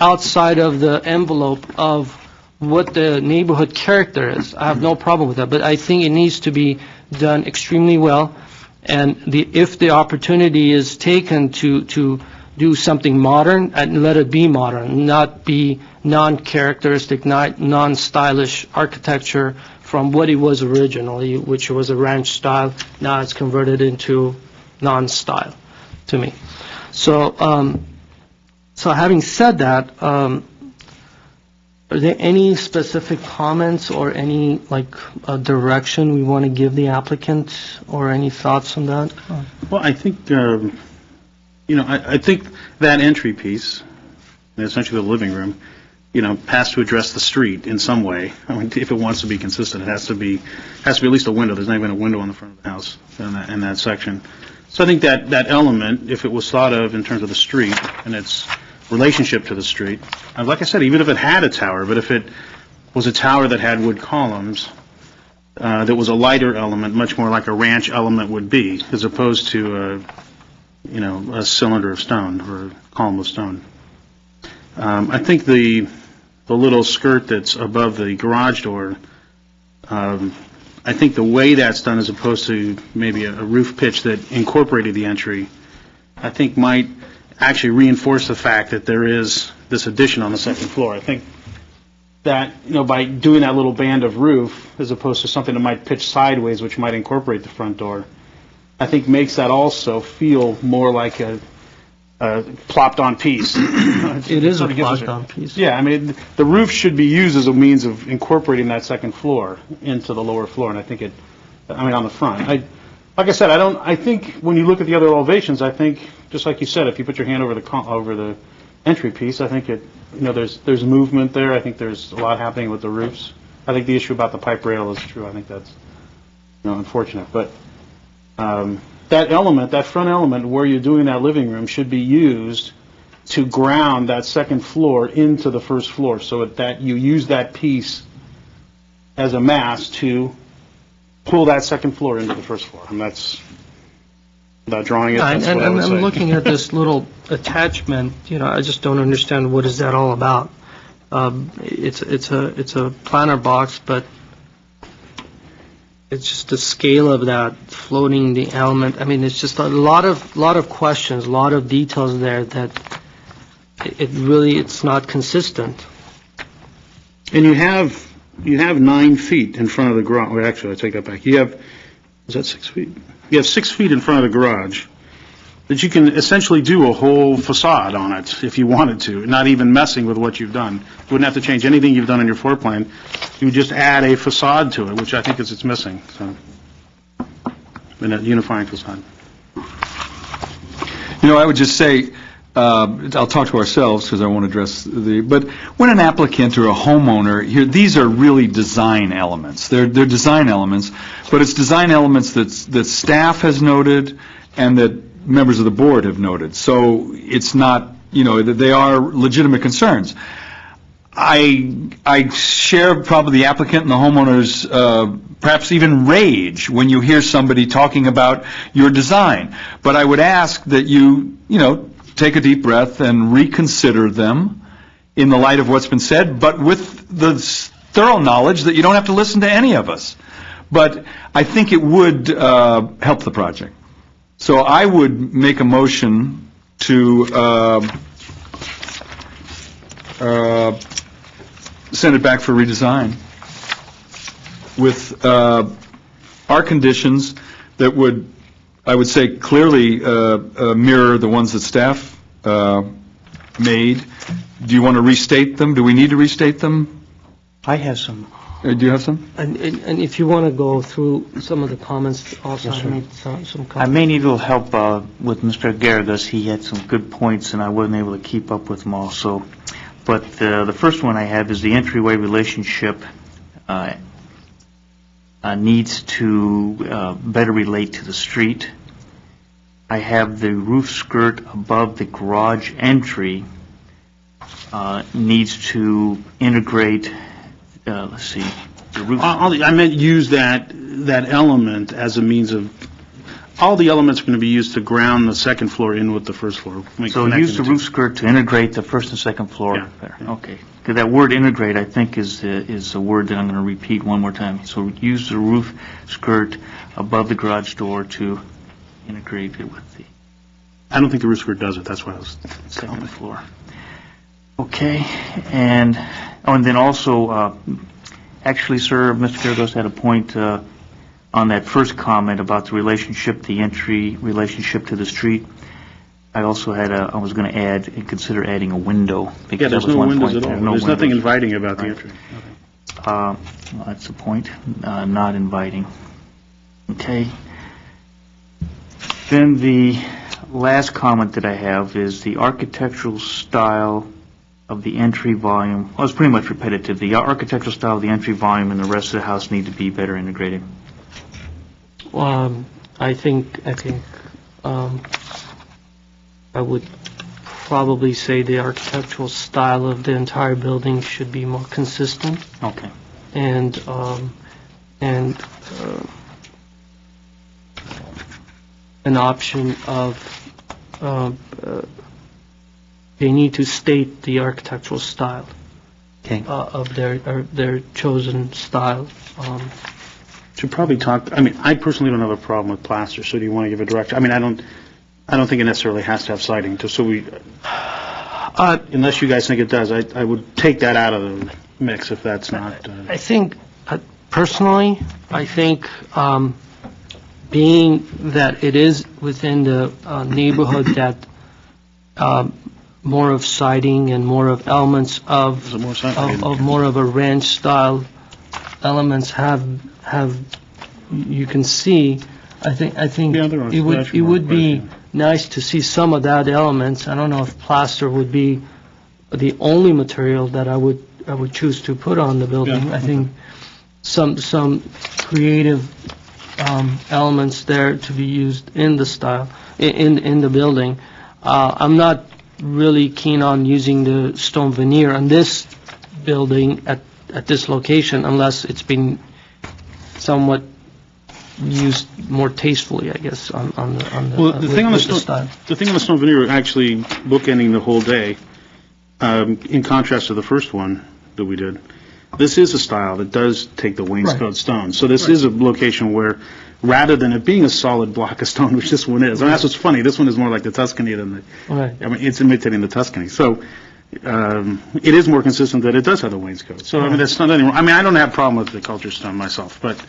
outside of the envelope of what the neighborhood character is. I have no problem with that, but I think it needs to be done extremely well, and if the opportunity is taken to do something modern, and let it be modern, not be non-characteristic, non-stylish architecture from what it was originally, which was a ranch style. Now it's converted into non-style to me. So having said that, are there any specific comments or any direction we want to give the applicant, or any thoughts on that? Well, I think, I think that entry piece, essentially the living room, has to address the street in some way. I mean, if it wants to be consistent, it has to be at least a window. There's not even a window on the front of the house in that section. So I think that element, if it was thought of in terms of the street and its relationship to the street, like I said, even if it had a tower, but if it was a tower that had wood columns, that was a lighter element, much more like a ranch element would be, as opposed to a cylinder of stone or a column of stone. I think the little skirt that's above the garage door, I think the way that's done, as opposed to maybe a roof pitch that incorporated the entry, I think might actually reinforce the fact that there is this addition on the second floor. I think that, by doing that little band of roof, as opposed to something that might pitch sideways, which might incorporate the front door, I think makes that also feel more like a plopped-on piece. It is a plopped-on piece. Yeah, I mean, the roof should be used as a means of incorporating that second floor into the lower floor, and I think on the front. Like I said, I think when you look at the other elevations, I think, just like you said, if you put your hand over the entry piece. I think there's movement there. I think there's a lot happening with the roofs. I think the issue about the pipe rail is true. I think that's unfortunate. But that front element where you're doing that living room should be used to ground that second floor into the first floor, so that you use that piece as a mass to pull that second floor into the first floor. And that's, without drawing it, that's what I would say. I'm looking at this little attachment, I just don't understand what is that all about. It's a planter box, but it's just the scale of that floating the element. I mean, it's just a lot of questions, a lot of details there that it's not consistent. And you have 9 feet in front of the garage. Well, actually, I take that back. Is that 6 feet? You have 6 feet in front of the garage that you can essentially do a whole facade on it if you wanted to, not even messing with what you've done. You wouldn't have to change anything you've done in your floor plan. You would just add a facade to it, which I think it's missing. So, in a unifying facade. I would just say, I'll talk to ourselves because I won't address but when an applicant or a homeowner, these are really design elements. They're design elements, but it's design elements that staff has noted and that members of the board have noted. So it's not, they are legitimate concerns. I share probably the applicant and the homeowner's perhaps even rage when you hear somebody talking about your design. But I would ask that you take a deep breath and reconsider them in the light of what's been said, but with the thorough knowledge that you don't have to listen to any of us. But I think it would help the project. So I would make a motion to send it back for redesign with our conditions that would, I would say, clearly mirror the ones that staff made. Do you want to restate them? Do we need to restate them? I have some. Do you have some? And if you want to go through some of the comments, also Yes, I sir. made some comments. I may need a little help with Mr. Garrigus. He had some good points, and I wasn't able to keep up with them all. But the first one I have is the entryway relationship needs to better relate to the street. I have the roof skirt above the garage entry needs to integrate. Let's see. The roof. I meant use that element as a means of. All the elements are going to be used to ground the second floor in with the first floor. So use the roof skirt to integrate the first and second floor. Yeah. Better. Okay. Because that word integrate, I think, is a word that I'm going to repeat one more time. So use the roof skirt above the garage door to integrate it with the. I don't think the roof skirt does it. That's why I was. Second floor. Okay. And then also, actually, sir, Mr. Garrigus had a point on that first comment about the relationship, the entry relationship to the street. I also had I was going to add and consider adding a window. Yeah, there's no windows at all. There's nothing inviting about the entry. Well, that's the point. Not inviting. Okay. Then the last comment that I have is the architectural style of the entry volume. Well, it's pretty much repetitive. The architectural style of the entry volume and the rest of the house need to be better integrated. I think I would probably say the architectural style of the entire building should be more consistent. Okay. And an option of they need to state the architectural style of their chosen style. Should probably talk. I mean, I personally don't have a problem with plaster. So do you want to give a direction? I mean, I don't think it necessarily has to have siding. Unless you guys think it does, I would take that out of the mix if that's not. I think, personally, being that it is within the neighborhood that more of siding and more of elements of more of a ranch style elements have you can see. I think it would be nice to see some of that elements. I don't know if plaster would be the only material that I would choose to put on the building. I think some creative elements there to be used in the style, in the building. I'm not really keen on using the stone veneer on this building at this location unless it's been somewhat used more tastefully, I guess, on the Well, the thing on the with stone, the thing on the stone veneer, actually bookending the whole day, in contrast to the first one that we did, this is a style that does take the wainscot stone. So this is a location where, rather than it being a solid block of stone, which this one is, and that's what's funny, this one is more like the Tuscany than the, Right. I mean, it's imitating the Tuscany. So it is more consistent that it does have the wainscot. So, I mean, that's not any, I mean, I don't have a problem with the culture stone myself, but,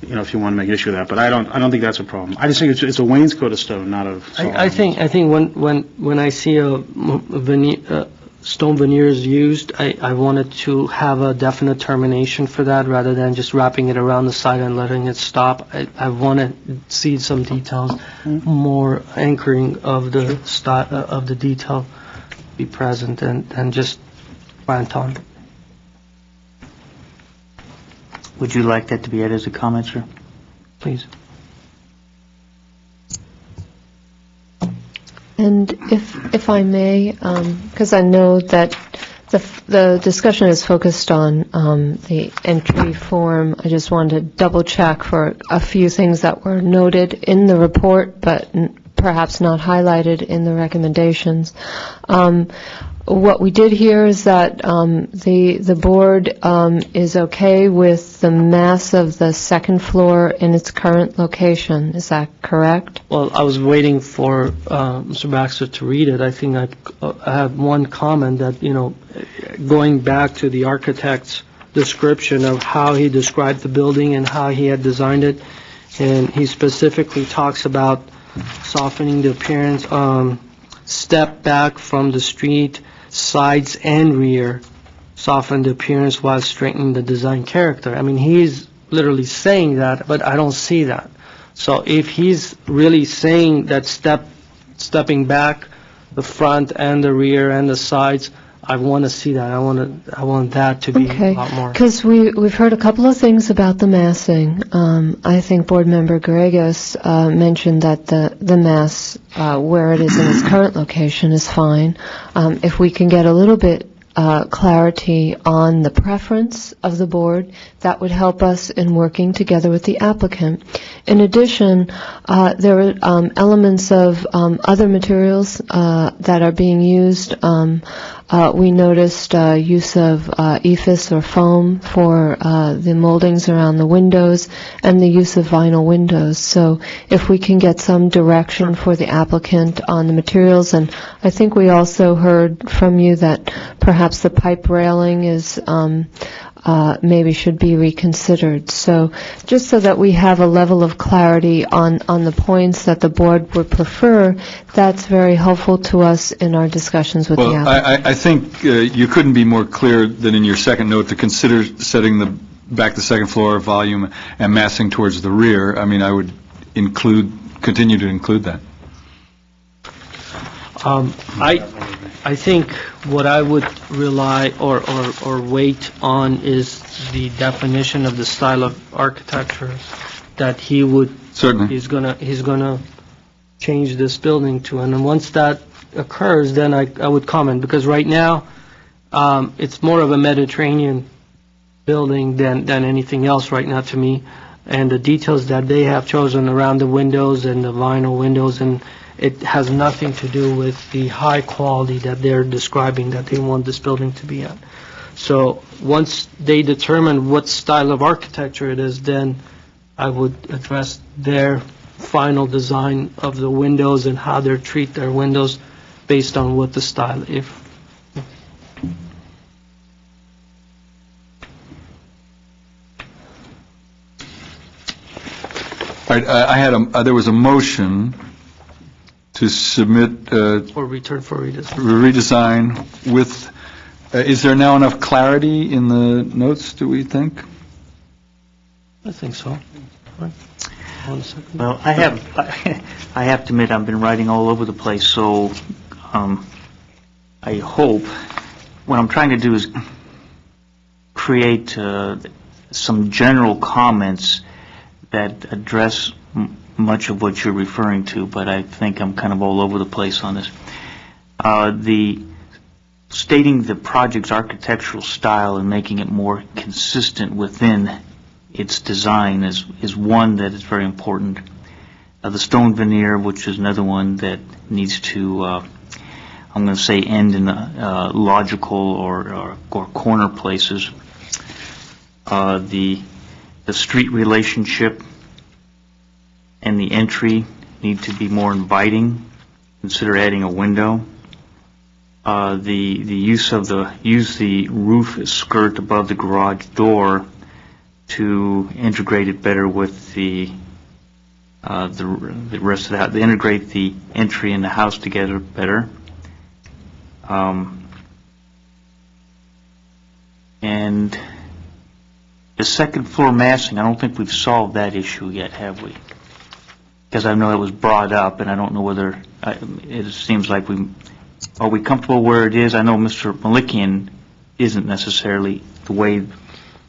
you know, if you want to make an issue of that, but I don't think that's a problem. I just think it's a wainscot of stone, not of solid. I think when I see a stone veneers used, I wanted to have a definite termination for that rather than just wrapping it around the side and letting it stop. I want to see some details, more anchoring of the of the detail be present and just plant on. Would you like that to be added as a comment, sir? Please. And if I may, because I know that the discussion is focused on the entry form, I just wanted to double check for a few things that were noted in the report, but perhaps not highlighted in the recommendations. What we did here is that the board is okay with the mass of the second floor in its current location. Is that correct? Well, I was waiting for Mr. Baxter to read it. I think I have one comment that, you know, going back to the architect's description of how he described the building and how he had designed it, and he specifically talks about softening the appearance, step back from the street, sides and rear, soften the appearance while straightening the design character. I mean, he's literally saying that, but I don't see that. So if he's really saying that stepping back, the front and the rear and the sides, I want to see that. I want that to be a lot more. Because we've heard a couple of things about the massing. I think Board Member Gallegos mentioned that the mass where it is in its current location is fine. If we can get a little bit clarity on the preference of the board, that would help us in working together with the applicant. In addition, there are elements of other materials that are being used. We noticed use of ephes or foam for the moldings around the windows and the use of vinyl windows. So if we can get some direction for the applicant on the materials, and I think we also heard from you that perhaps the pipe railing is maybe should be reconsidered. So just so that we have a level of clarity on the points that the board would prefer, that's very helpful to us in our discussions with the applicant. I think you couldn't be more clear than in your second note to consider setting back the second floor volume and massing towards the rear. I mean, I would continue to include that. I think what I would rely or wait on is the definition of the style of architecture that he would he's gonna change this building to, and then once that occurs, then I would comment, because right now it's more of a Mediterranean building than anything else right now to me, and the details that they have chosen around the windows and the vinyl windows, and it has nothing to do with the high quality that they're describing that they want this building to be at. So once they determine what style of architecture it is, then I would address their final design of the windows and how they treat their windows based on what the style is. All right, there was a motion to submit Or return for redesign. redesign with, is there now enough clarity in the notes, do we think? I think so. Right. 1 second. Well, I have to admit, I've been writing all over the place, so I hope what I'm trying to do is create some general comments that address much of what you're referring to, but I think I'm kind of all over the place on this. Stating the project's architectural style and making it more consistent within its design is one that is very important. The stone veneer, which is another one that needs to, I'm going to say, end in logical or corner places. The street relationship and the entry need to be more inviting. Consider adding a window. Use the roof skirt above the garage door to integrate it better with the rest of the house. Integrate the entry and the house together better. And the second floor massing, I don't think we've solved that issue yet, have we? Because I know it was brought up, and I don't know whether it seems like are we comfortable where it is? I know Mr. Malikian isn't necessarily the way,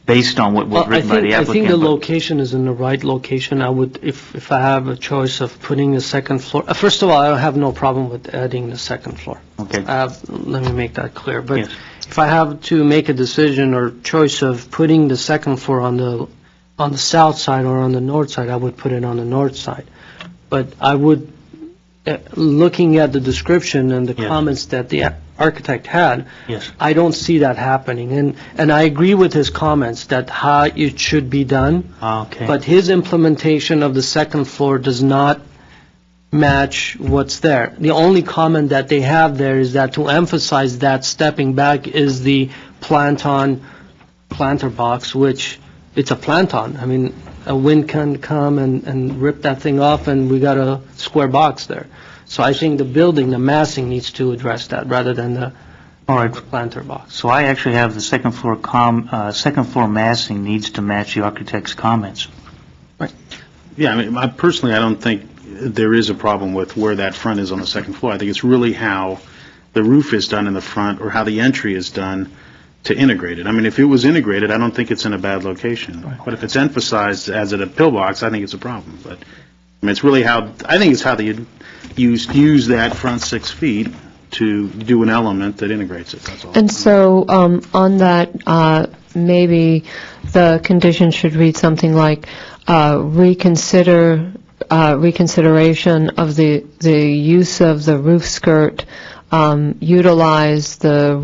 based on what was written by the applicant. I think the location is in the right location. I would, if I have a choice of putting the second floor, first of all, I have no problem with adding the second floor. Okay. Let me make that clear. But Yes. if I have to make a decision or choice of putting the second floor on the south side or on the north side, I would put it on the north side. But I would, looking at the description and the Yes. comments that the architect had, Yes. I don't see that happening. And I agree with his comments that how it should be done. Okay. But his implementation of the second floor does not match what's there. The only comment that they have there is that to emphasize that stepping back is the planter box, which it's a planton. I mean, a wind can come and rip that thing off, and we got a square box there. So I think the building, the massing needs to address that rather than the planter box. So I actually have the second floor massing needs to match the architect's comments. Yeah, I mean, personally, I don't think there is a problem with where that front is on the second floor. I think it's really how the roof is done in the front or how the entry is done to integrate it. I mean, if it was integrated, I don't think it's in a bad location. But if it's emphasized as a pillbox, I think it's a problem. But I mean, it's really how they use that front 6 feet to do an element that integrates it. That's all. And so on that, maybe the condition should read something like reconsideration of the use of the roof skirt, utilize the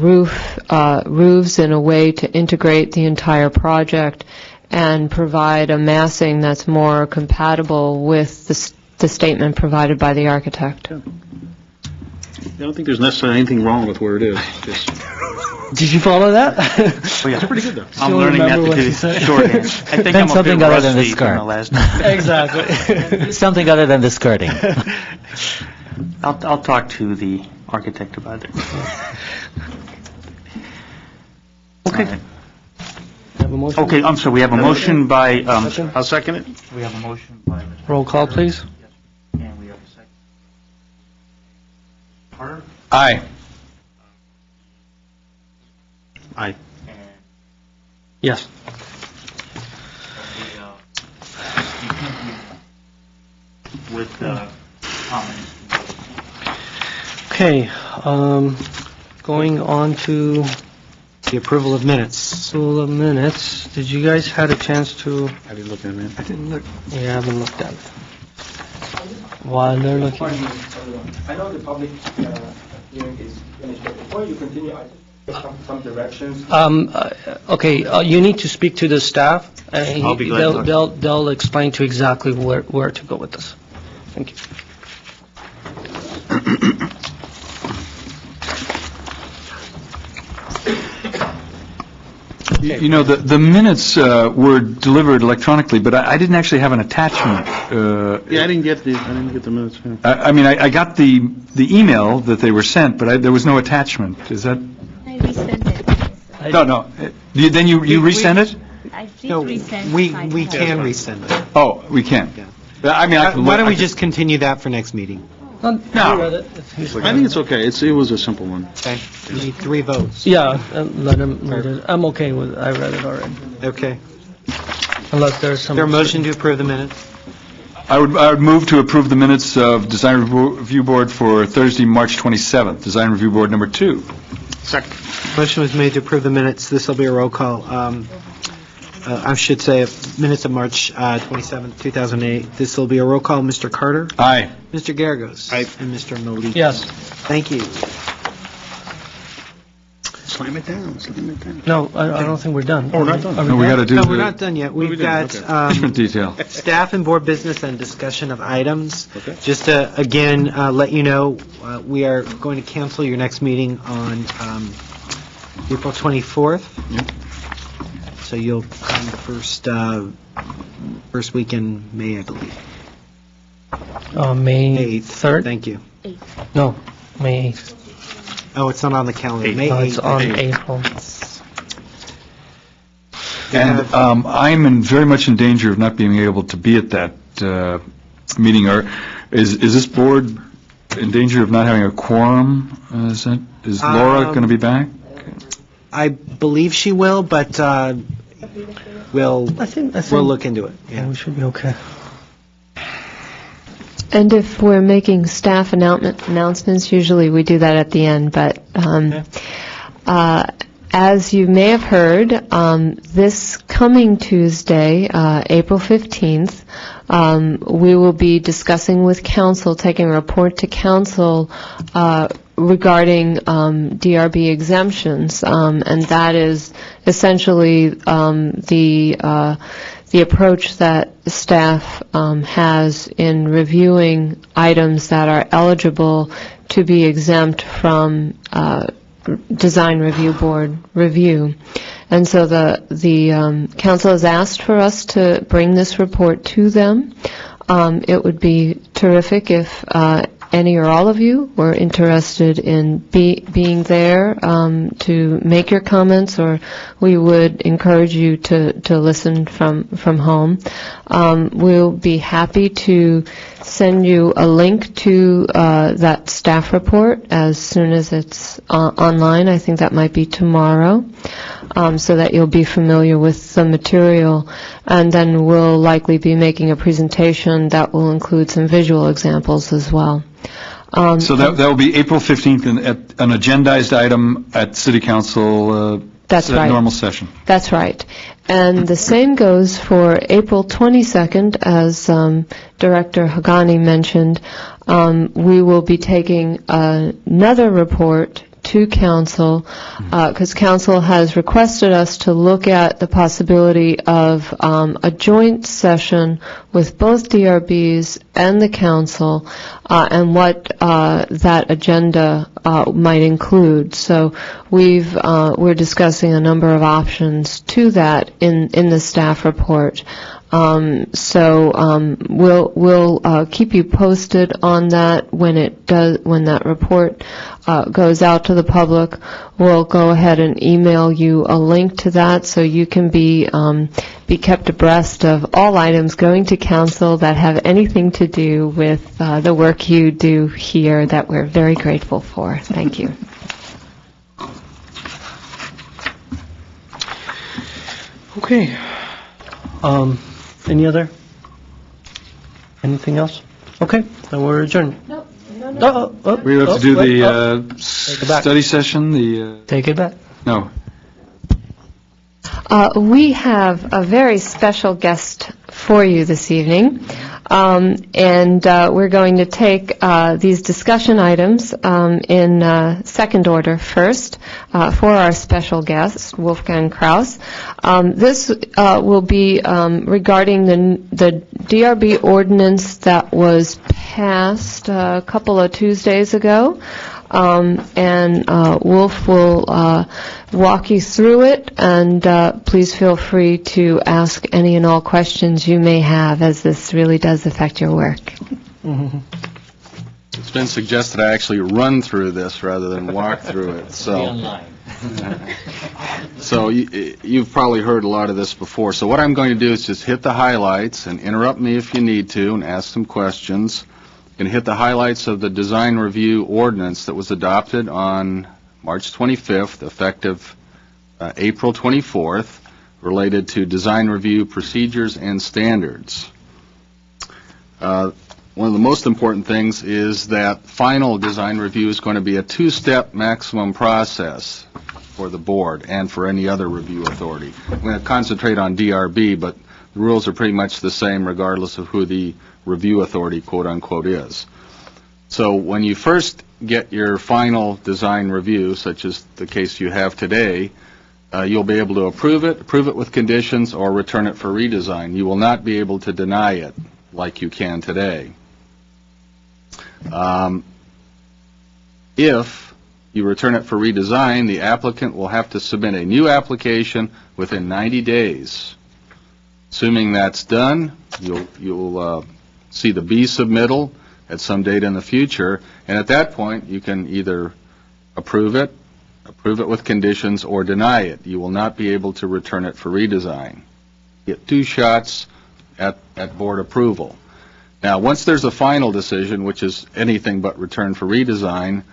roofs in a way to integrate the entire project, and provide a massing that's more compatible with the statement provided by the architect. I don't think there's necessarily anything wrong with where it is. Did you follow that? Oh, yeah. It's pretty good, though. I'm learning that to do shorthand. I think I'm a bit rusty from the last time. Exactly. Something other than the skirting. I'll talk to the architect about it. Okay. Okay, I'm sorry, we have a motion by, I'll second it. we have a motion by... Roll call, please. And we have a second. Carter? Aye. Aye. Yes. With comments. Okay, going on to The approval of minutes. approval of minutes. Did you guys had a chance to? Have you looked at it? I didn't look. Yeah, I haven't looked at it. While they're looking. I know the public hearing is finished, but before you continue, I just have some directions. Okay, you need to speak to the staff. I'll be glad to. They'll explain to you exactly where to go with this. Thank you. You know, the minutes were delivered electronically, but I didn't actually have an attachment. Yeah, I didn't get the minutes. Yeah. I mean, I got the email that they were sent, but there was no attachment. Is that? I resend it. No. Then you resend it? I did No, resend. we can resend it. Oh, we can. I mean, I can Why don't we I can- just continue that for next meeting? I read it. I think it's okay. It was a simple one. Okay. You need 3 votes. Yeah, let him read it. I'm okay with it. I read it already. Okay. Unless there's some... Is there a motion to approve the minutes? I would move to approve the minutes of Design Review Board for Thursday, March 27th, Design Review Board number 2. Second. Motion was made to approve the minutes. This will be a roll call. I should say minutes of March 27th, 2008. This will be a roll call. Mr. Carter? Aye. Mr. Garagos? Aye. And Mr. Malik? Yes. Thank you. Slam it down. No, I don't think we're done. Oh, we're not done. Are No, we got to do No, the we're not done yet. We've got management detail. staff and board business and discussion of items. Okay. Just to, again, let you know, we are going to cancel your next meeting on April 24th. Yep. So you'll come first week in May, I believe. May 3rd? Thank you. No, May 8th. Oh, it's not on the calendar. May 8th. It's on April. And I'm very much in danger of not being able to be at that meeting. Is this board in danger of not having a quorum? Is Laura going to be back? I believe she will, but we'll look into it. Yeah, we should be okay. And if we're making staff announcements, usually we do that at the end, but as you may have heard, this coming Tuesday, April 15th, we will be discussing with council, taking a report to council regarding DRB exemptions, and that is essentially the approach that staff has in reviewing items that are eligible to be exempt from Design Review Board review. And so the council has asked for us to bring this report to them. It would be terrific if any or all of you were interested in being there to make your comments, or we would encourage you to listen from home. We'll be happy to send you a link to that staff report as soon as it's online. I think that might be tomorrow, so that you'll be familiar with the material. And then we'll likely be making a presentation that will include some visual examples as well. So that will be April 15th, and an agendized item at City Council. That's right. Normal session. That's right. And the same goes for April 22nd, as Director Hagani mentioned. We will be taking another report to council, because council has requested us to look at the possibility of a joint session with both DRBs and the council, and what that agenda might include. So we're discussing a number of options to that in the staff report. We'll keep you posted on that when that report goes out to the public. We'll go ahead and email you a link to that, so you can be kept abreast of all items going to council that have anything to do with the work you do here, that we're very grateful for. Thank you. Okay. Anything else? Okay, then we're adjourned. No. We have to do the study session, Take it back. No. We have a very special guest for you this evening, and we're going to take these discussion items in second order first for our special guest, Wolfgang Kraus. This will be regarding the DRB ordinance that was passed a couple of Tuesdays ago. And Wolf will walk you through it, and please feel free to ask any and all questions you may have, as this really does affect your work. It's been suggested I actually run through this rather than walk through it. So you've probably heard a lot of this before. So what I'm going to do is just hit the highlights and interrupt me if you need to and ask some questions. going to hit the highlights of the design review ordinance that was adopted on March 25th, effective April 24th, related to design review procedures and standards. One of the most important things is that final design review is going to be a two-step maximum process for the board and for any other review authority. I'm going to concentrate on DRB, but the rules are pretty much the same regardless of who the review authority, quote-unquote, is. So when you first get your final design review, such as the case you have today, you'll be able to approve it with conditions, or return it for redesign. You will not be able to deny it like you can today. If you return it for redesign, the applicant will have to submit a new application within 90 days. Assuming that's done, you'll see the B submittal at some date in the future, and at that point, you can either approve it with conditions, or deny it. You will not be able to return it for redesign. Get two shots at board approval. Now, once there's a final decision, which is anything but return for redesign,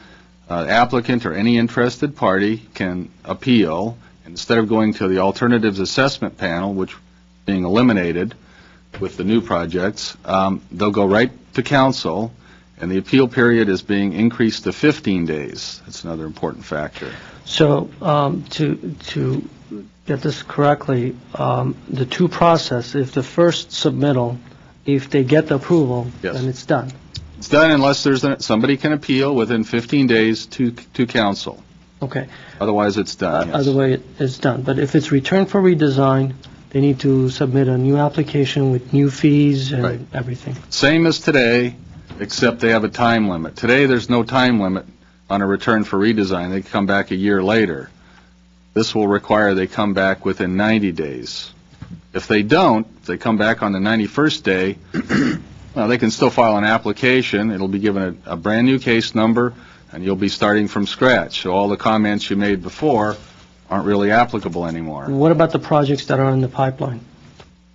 applicant or any interested party can appeal. Instead of going to the alternatives assessment panel, which is being eliminated with the new projects, they'll go right to council, and the appeal period is being increased to 15 days. That's another important factor. So to get this correctly, the two process, if the first submittal, if they get the approval, Yes. then it's done. It's done unless somebody can appeal within 15 days to council. Okay. Otherwise, it's done. Yes. Other way, it's done. But if it's returned for redesign, they need to submit a new application with new fees and Right. everything. Same as today, except they have a time limit. Today, there's no time limit on a return for redesign. They can come back a year later. This will require they come back within 90 days. If they don't, if they come back on the 91st day, well, they can still file an application. It'll be given a brand-new case number, and you'll be starting from scratch. So all the comments you made before aren't really applicable anymore. What about the projects that are in the pipeline?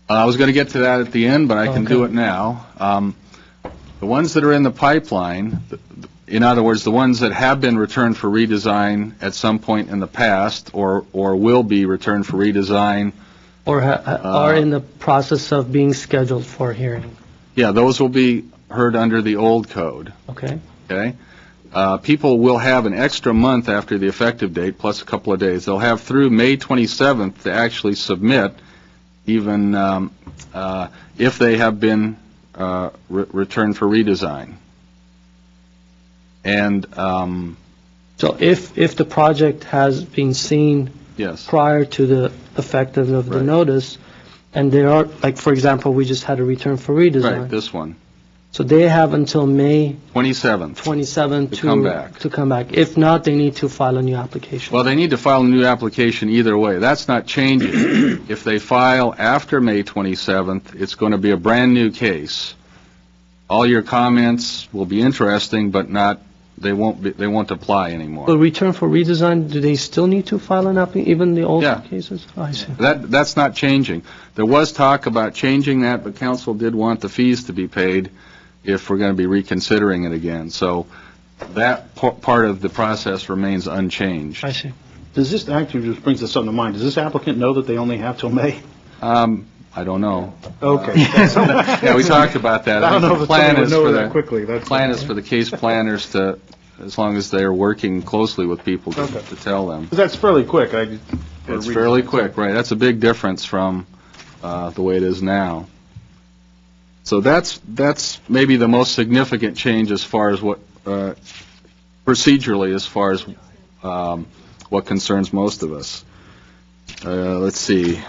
I was going to get to that at the end, but I can do Okay. it now. The ones that are in the pipeline, in other words, the ones that have been returned for redesign at some point in the past, or will be returned for redesign, Or are in the process of being scheduled for hearing? yeah, those will be heard under the old code. Okay. Okay? People will have an extra month after the effective date, plus a couple of days. They'll have through May 27th to actually submit, even if they have been returned for redesign. And So if the project has been seen yes, prior to the effective of the Right. notice, and there are, like, for example, we just had a return for right, redesign. this one, So they have until May 27th. 27 To come back. to come back. If not, they need to file a new application. Well, they need to file a new application either way. That's not changing. If they file after May 27th, it's going to be a brand-new case. All your comments will be interesting, but they won't apply anymore. But return for redesign, do they still need to file an application, even the old Yeah. cases? Oh, I see. That's not changing. There was talk about changing that, but council did want the fees to be paid if we're going to be reconsidering it again. So that part of the process remains unchanged. I see. Does this, actually just brings us something to mind, does this applicant know that they only have till May? I don't know. Okay. Yeah, we talked about that. I don't know The if plan someone would is know for that the quickly. That's plan is for the case planners to, as long as they're working closely with people to tell them. 'Cause that's fairly quick. It's fairly quick, right? That's a big difference from the way it is now. So that's maybe the most significant change as far as what procedurally, as far as what concerns most of us. Let's see.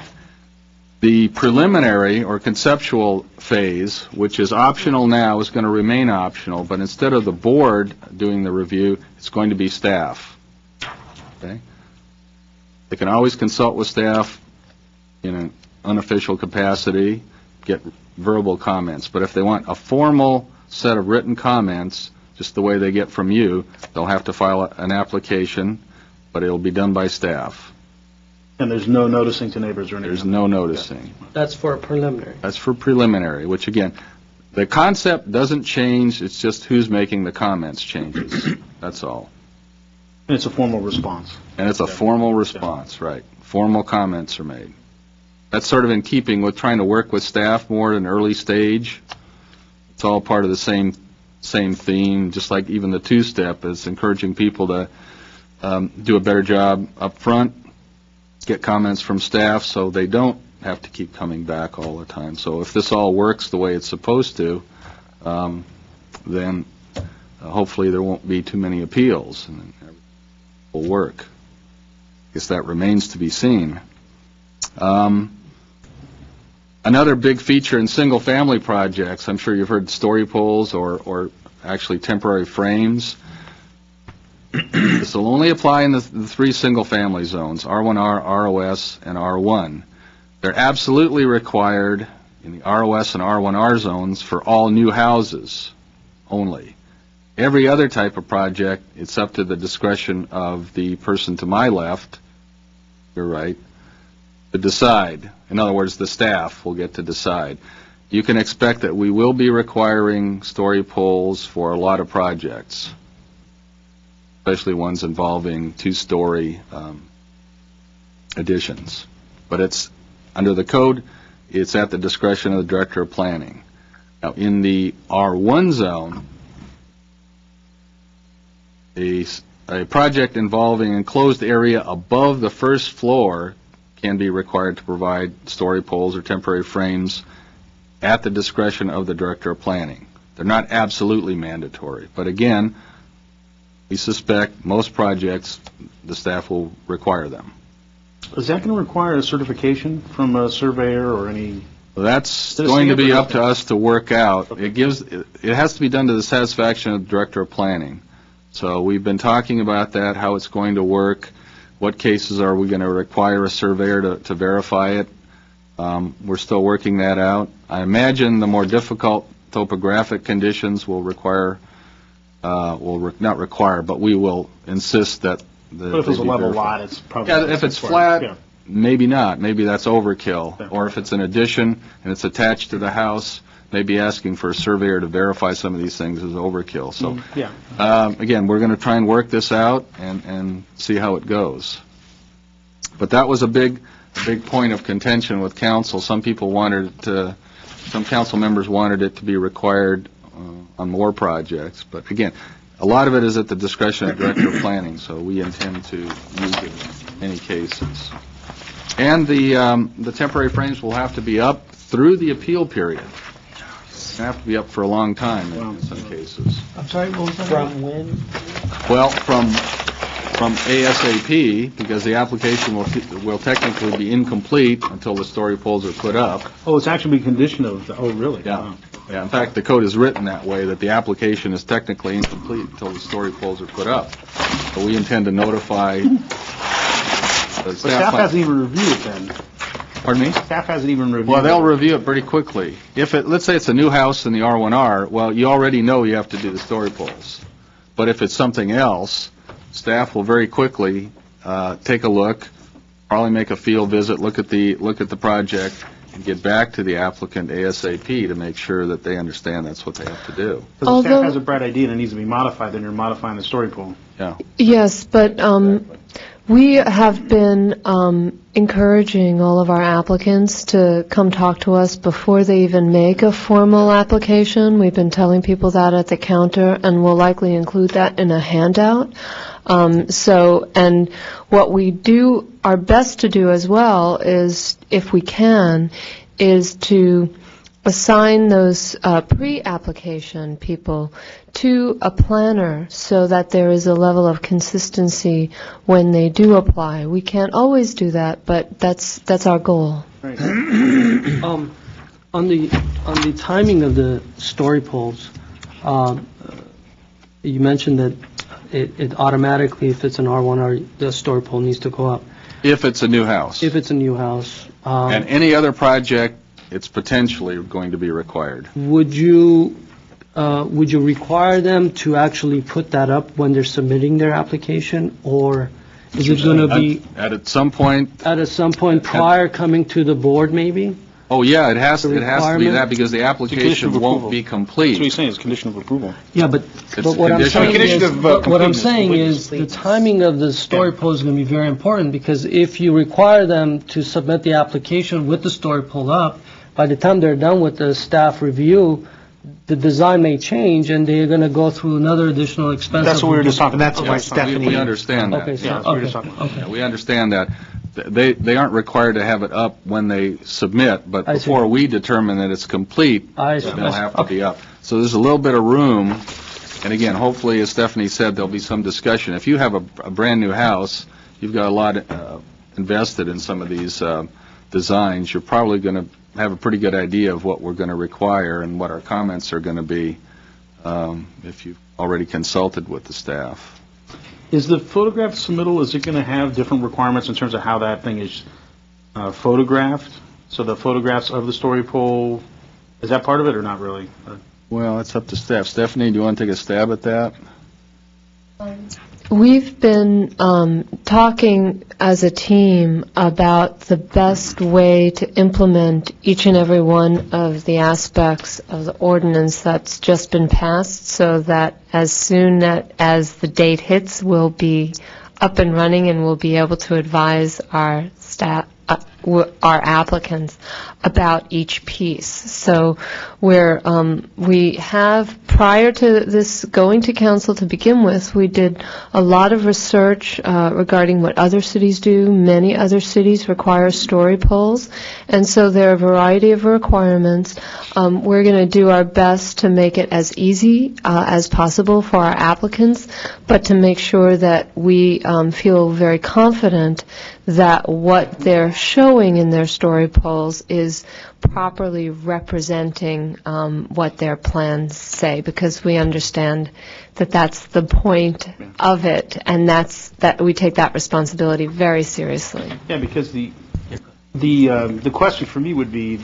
The preliminary or conceptual phase, which is optional now, is going to remain optional, but instead of the board doing the review, it's going to be staff. Okay? They can always consult with staff in an unofficial capacity, get verbal comments, but if they want a formal set of written comments, just the way they get from you, they'll have to file an application, but it'll be done by staff. And there's no noticing to neighbors or anything? There's no noticing. That's for a preliminary. That's for preliminary, which again, The concept doesn't change, it's just who's making the comments changes. That's all. And it's a formal response. And it's a formal response, right. Formal comments are made. That's sort of in keeping with trying to work with staff more at an early stage. It's all part of the same theme, just like even the two-step is encouraging people to do a better job up front, get comments from staff so they don't have to keep coming back all the time. So if this all works the way it's supposed to, then hopefully there won't be too many appeals and everything will work. I guess that remains to be seen. Another big feature in single-family projects, I'm sure you've heard story poles or actually temporary frames. This will only apply in the three single-family zones, R1R, ROS, and R1. They're absolutely required in the ROS and R1R zones for all new houses only. Every other type of project, it's up to the discretion of the person to my left, you're right, to decide. In other words, the staff will get to decide. You can expect that we will be requiring story poles for a lot of projects, especially ones involving two-story additions. But it's under the code, it's at the discretion of the Director of Planning. Now, in the R1 zone, a project involving enclosed area above the first floor can be required to provide story poles or temporary frames at the discretion of the Director of Planning. They're not absolutely mandatory, but again, we suspect most projects, the staff will require them. Is that going to require a certification from a surveyor or any? Well, that's going to be up to us to work out. It has to be done to the satisfaction of the Director of Planning. So we've been talking about that, how it's going to work. What cases are we going to require a surveyor to verify it? We're still working that out. I imagine the more difficult topographic conditions will require, not require, but we will insist that. But if it's a level lot, it's probably. Yeah, if it's flat, maybe not. Maybe that's overkill. Yeah. Or if it's an addition and it's attached to the house, maybe asking for a surveyor to verify some of these things is overkill. So, again, we're going to try and work this out and see how it goes. But that was a big point of contention with council. Some council members wanted it to be required on more projects. But again, a lot of it is at the discretion of Director of Planning, so we intend to use it in many cases. And the temporary frames will have to be up through the appeal period. They have to be up for a long time in some cases. I'm sorry, what was that? From when? Well, from ASAP, because the application will technically be incomplete until the story poles are put up. Oh, it's actually a condition of, really? Yeah. Wow. Yeah, in fact, the code is written that way, that the application is technically incomplete until the story poles are put up. So we intend to notify the But staff hasn't even reviewed it then. Pardon me? Staff hasn't even reviewed it. Well, they'll review it pretty quickly. Let's say it's a new house in the R1R, well, you already know you have to do the story poles. But if it's something else, staff will very quickly take a look, probably make a field visit, look at the project, and get back to the applicant ASAP to make sure that they understand that's what they have to do. Because if staff has a bright idea and it needs to be modified, then you're modifying the story pool. Yeah. Yes, but we have been encouraging all of our applicants to come talk to us before they even make a formal application. We've been telling people that at the counter, and we'll likely include that in a handout. And what we do our best to do as well is, if we can, is to assign those pre-application people to a planner so that there is a level of consistency when they do apply. We can't always do that, but that's our goal. Right. On the timing of the story poles, you mentioned that it automatically, if it's an R1, the story pole needs to go up. If it's a new house. If it's a new house. And any other project, it's potentially going to be required. Would you require them to actually put that up when they're submitting their application, or is it going to be at some point prior coming to the board, maybe? Oh, yeah, it has to be requirement? that, because the condition application of won't approval. be That's complete. what he's saying, it's condition of approval. Yeah, but It's what I'm condition- saying condition is, of, what I'm completeness, saying is, the timing of the story pole is going to be very important, because if you require them to submit the application with the story pole up, by the time they're done with the staff review, the design may change, and they're going to go through another additional expense. That's what we were just talking about. That's why Stephanie. We understand that. Okay, so, Yeah, that's what we were okay, just talking about. okay. Yeah, we understand that. They aren't required to have it up when they submit, but I see. before we determine that it's complete, I see. they'll have to be up. So there's a little bit of room, and again, hopefully, as Stephanie said, there'll be some discussion. If you have a brand-new house, you've got a lot invested in some of these designs, you're probably going to have a pretty good idea of what we're going to require and what our comments are going to be if you've already consulted with the staff. Is the photograph submittal, is it going to have different requirements in terms of how that thing is photographed? So the photographs of the story pole, is that part of it or not really? Well, it's up to staff. Stephanie, do you want to take a stab at that? We've been talking as a team about the best way to implement each and every one of the aspects of the ordinance that's just been passed, so that as soon as the date hits, we'll be up and running and we'll be able to advise our staff, our applicants about each piece. So we have, prior to this going to council to begin with, we did a lot of research regarding what other cities do. Many other cities require story poles, and so there are a variety of requirements. We're going to do our best to make it as easy as possible for our applicants, but to make sure that we feel very confident that what they're showing in their story poles is properly representing what their plans say, because we understand that that's the point of it, and that we take that responsibility very seriously. Yeah, because the question for me would be,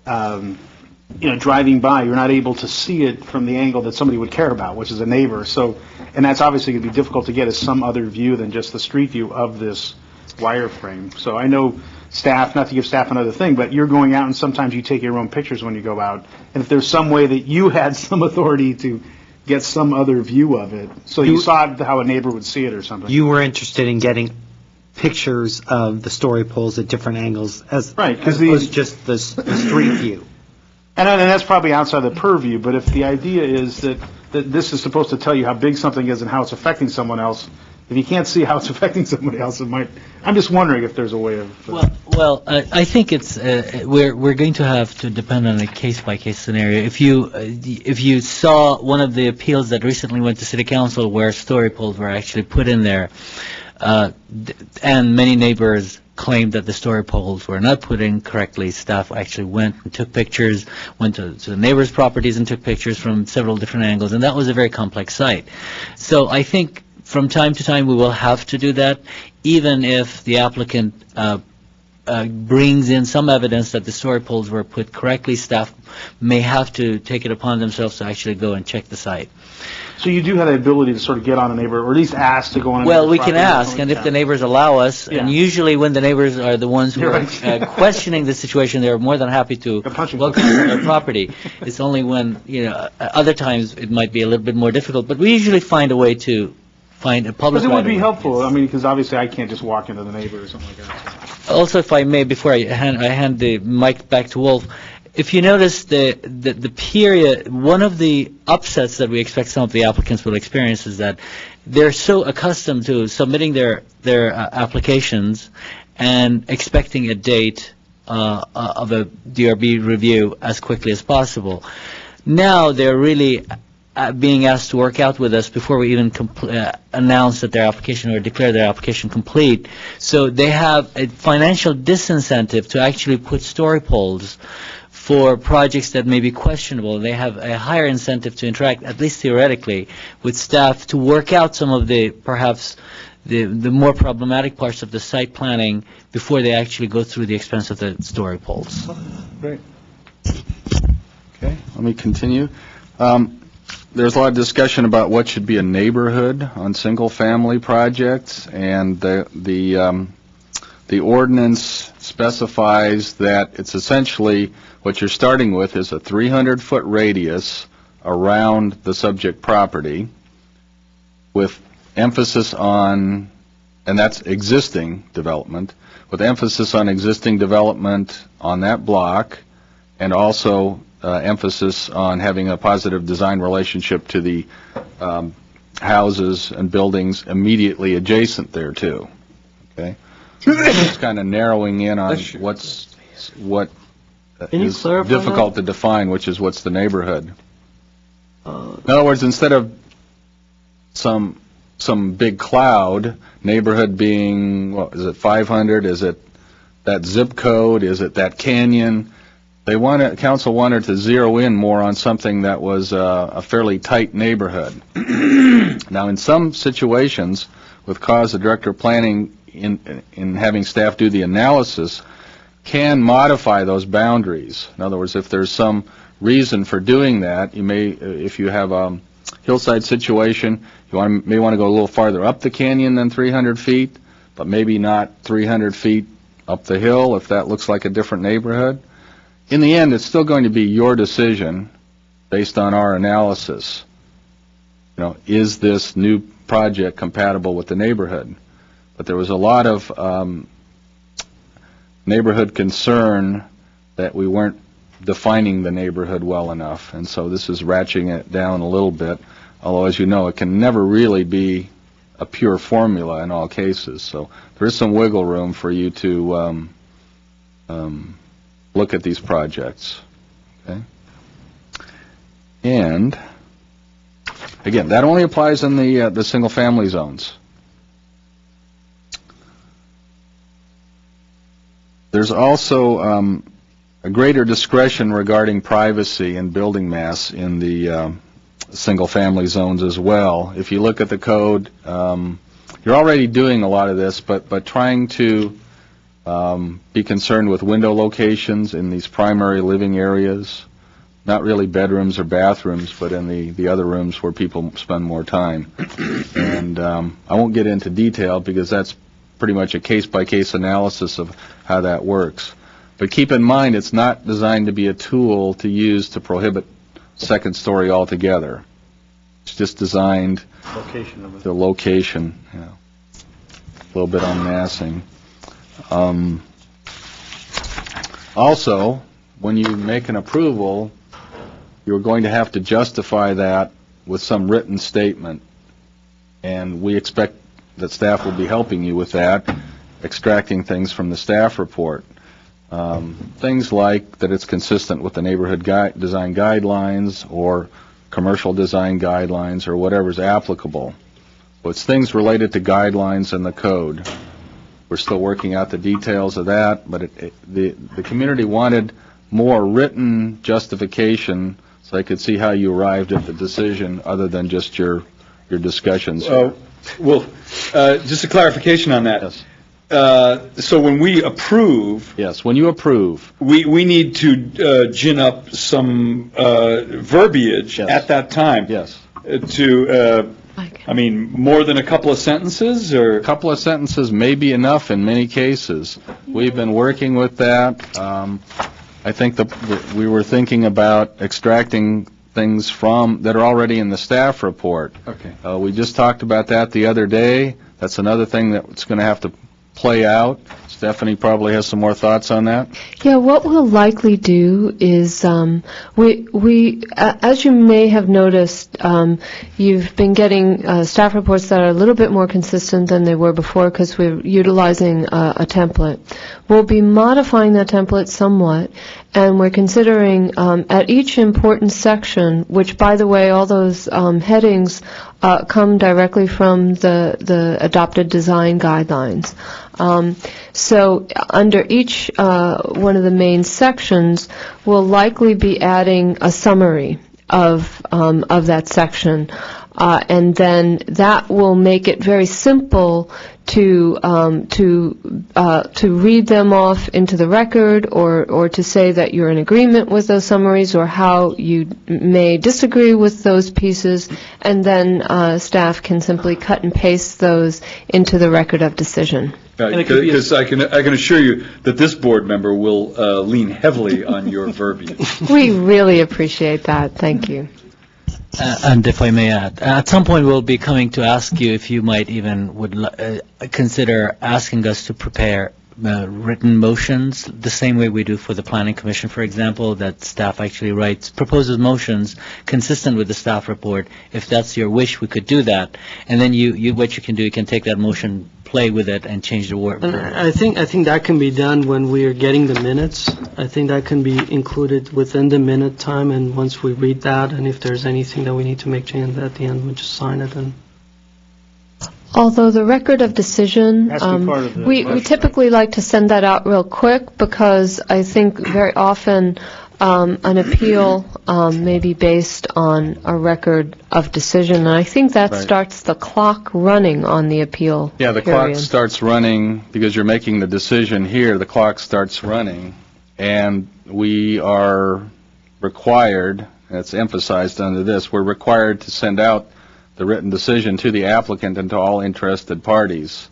driving by, you're not able to see it from the angle that somebody would care about, which is a neighbor. So, and that's obviously going to be difficult to get as some other view than just the street view of this wireframe. So I know staff, not to give staff another thing, but you're going out and sometimes you take your own pictures when you go out. And if there's some way that you had some authority to get some other view of it, so you saw how a neighbor would see it or something. You were interested in getting pictures of the story poles at different angles as opposed to just the street view. And that's probably outside the purview, but if the idea is that this is supposed to tell you how big something is and how it's affecting someone else, if you can't see how it's affecting somebody else, it might. I'm just wondering if there's a way of. Well, I think it's we're going to have to depend on a case-by-case scenario. If you saw one of the appeals that recently went to City Council where story poles were actually put in there, and many neighbors claimed that the story poles were not put in correctly, staff actually went and took pictures, went to the neighbors' properties and took pictures from several different angles, and that was a very complex site. So I think from time to time we will have to do that, even if the applicant brings in some evidence that the story poles were put correctly. Staff may have to take it upon themselves to actually go and check the site. So you do have the ability to sort of get on a neighbor, or at least ask to go on a Well, neighbor's we can property or ask, something. and if the neighbors allow us, and usually when the neighbors are the ones who You're are right. questioning the situation, they're more than happy to welcome to their property. It's only when, other times it might be a little bit more difficult, but we usually find a way to find a public Because it would be right-of-way. helpful, I mean, because obviously I can't just walk into the neighbor or something like that. Also, if I may, before I hand the mic back to Wolf, if you notice the period, one of the upsets that we expect some of the applicants will experience is that they're so accustomed to submitting their applications and expecting a date of a DRB review as quickly as possible. Now they're really being asked to work out with us before we even announce that their application or declare their application complete. So they have a financial disincentive to actually put story poles for projects that may be questionable. They have a higher incentive to interact, at least theoretically, with staff to work out some of the, perhaps, the more problematic parts of the site planning before they actually go through the expense of the story poles. Great. Okay, let me continue. There's a lot of discussion about what should be a neighborhood on single-family projects, and the ordinance specifies that it's essentially, what you're starting with is a 300-foot radius around the subject property with emphasis on, and that's existing development, with emphasis on existing development on that block, and also emphasis on having a positive design relationship to the houses and buildings immediately adjacent there too. Okay, it's kind of narrowing in on what Can you is clarify difficult to define, which is what's the neighborhood. In other words, instead of some big cloud, neighborhood being, what is it, 500? Is it that zip code? Is it that canyon? Council wanted to zero in more on something that was a fairly tight neighborhood. Now, in some situations, with cause the director of planning in having staff do the analysis, can modify those boundaries. In other words, if there's some reason for doing that, you may, if you have a hillside situation, you may want to go a little farther up the canyon than 300 feet, but maybe not 300 feet up the hill if that looks like a different neighborhood. In the end, it's still going to be your decision based on our analysis. You know, is this new project compatible with the neighborhood? But there was a lot of neighborhood concern that we weren't defining the neighborhood well enough, and so this is ratcheting it down a little bit, although, as you know, it can never really be a pure formula in all cases. So there is some wiggle room for you to look at these projects. Okay? And again, that only applies in the single-family zones. There's also a greater discretion regarding privacy and building mass in the single-family zones as well. If you look at the code, you're already doing a lot of this, but trying to be concerned with window locations in these primary living areas, not really bedrooms or bathrooms, but in the other rooms where people spend more time. And I won't get into detail because that's pretty much a case-by-case analysis of how that works. But keep in mind, it's not designed to be a tool to use to prohibit second story altogether. It's just designed the location, you know, a little bit on massing. Also, when you make an approval, you're going to have to justify that with some written statement, and we expect that staff will be helping you with that, extracting things from the staff report. Things like that it's consistent with the neighborhood design guidelines or commercial design guidelines or whatever's applicable. So it's things related to guidelines and the code. We're still working out the details of that, but the community wanted more written justification so I could see how you arrived at the decision other than just your discussions. Well, just a clarification on that. Yes. So when we approve... Yes, when you approve... We need to gin up some verbiage at that time. Yes. I mean, more than a couple of sentences, or... A couple of sentences may be enough in many cases. We've been working with that. I think we were thinking about extracting things from that are already in the staff report. Okay. We just talked about that the other day. That's another thing that's going to have to play out. Stephanie probably has some more thoughts on that. Yeah, what we'll likely do is we as you may have noticed, you've been getting staff reports that are a little bit more consistent than they were before because we're utilizing a template. We'll be modifying that template somewhat, and we're considering at each important section, which, by the way, all those headings come directly from the adopted design guidelines. So under each one of the main sections, we'll likely be adding a summary of that section, and then that will make it very simple to read them off into the record, or to say that you're in agreement with those summaries, or how you may disagree with those pieces, and then staff can simply cut and paste those into the record of decision. Because I can assure you that this board member will lean heavily on your verbiage. We really appreciate that. Thank you. And if I may add, at some point we'll be coming to ask you if you might even consider asking us to prepare written motions, the same way we do for the Planning Commission, for example, that staff actually proposes motions consistent with the staff report. If that's your wish, we could do that. And then what you can do, you can take that motion, play with it, and change the word. I think that can be done when we are getting the minutes. I think that can be included within the minute time, and once we read that, and if there's anything that we need to make change at the end, we just sign it and... Although the record of decision, Has to be part of the we motion. typically like to send that out real quick because I think very often an appeal may be based on a record of decision, and I think that Right. starts the clock running on the appeal Yeah, the period. clock starts running because you're making the decision here. The clock starts running, and we are required, and it's emphasized under this, we're required to send out the written decision to the applicant and to all interested parties.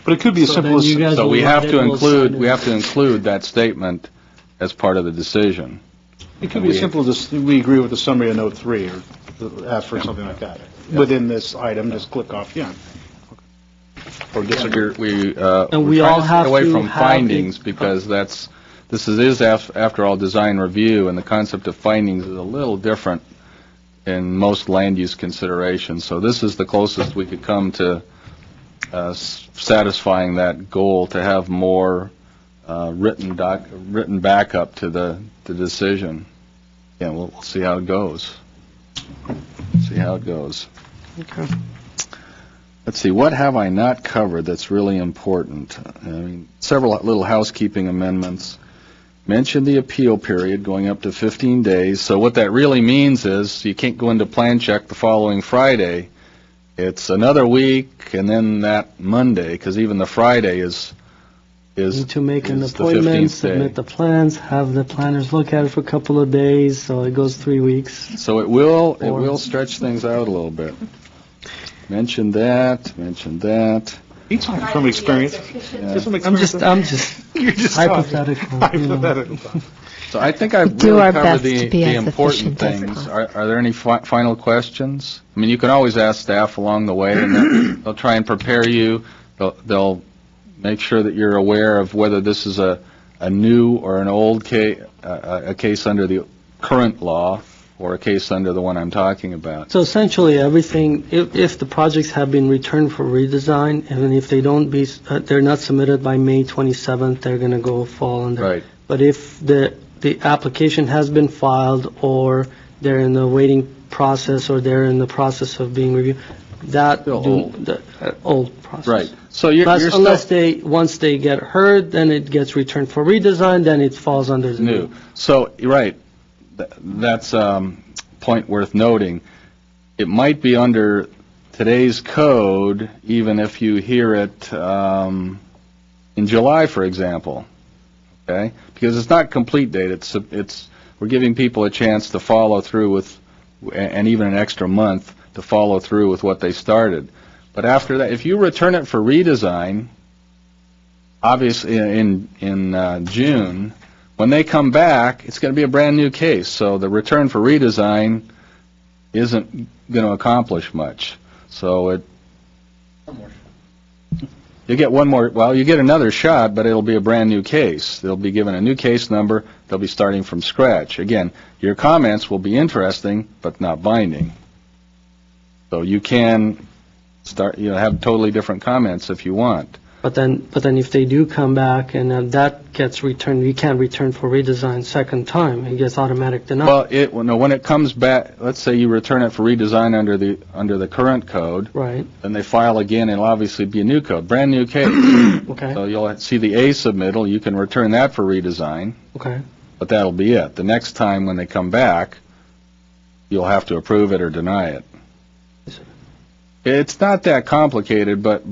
But it could be as simple as... So we have to include that statement as part of the decision. It could be as simple as we agree with the summary of Note 3, or ask for something like that. Within this item, just click off, yeah. Or disagree. And we We're all trying to have stay away to from have findings because this is after all design review, and the concept of findings is a little different in most land use considerations. So this is the closest we could come to satisfying that goal, to have more written backup to the decision. Yeah, we'll see how it goes. Okay. Let's see, what have I not covered that's really important? I mean, several little housekeeping amendments. Mentioned the appeal period going up to 15 days. So what that really means is you can't go into plan check the following Friday. It's another week and then that Monday, because even the Friday is Need to make an is the appointment, 15th day. submit the plans, have the planners look at it for a couple of days, so it goes 3 weeks. So it will stretch things out a little bit. Mentioned that. He's talking from experience. Just from experience. I'm just You're just hypothetical. talking. you know. Hypothetical. So I think I've Do really our covered best to be the as important efficient as things. Are there any final questions? I mean, you can always ask staff along the way, and they'll try and prepare you. They'll make sure that you're aware of whether this is a new or an old case, a case under the current law, or a case under the one I'm talking about. So essentially, everything, if the projects have been returned for redesign, and if they don't be, they're not submitted by May 27th, they're going to go fall under. Right. But if the application has been filed, or they're in the waiting process, or they're in the process of being reviewed, old process. Right. So you're Unless still once they get heard, then it gets returned for redesign, then it falls under the new. So, you're right. That's point worth noting. It might be under today's code, even if you hear it in July, for example. Okay? Because it's not complete date. We're giving people a chance to follow through with, and even an extra month to follow through with what they started. But after that, if you return it for redesign, obviously in June, when they come back, it's going to be a brand new case. So the return for redesign isn't going to accomplish much. So you get one more, well, you get another shot, but it'll be a brand new case. They'll be given a new case number. They'll be starting from scratch. Again, your comments will be interesting, but not binding. So you can have totally different comments if you want. But then if they do come back and that gets returned, you can't return for redesign second time. It gets automatic denial. Well, when it comes back, let's say you return it for redesign under the current code. Right. Then they file again, it'll obviously be a new code, brand new case. Okay. So you'll see the A submittal, you can return that for redesign. Okay. But that'll be it. The next time when they come back, you'll have to approve it or deny it. It's not that complicated, but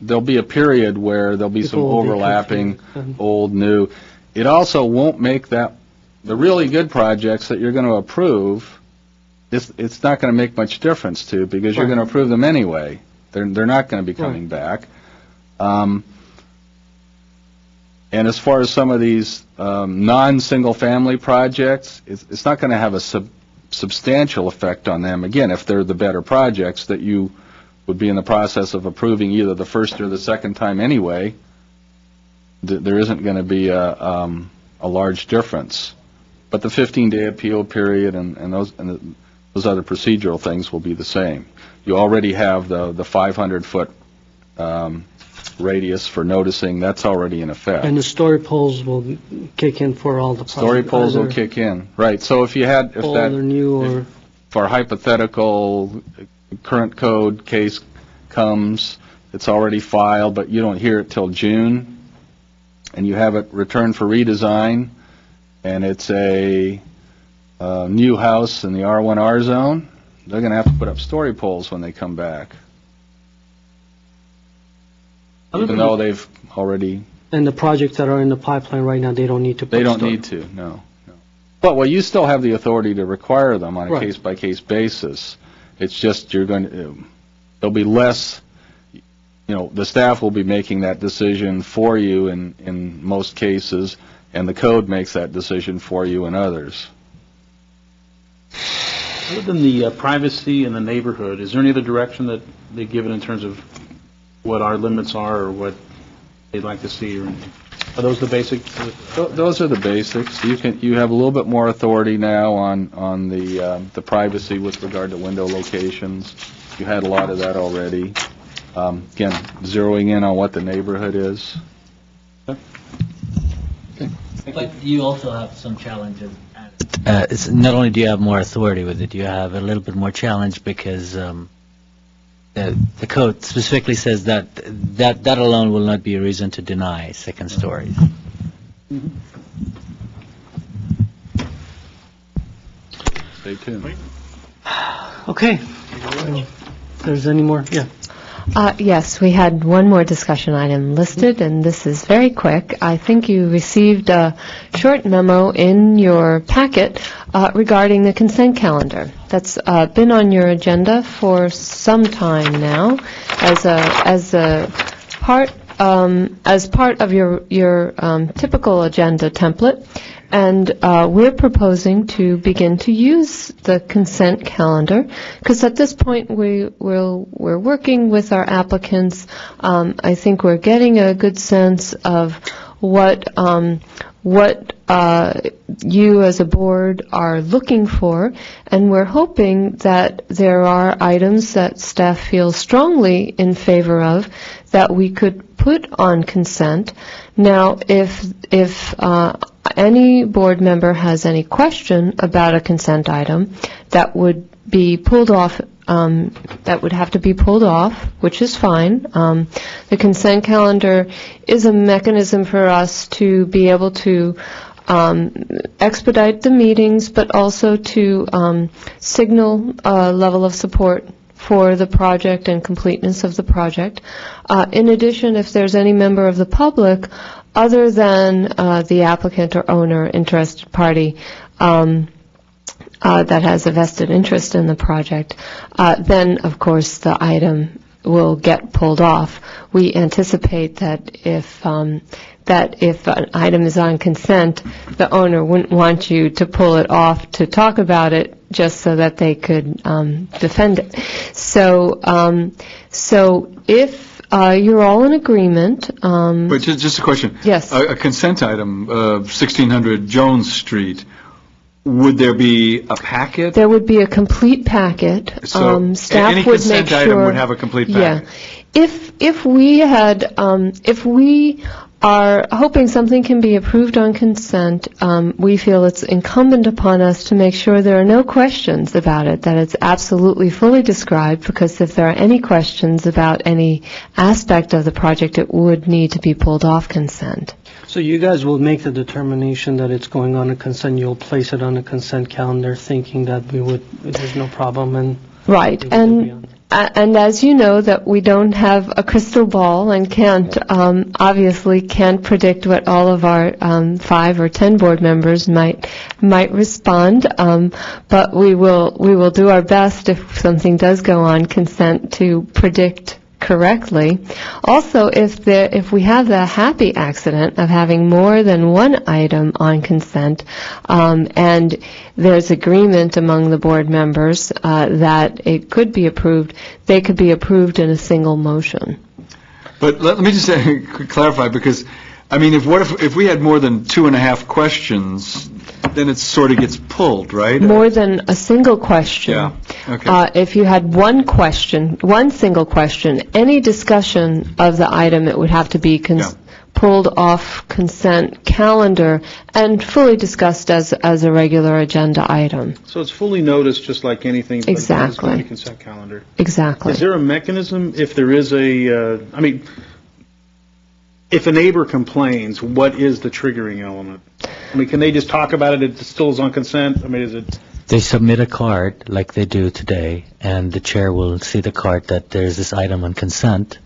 there'll be a period where there'll be some People will be overlapping, confused. old, new. It also won't make the really good projects that you're going to approve, it's not going to make much difference to, because you're Right. going to approve them anyway. They're not going to be coming back. And as far as some of these non-single-family projects, it's not going to have a substantial effect on them. Again, if they're the better projects that you would be in the process of approving either the first or the second time anyway, there isn't going to be a large difference. But the 15-day appeal period and those other procedural things will be the same. You already have the 500-foot radius for noticing. That's already in effect. And the story poles will kick in for all the Story poles will kick in, right? So if old or new or for a hypothetical current code case comes, it's already filed, but you don't hear it till June, and you have it returned for redesign, and it's a new house in the R1R zone, they're going to have to put up story poles when they come back. Even though they've already... And the projects that are in the pipeline right now, they don't need to put They don't story- need to, no. But, well, you still have the authority to require them on a Right. case-by-case basis. It's just you're going to, there'll be less, the staff will be making that decision for you in most cases, and the code makes that decision for you in others. Other than the privacy and the neighborhood, is there any other direction that they've given in terms of what our limits are or what they'd like to see? Or anything? Are those the basics? Those are the basics. You have a little bit more authority now on the privacy with regard to window locations. You had a lot of that already. Again, zeroing in on what the neighborhood is. But you also have some challenges. It's not only do you have more authority with it, you have a little bit more challenge because the code specifically says that alone will not be a reason to deny second stories. Stay tuned. Okay. If there's any more, yeah. Yes, we had one more discussion item listed, and this is very quick. I think you received a short memo in your packet regarding the consent calendar. That's been on your agenda for some time now as part of your typical agenda template. And we're proposing to begin to use the consent calendar because at this point we're working with our applicants. I think we're getting a good sense of what you as a board are looking for, and we're hoping that there are items that staff feels strongly in favor of that we could put on consent. Now, if any board member has any question about a consent item that would be pulled off, that would have to be pulled off, which is fine. The consent calendar is a mechanism for us to be able to expedite the meetings, but also to signal a level of support for the project and completeness of the project. In addition, if there's any member of the public other than the applicant or owner interested party that has a vested interest in the project, then of course the item will get pulled off. We anticipate that if an item is on consent, the owner wouldn't want you to pull it off to talk about it just so that they could defend it. So if you're all in agreement. But just a question. Yes. A consent item, 1600 Jones Street, would there be a packet? There would be a complete packet. So Staff any would consent make sure, item would have a complete packet? Yeah. If we are hoping something can be approved on consent, we feel it's incumbent upon us to make sure there are no questions about it, that it's absolutely fully described, because if there are any questions about any aspect of the project, it would need to be pulled off consent. So you guys will make the determination that it's going on a consent, you'll place it on a consent calendar thinking that there's no problem and... Right, and as you know, that we don't have a crystal ball and obviously can't predict what all of our 5 or 10 board members might respond, but we will do our best if something does go on consent to predict correctly. Also, if we have the happy accident of having more than one item on consent, and there's agreement among the board members that it could be approved, they could be approved in a single motion. But let me just clarify, because, I mean, if we had more than 2.5 questions, then it sort of gets pulled, right? More than a single question. Yeah, okay. If you had one single question, any discussion of the item, it would have to be pulled off consent calendar and fully discussed as a regular agenda item. So it's fully noticed, just like anything. but it's on Exactly. the consent calendar. Exactly. Is there a mechanism, if there is if a neighbor complains, what is the triggering element? I mean, can they just talk about it, it still is on consent? I mean, is it? They submit a card like they do today, and the chair will see the card that there's this item on consent,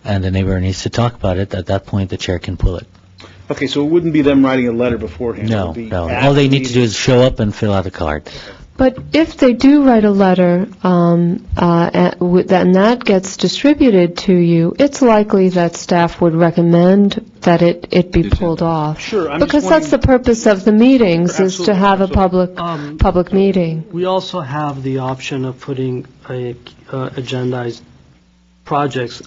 and the neighbor needs to talk about it. At that point, the chair can pull it. Okay, so it wouldn't be them writing a letter beforehand? It No, would be no. at All they the need to do meeting? is show up and fill out a card. But if they do write a letter, and that gets distributed to you, it's likely that staff would recommend that it be pulled off. Sure, I'm Because just that's the purpose of the meetings, is to have a public meeting. We also have the option of putting agendized projects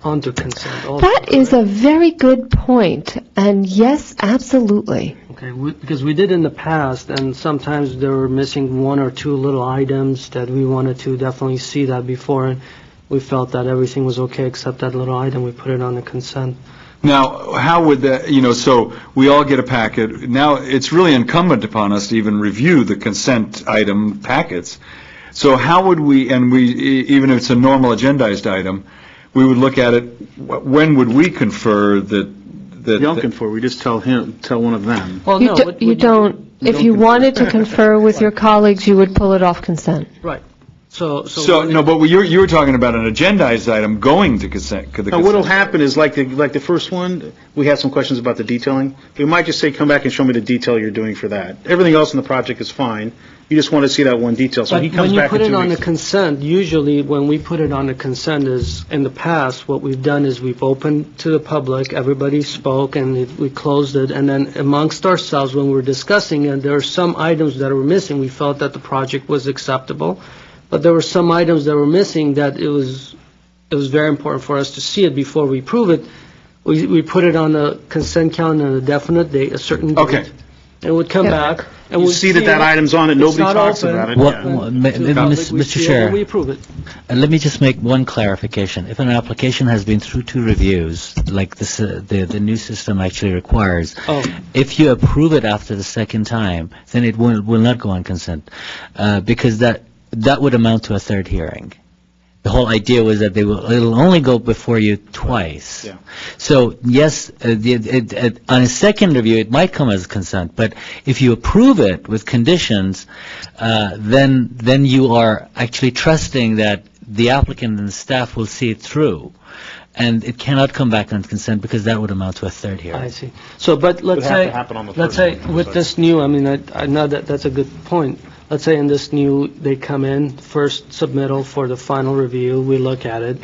onto consent also. That is a very good point, and yes, absolutely. Okay, because we did in the past, and sometimes they were missing one or two little items that we wanted to definitely see that before, and we felt that everything was okay except that little item. We put it on the consent. Now, how would that, so we all get a packet. Now, it's really incumbent upon us to even review the consent item packets. So how would we, even if it's a normal agendized item, we would look at it, when would we confer that? You don't confer, we just tell one of them. Well, You don't, if you wanted to confer with your colleagues, you would pull it off consent. Right. So No, but you were talking about an agendized item going to consent. Now, what'll happen is, like the first one, we had some questions about the detailing. We might just say, come back and show me the detail you're doing for that. Everything else in the project is fine. You just want to see that one detail. So But he comes when you back put in it 2 on the weeks. consent, usually when we put it on the consent is, in the past, what we've done is we've opened to the public, everybody spoke, and we closed it, and then amongst ourselves, when we're discussing it, there are some items that were missing. We felt that the project was acceptable, but there were some items that were missing that it was very important for us to see it before we approve it. We put it on the consent calendar on a definite date, a certain date. Okay. And it would come back, and You we'd see that item's on it, It's nobody not talks open. about it. What, Yeah. Mr. Chair, We approve it. let me just make one clarification. If an application has been through 2 reviews, like this, the new system actually requires, if you approve it after the second time, then it will not go on consent, because that would amount to a third hearing. The whole idea was that it'll only go before you twice. Yeah. So, yes, on a second review, it might come as consent, but if you approve it with conditions, then you are actually trusting that the applicant and the staff will see it through, and it cannot come back on consent because that would amount to a third hearing. I see. So, but let's Would have say, to happen on the let's first say one, with but- this new, I mean, I know that that's a good point. Let's say in this new, they come in, first submittal for the final review, we look at it.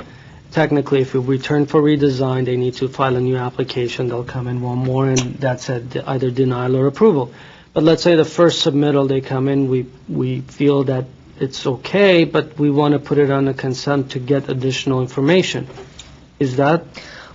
Technically, if we return for redesign, they need to file a new application, they'll come in one more, and that's either denial or approval. But let's say the first submittal, they come in, we feel that it's okay, but we want to put it on a consent to get additional information. Is that,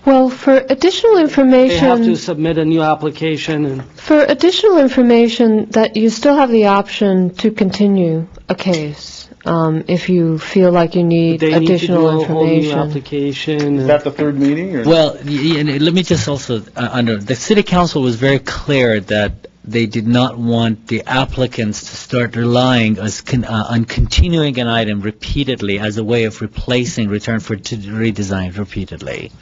Well, for additional they have to information, submit a new application and... for additional information, that you still have the option to continue a case, if you feel like you need They need to additional do a whole new information. application. Is that the third meeting, or? Well, let me just also, the city council was very clear that they did not want the applicants to start relying on continuing an item repeatedly as a way of replacing return for redesign repeatedly.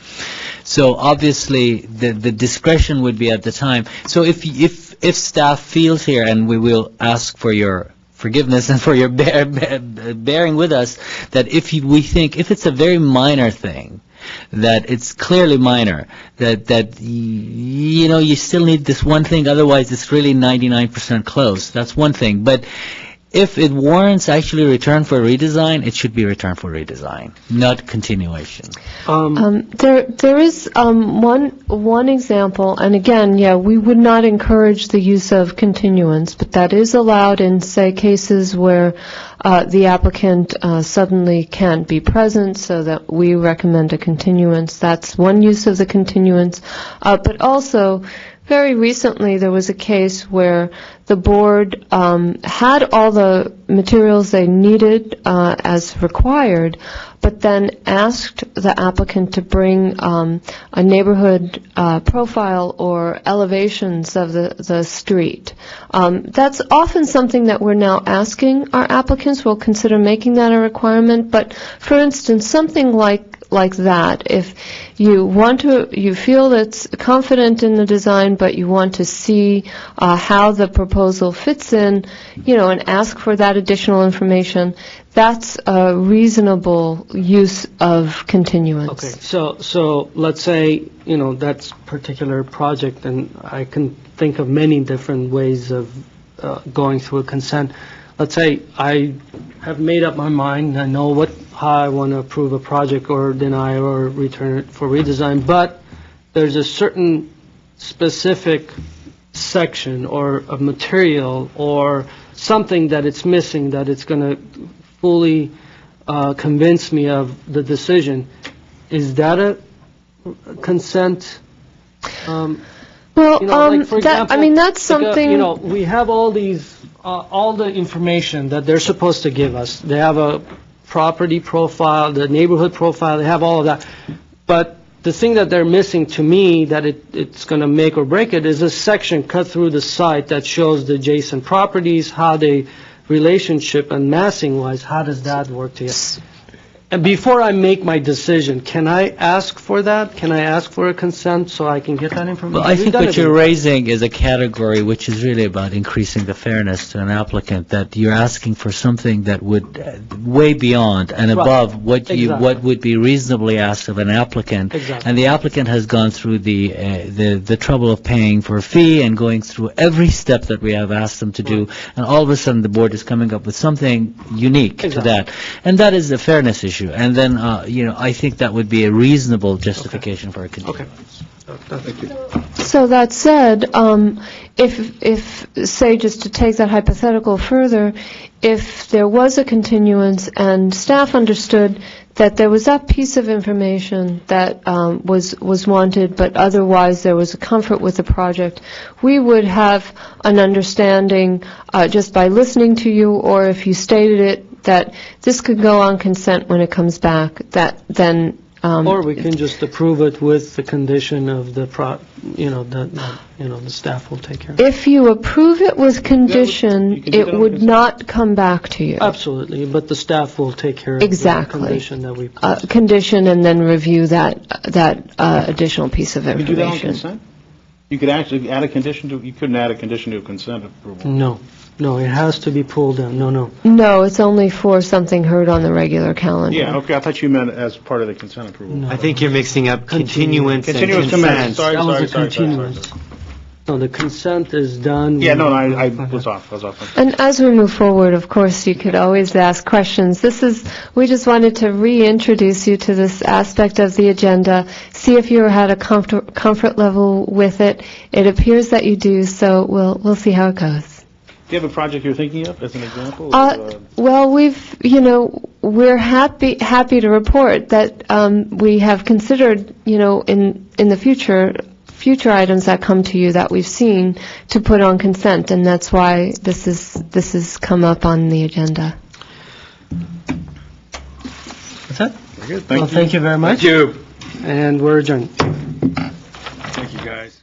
So obviously, the discretion would be at the time. So if staff feels here, and we will ask for your forgiveness and for your bearing with us, that we think if it's a very minor thing, that it's clearly minor, that you still need this one thing, otherwise it's really 99% close. That's one thing. But if it warrants actually return for redesign, it should be return for redesign, not continuation. There is one example, and again, yeah, we would not encourage the use of continuance, but that is allowed in, say, cases where the applicant suddenly can't be present, so that we recommend a continuance. That's one use of the continuance. But also, very recently, there was a case where the board had all the materials they needed as required, but then asked the applicant to bring a neighborhood profile or elevations of the street. That's often something that we're now asking our applicants. We'll consider making that a requirement, but for instance, something like that, if you feel that's confident in the design, but you want to see how the proposal fits in, and ask for that additional information, that's a reasonable use of continuance. Okay, so let's say, that's particular project, and I can think of many different ways of going through a consent. Let's say I have made up my mind, I know how I want to approve a project or deny or return it for redesign, but there's a certain specific section or a material or something that it's missing that it's going to fully convince me of the decision. Is that a consent? For example, that's something. We have all the information that they're supposed to give us. They have a property profile, the neighborhood profile. They have all of that, but the thing that they're missing to me, that it's going to make or break it, is a section cut through the site that shows the adjacent properties, how they relationship and massing-wise, how does that work together? And before I make my decision, can I ask for that? Can I ask for a consent so I can get that information? Well, I think what you're raising is a category which is really about increasing the fairness to an applicant, that you're asking for something that would way beyond and above what would be reasonably asked of an applicant. Exactly. And the applicant has gone through the trouble of paying for a fee and going through every step that we have asked them to do, and all of a sudden the board is coming up with something unique to that. And that is a fairness issue. And then, I think that would be a reasonable justification for a continuance. So that said, if, say, just to take that hypothetical further, if there was a continuance and staff understood that there was that piece of information that was wanted, but otherwise there was a comfort with the project, we would have an understanding just by listening to you, or if you stated it, that this could go on consent when it comes back, that then... or we can just approve it with the condition of the the staff will take care of it. If you approve it with condition, it would not come back to you. Absolutely, but the staff will take care of the condition that we placed. Condition, and then review that additional piece of information. You do that on consent? You could actually add a condition to, you couldn't add a condition to a consent approval. No, it has to be pulled down. No. No, it's only for something heard on the regular calendar. Yeah, okay, I thought you meant as part of the consent approval. No. I think you're mixing up continuance and consent. Sorry. No, the consent is done. Yeah, no, I was off. And as we move forward, of course, you could always ask questions. We just wanted to reintroduce you to this aspect of the agenda, see if you had a comfort level with it. It appears that you do, so we'll see how it goes. Do you have a project you're thinking of as an example? Well, we're happy to report that we have considered, in the future items that come to you that we've seen to put on consent, and that's why this has come up on the agenda. That's it? Very good. Thank you very much. Thank you. And we're adjourned. Thank you, guys.